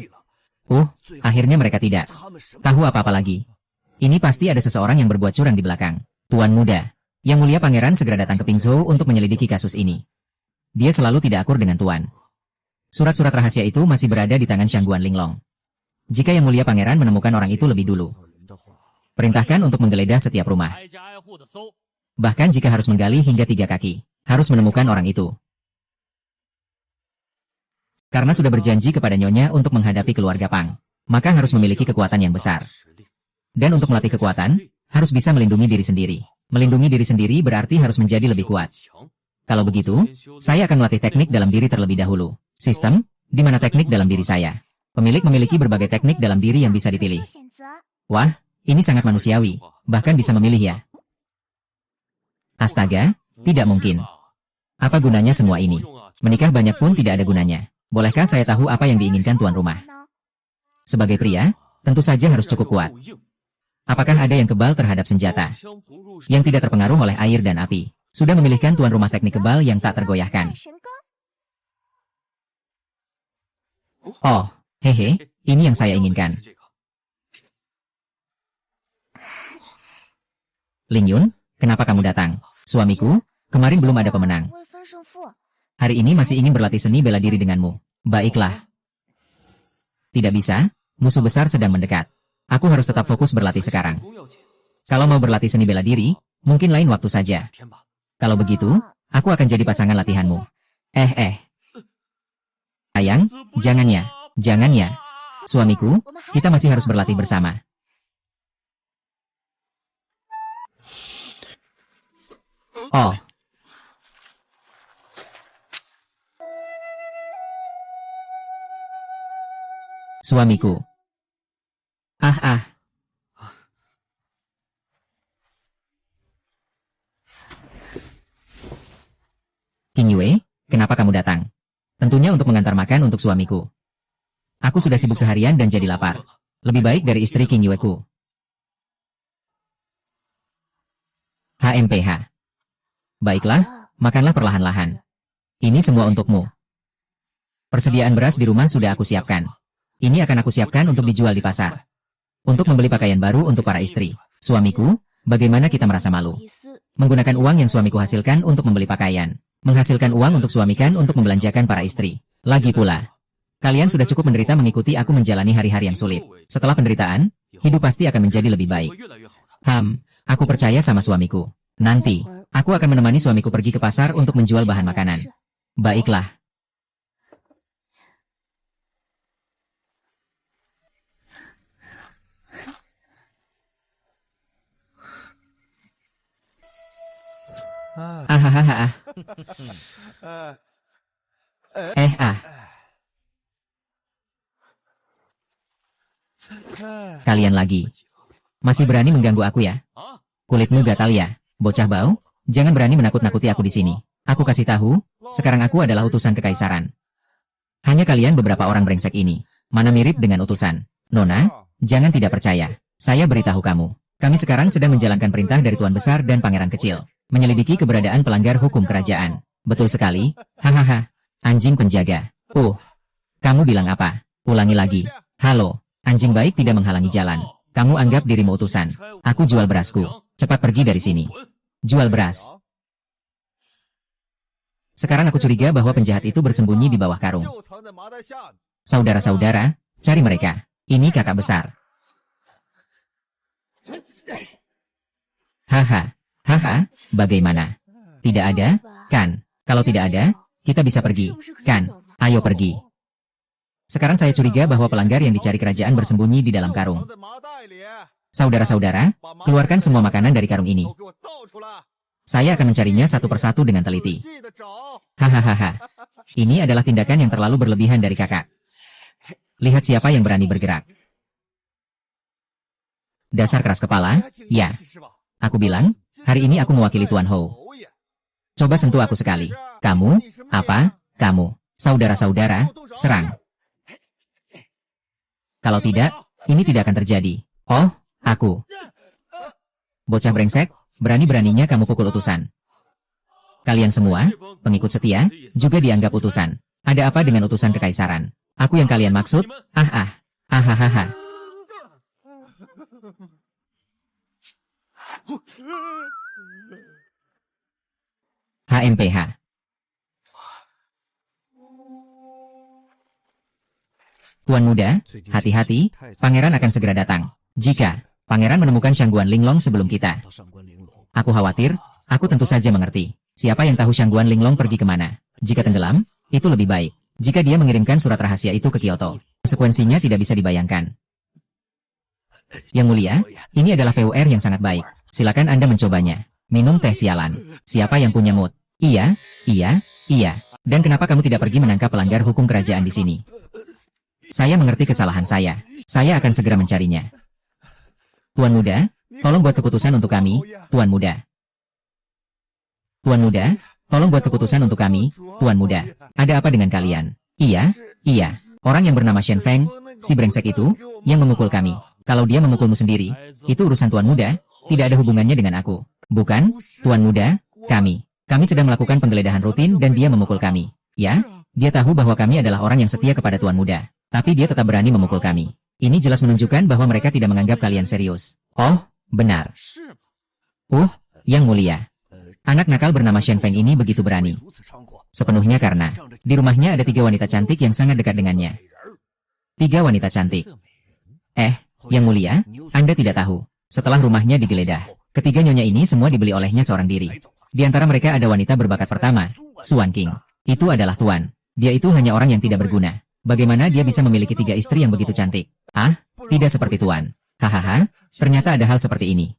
Akhirnya mereka tidak tahu apa-apa lagi. Ini pasti ada seseorang yang berbuat curang di belakang. Tuan muda, Yang Mulia Pangeran segera datang ke Pingzhou untuk menyelidiki kasus ini. Dia selalu tidak akur dengan Tuan. Surat-surat rahasia itu masih berada di tangan Shangguan Linglong. Jika Yang Mulia Pangeran menemukan orang itu lebih dulu, perintahkan untuk menggeledah setiap rumah. Bahkan jika harus menggali hingga 3 kaki, harus menemukan orang itu. Karena sudah berjanji kepada Nyonya untuk menghadapi keluarga Pang, maka harus memiliki kekuatan yang besar. Dan untuk melatih kekuatan, harus bisa melindungi diri sendiri. Melindungi diri sendiri berarti harus menjadi lebih kuat. Kalau begitu, saya akan melatih teknik dalam diri terlebih dahulu. Sistem, di mana teknik dalam diri saya. Pemilik memiliki berbagai teknik dalam diri yang bisa dipilih. Wah, ini sangat manusiawi, bahkan bisa memilih ya. Astaga, tidak mungkin. Apa gunanya semua ini? Menikah banyak pun tidak ada gunanya. Bolehkah saya tahu apa yang diinginkan tuan rumah? Sebagai pria, tentu saja harus cukup kuat. Apakah ada yang kebal terhadap senjata? Yang tidak terpengaruh oleh air dan api. Sudah memilihkan tuan rumah teknik kebal yang tak tergoyahkan. Oh, hehe, ini yang saya inginkan. Ling Yun, kenapa kamu datang? Suamiku, kemarin belum ada pemenang. Hari ini masih ingin berlatih seni bela diri denganmu. Baiklah. Tidak bisa, musuh besar sedang mendekat. Aku harus tetap fokus berlatih sekarang. Kalau mau berlatih seni bela diri, mungkin lain waktu saja. Kalau begitu, aku akan jadi pasangan latihanmu. Sayang, jangan ya. Suamiku, kita masih harus berlatih bersama. Oh. Suamiku. King Yue, kenapa kamu datang? Tentunya untuk mengantar makan untuk suamiku. Aku sudah sibuk seharian dan jadi lapar. Lebih baik dari istri King Yue-ku. HMPH. Baiklah, makanlah perlahan-lahan. Ini semua untukmu. Persediaan beras di rumah sudah aku siapkan. Ini akan aku siapkan untuk dijual di pasar. Untuk membeli pakaian baru untuk para istri. Suamiku, bagaimana kita merasa malu? Menggunakan uang yang suamiku hasilkan untuk membeli pakaian. Menghasilkan uang untuk suamikan untuk membelanjakan para istri. Lagi pula, kalian sudah cukup menderita mengikuti aku menjalani hari-hari yang sulit. Setelah penderitaan, hidup pasti akan menjadi lebih baik. Aku percaya sama suamiku. Nanti, aku akan menemani suamiku pergi ke pasar untuk menjual bahan makanan. Baiklah. Kalian lagi. Masih berani mengganggu aku ya? Kulitmu gatal ya, bocah bau? Jangan berani menakut-nakuti aku di sini. Aku kasih tahu, sekarang aku adalah utusan kekaisaran. Hanya kalian beberapa orang brengsek ini. Mana mirip dengan utusan? Nona, jangan tidak percaya. Saya beritahu kamu. Kami sekarang sedang menjalankan perintah dari Tuan Besar dan Pangeran Kecil. Menyelidiki keberadaan pelanggar hukum kerajaan. Betul sekali. Anjing penjaga. Kamu bilang apa? Ulangi lagi. Halo, anjing baik tidak menghalangi jalan. Kamu anggap dirimu utusan. Aku jual berasku. Cepat pergi dari sini. Jual beras. Sekarang aku curiga bahwa penjahat itu bersembunyi di bawah karung. Saudara-saudara, cari mereka. Ini kakak besar. Bagaimana? Tidak ada, kan? Kalau tidak ada, kita bisa pergi, kan? Ayo pergi. Sekarang saya curiga bahwa pelanggar yang dicari kerajaan bersembunyi di dalam karung. Saudara-saudara, keluarkan semua makanan dari karung ini. Saya akan mencarinya satu persatu dengan teliti. Ini adalah tindakan yang terlalu berlebihan dari kakak. Lihat siapa yang berani bergerak. Dasar keras kepala, ya. Aku bilang, hari ini aku mewakili Tuan Hou. Coba sentuh aku sekali. Kamu, apa? Kamu, saudara-saudara, serang. Kalau tidak, ini tidak akan terjadi. Oh, aku. Bocah brengsek, berani-beraninya kamu pukul utusan. Kalian semua, pengikut setia, juga dianggap utusan. Ada apa dengan utusan kekaisaran? Aku yang kalian maksud? Hahaha. HMPH. Tuan muda, hati-hati, pangeran akan segera datang. Jika pangeran menemukan Shangguan Linglong sebelum kita. Aku khawatir, aku tentu saja mengerti. Siapa yang tahu Shangguan Linglong pergi kemana? Jika tenggelam, itu lebih baik. Jika dia mengirimkan surat rahasia itu ke Kyoto, konsekuensinya tidak bisa dibayangkan. Yang mulia, ini adalah PUR yang sangat baik. Silakan Anda mencobanya. Minum teh sialan. Siapa yang punya mood? Iya. Dan kenapa kamu tidak pergi menangkap pelanggar hukum kerajaan di sini? Saya mengerti kesalahan saya. Saya akan segera mencarinya. Tuan muda, tolong buat keputusan untuk kami, Tuan muda. Tuan muda, tolong buat keputusan untuk kami, Tuan muda. Ada apa dengan kalian? Iya. Orang yang bernama Shen Feng, si brengsek itu, yang memukul kami. Kalau dia memukulmu sendiri, itu urusan Tuan muda, tidak ada hubungannya dengan aku. Bukan, Tuan muda, kami. Kami sedang melakukan penggeledahan rutin dan dia memukul kami. Ya, dia tahu bahwa kami adalah orang yang setia kepada Tuan muda. Tapi dia tetap berani memukul kami. Ini jelas menunjukkan bahwa mereka tidak menganggap kalian serius. Oh, benar. Yang mulia. Anak nakal bernama Shen Feng ini begitu berani. Sepenuhnya karena di rumahnya ada 3 wanita cantik yang sangat dekat dengannya. 3 wanita cantik. Yang mulia, Anda tidak tahu. Setelah rumahnya digeledah, ketiga nyonya ini semua dibeli olehnya seorang diri. Di antara mereka ada wanita berbakat pertama, Suan King. Itu adalah Tuan. Dia itu hanya orang yang tidak berguna. Bagaimana dia bisa memiliki 3 istri yang begitu cantik? Tidak seperti Tuan. Hahaha, ternyata ada hal seperti ini.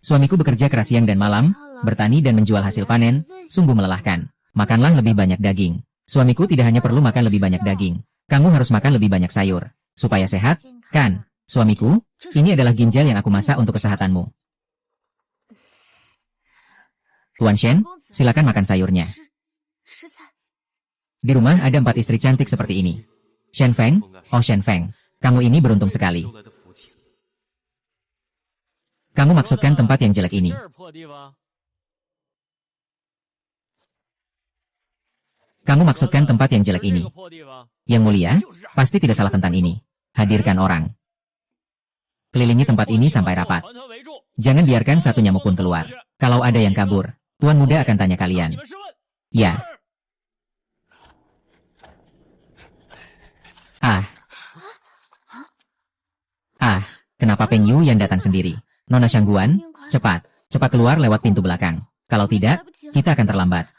Suamiku bekerja keras siang dan malam, bertani dan menjual hasil panen, sungguh melelahkan. Makanlah lebih banyak daging. Suamiku tidak hanya perlu makan lebih banyak daging. Kamu harus makan lebih banyak sayur. Supaya sehat, kan? Suamiku, ini adalah ginjal yang aku masak untuk kesehatanmu. Tuan Shen, silakan makan sayurnya. Di rumah ada 4 istri cantik seperti ini. Shen Feng, Shen Feng, kamu ini beruntung sekali. Kamu maksudkan tempat yang jelek ini. Yang mulia, pasti tidak salah tentang ini. Hadirkan orang. Kelilingi tempat ini sampai rapat. Jangan biarkan satu nyamuk pun keluar. Kalau ada yang kabur, Tuan muda akan tanya kalian. Ya. Kenapa Peng Yu yang datang sendiri? Nona Shangguan, cepat keluar lewat pintu belakang. Kalau tidak, kita akan terlambat.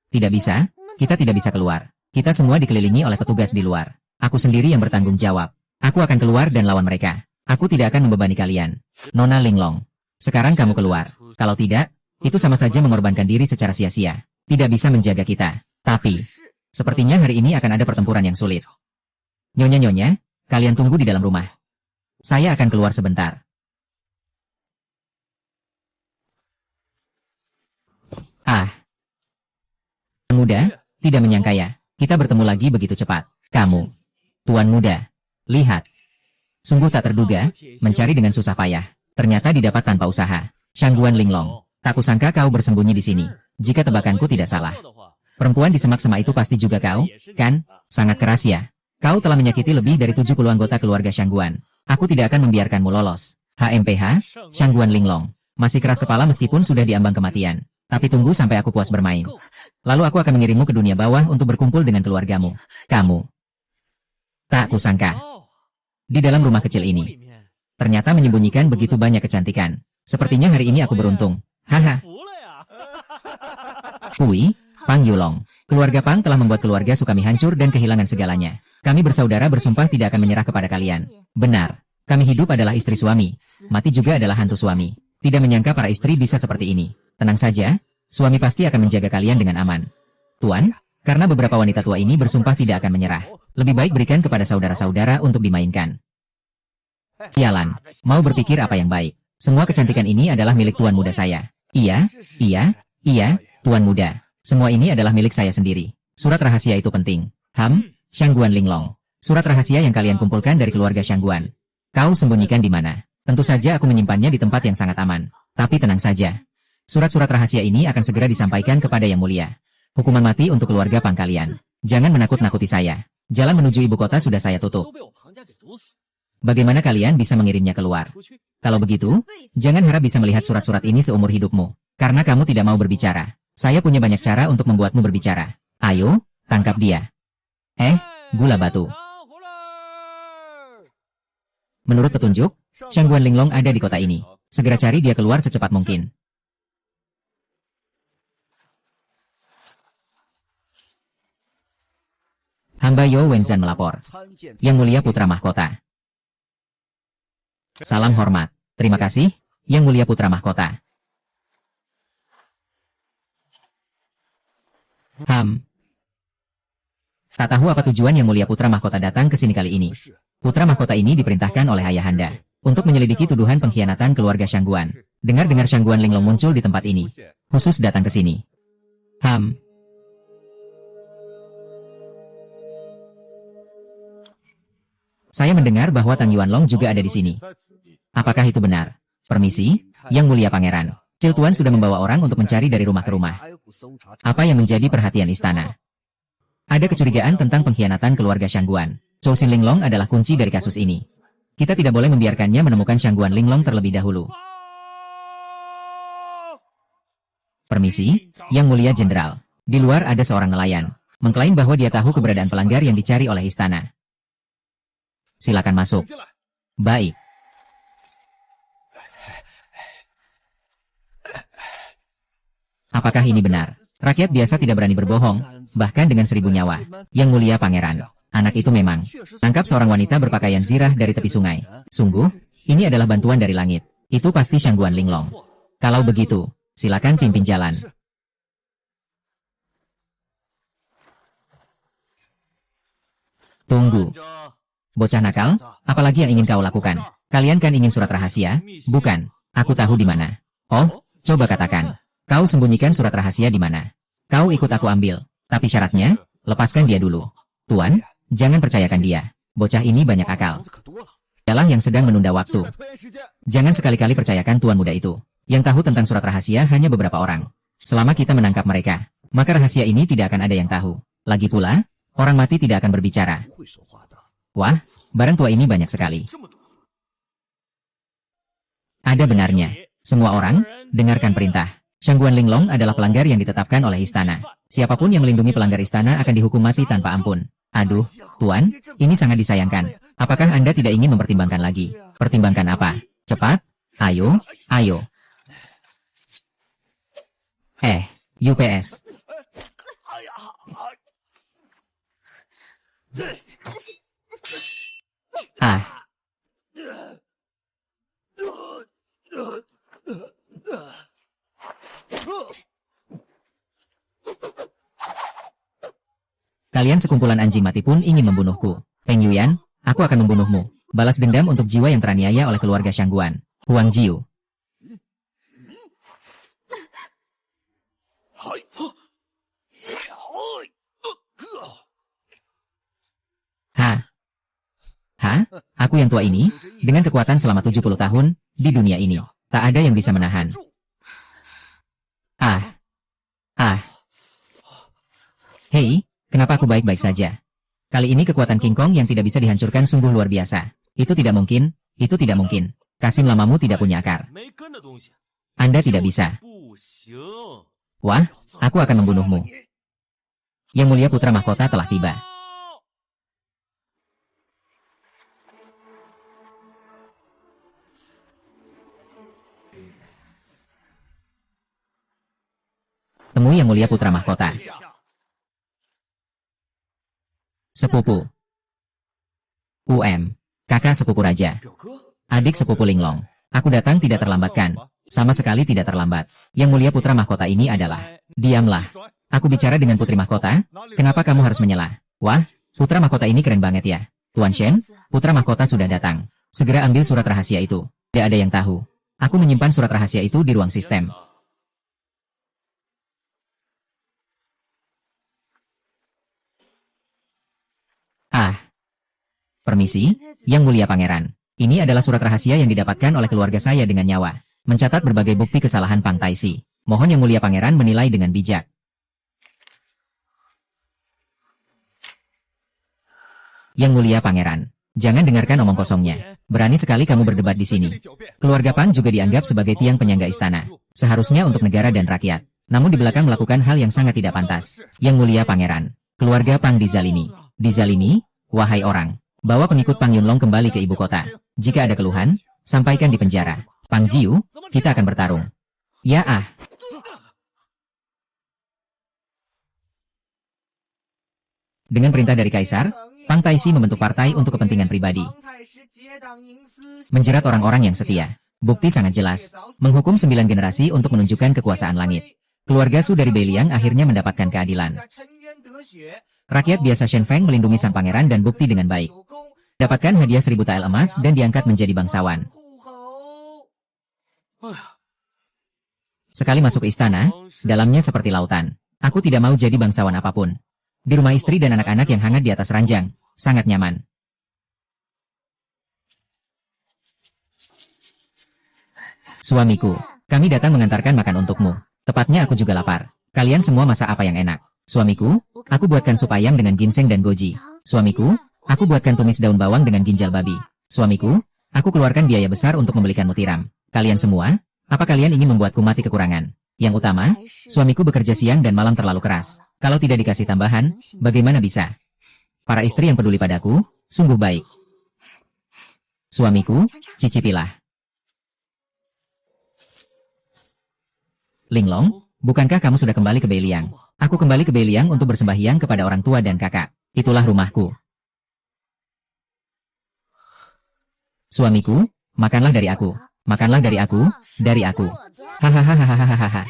Tidak bisa, kita tidak bisa keluar. Kita semua dikelilingi oleh petugas di luar. Aku sendiri yang bertanggung jawab. Aku akan keluar dan lawan mereka. Aku tidak akan membebani kalian. Nona Linglong, sekarang kamu keluar. Kalau tidak, itu sama saja mengorbankan diri secara sia-sia. Tidak bisa menjaga kita. Tapi, sepertinya hari ini akan ada pertempuran yang sulit. Nyonya-nyonya, kalian tunggu di dalam rumah. Saya akan keluar sebentar. Muda, tidak menyangka ya, kita bertemu lagi begitu cepat. Kamu, Tuan muda, lihat. Sungguh tak terduga, mencari dengan susah payah. Ternyata didapat tanpa usaha. Shangguan Linglong, tak kusangka kau bersembunyi di sini. Jika tebakanku tidak salah. Perempuan di semak-semak itu pasti juga kau, kan? Sangat keras ya. Kau telah menyakiti lebih dari 70 anggota keluarga Shangguan. Aku tidak akan membiarkanmu lolos. HMPH, Shangguan Linglong. Masih keras kepala meskipun sudah diambang kematian. Tapi tunggu sampai aku puas bermain. Lalu aku akan mengirimmu ke dunia bawah untuk berkumpul dengan keluargamu. Kamu. Tak kusangka. Di dalam rumah kecil ini. Ternyata menyembunyikan begitu banyak kecantikan. Sepertinya hari ini aku beruntung. Pui, Pang Yulong. Keluarga Pang telah membuat keluarga Sukami hancur dan kehilangan segalanya. Kami bersaudara bersumpah tidak akan menyerah kepada kalian. Benar. Kami hidup adalah istri suami. Mati juga adalah hantu suami. Tidak menyangka para istri bisa seperti ini. Tenang saja, suami pasti akan menjaga kalian dengan aman. Tuan, karena beberapa wanita tua ini bersumpah tidak akan menyerah. Lebih baik berikan kepada saudara-saudara untuk dimainkan. Sialan, mau berpikir apa yang baik. Semua kecantikan ini adalah milik tuan muda saya. Iya, tuan muda. Semua ini adalah milik saya sendiri. Surat rahasia itu penting. Shangguan Linglong. Surat rahasia yang kalian kumpulkan dari keluarga Shangguan. Kau sembunyikan di mana? Tentu saja aku menyimpannya di tempat yang sangat aman. Tapi tenang saja. Surat-surat rahasia ini akan segera disampaikan kepada Yang Mulia. Hukuman mati untuk keluarga Pang kalian. Jangan menakut-nakuti saya. Jalan menuju ibu kota sudah saya tutup. Bagaimana kalian bisa mengirimnya keluar? Kalau begitu, jangan harap bisa melihat surat-surat ini seumur hidupmu. Karena kamu tidak mau berbicara. Saya punya banyak cara untuk membuatmu berbicara. Ayo, tangkap dia. Gula batu. Menurut petunjuk, Shangguan Linglong ada di kota ini. Segera cari dia keluar secepat mungkin. Hamba Yo Wenzan melapor. Yang Mulia Putra Mahkota. Salam hormat. Terima kasih, Yang Mulia Putra Mahkota. Tak tahu apa tujuan Yang Mulia Putra Mahkota datang ke sini kali ini. Putra Mahkota ini diperintahkan oleh ayahanda untuk menyelidiki tuduhan pengkhianatan keluarga Shangguan. Dengar-dengar Shangguan Linglong muncul di tempat ini, khusus datang ke sini. Saya mendengar bahwa Tang Yuanlong juga ada di sini. Apakah itu benar? Permisi, Yang Mulia Pangeran. Cil Tuan sudah membawa orang untuk mencari dari rumah ke rumah. Apa yang menjadi perhatian istana? Ada kecurigaan tentang pengkhianatan keluarga Shangguan. Chou Sin Linglong adalah kunci dari kasus ini. Kita tidak boleh membiarkannya menemukan Shangguan Linglong terlebih dahulu. Permisi, Yang Mulia Jenderal. Di luar ada seorang nelayan, mengklaim bahwa dia tahu keberadaan pelanggar yang dicari oleh istana. Silakan masuk. Baik. Apakah ini benar? Rakyat biasa tidak berani berbohong, bahkan dengan 1000 nyawa. Yang Mulia Pangeran, anak itu memang tangkap seorang wanita berpakaian zirah dari tepi sungai. Sungguh, ini adalah bantuan dari langit. Itu pasti Shangguan Linglong. Kalau begitu, silakan pimpin jalan. Tunggu. Bocah nakal, apalagi yang ingin kau lakukan? Kalian kan ingin surat rahasia, bukan? Aku tahu di mana. Oh, coba katakan. Kau sembunyikan surat rahasia di mana? Kau ikut aku ambil. Tapi syaratnya, lepaskan dia dulu. Tuan, jangan percayakan dia. Bocah ini banyak akal. Dialah yang sedang menunda waktu. Jangan sekali-kali percayakan tuan muda itu. Yang tahu tentang surat rahasia hanya beberapa orang. Selama kita menangkap mereka, maka rahasia ini tidak akan ada yang tahu. Lagi pula, orang mati tidak akan berbicara. Wah, barang tua ini banyak sekali. Ada benarnya. Semua orang, dengarkan perintah. Shangguan Linglong adalah pelanggar yang ditetapkan oleh istana. Siapapun yang melindungi pelanggar istana akan dihukum mati tanpa ampun. Aduh, Tuan, ini sangat disayangkan. Apakah Anda tidak ingin mempertimbangkan lagi? Pertimbangkan apa? Cepat, ayo, ayo. UPS. Kalian sekumpulan anjing mati pun ingin membunuhku. Peng Yuyan, aku akan membunuhmu. Balas dendam untuk jiwa yang teraniaya oleh keluarga Shangguan. Huang Jiu. Aku yang tua ini, dengan kekuatan selama 70 tahun, di dunia ini, tak ada yang bisa menahan. Hei, kenapa aku baik-baik saja? Kali ini kekuatan King Kong yang tidak bisa dihancurkan sungguh luar biasa. Itu tidak mungkin, itu tidak mungkin. Kasim lamamu tidak punya akar. Anda tidak bisa. Wah, aku akan membunuhmu. Yang Mulia Putra Mahkota telah tiba. Temui Yang Mulia Putra Mahkota. Sepupu. Kakak sepupu raja. Adik sepupu Linglong. Aku datang tidak terlambatkan. Sama sekali tidak terlambat. Yang Mulia Putra Mahkota ini adalah... Diamlah. Aku bicara dengan Putri Mahkota. Kenapa kamu harus menyelah? Wah, Putra Mahkota ini keren banget ya. Tuan Shen, Putra Mahkota sudah datang. Segera ambil surat rahasia itu. Tidak ada yang tahu. Aku menyimpan surat rahasia itu di ruang sistem. Permisi, Yang Mulia Pangeran. Ini adalah surat rahasia yang didapatkan oleh keluarga saya dengan nyawa. mencatat berbagai bukti kesalahan Pang Taisi. Mohon Yang Mulia Pangeran menilai dengan bijak. Yang Mulia Pangeran, jangan dengarkan omong kosongnya. Berani sekali kamu berdebat di sini. Keluarga Pang juga dianggap sebagai tiang penyangga istana. Seharusnya untuk negara dan rakyat. Namun di belakang melakukan hal yang sangat tidak pantas. Yang Mulia Pangeran, keluarga Pang dizalimi. Dizalimi? Wahai orang, bawa pengikut Pang Yunlong kembali ke ibu kota. Jika ada keluhan, sampaikan di penjara. Pang Jiu, kita akan bertarung. Ya ah. Dengan perintah dari Kaisar, Pang Taisi membentuk partai untuk kepentingan pribadi. Menjerat orang-orang yang setia. Bukti sangat jelas. Menghukum 9 generasi untuk menunjukkan kekuasaan langit. Keluarga Su dari Beiliang akhirnya mendapatkan keadilan. Rakyat biasa Shen Feng melindungi sang pangeran dan bukti dengan baik. Dapatkan hadiah 1000 tael emas dan diangkat menjadi bangsawan. Sekali masuk ke istana, dalamnya seperti lautan. Aku tidak mau jadi bangsawan apapun. Di rumah istri dan anak-anak yang hangat di atas ranjang, sangat nyaman. Suamiku, kami datang mengantarkan makan untukmu. Tepatnya aku juga lapar. Kalian semua masak apa yang enak? Suamiku, aku buatkan sup ayam dengan ginseng dan goji. Suamiku, aku buatkan tumis daun bawang dengan ginjal babi. Suamiku, aku keluarkan biaya besar untuk membelikanmu tiram. Kalian semua, apa kalian ingin membuatku mati kekurangan? Yang utama, suamiku bekerja siang dan malam terlalu keras. Kalau tidak dikasih tambahan, bagaimana bisa? Para istri yang peduli padaku, sungguh baik. Suamiku, cicipilah. Linglong, bukankah kamu sudah kembali ke Beiliang? Aku kembali ke Beiliang untuk bersembahyang kepada orang tua dan kakak. Itulah rumahku. Suamiku, makanlah dari aku. Makanlah dari aku, dari aku. Hahaha.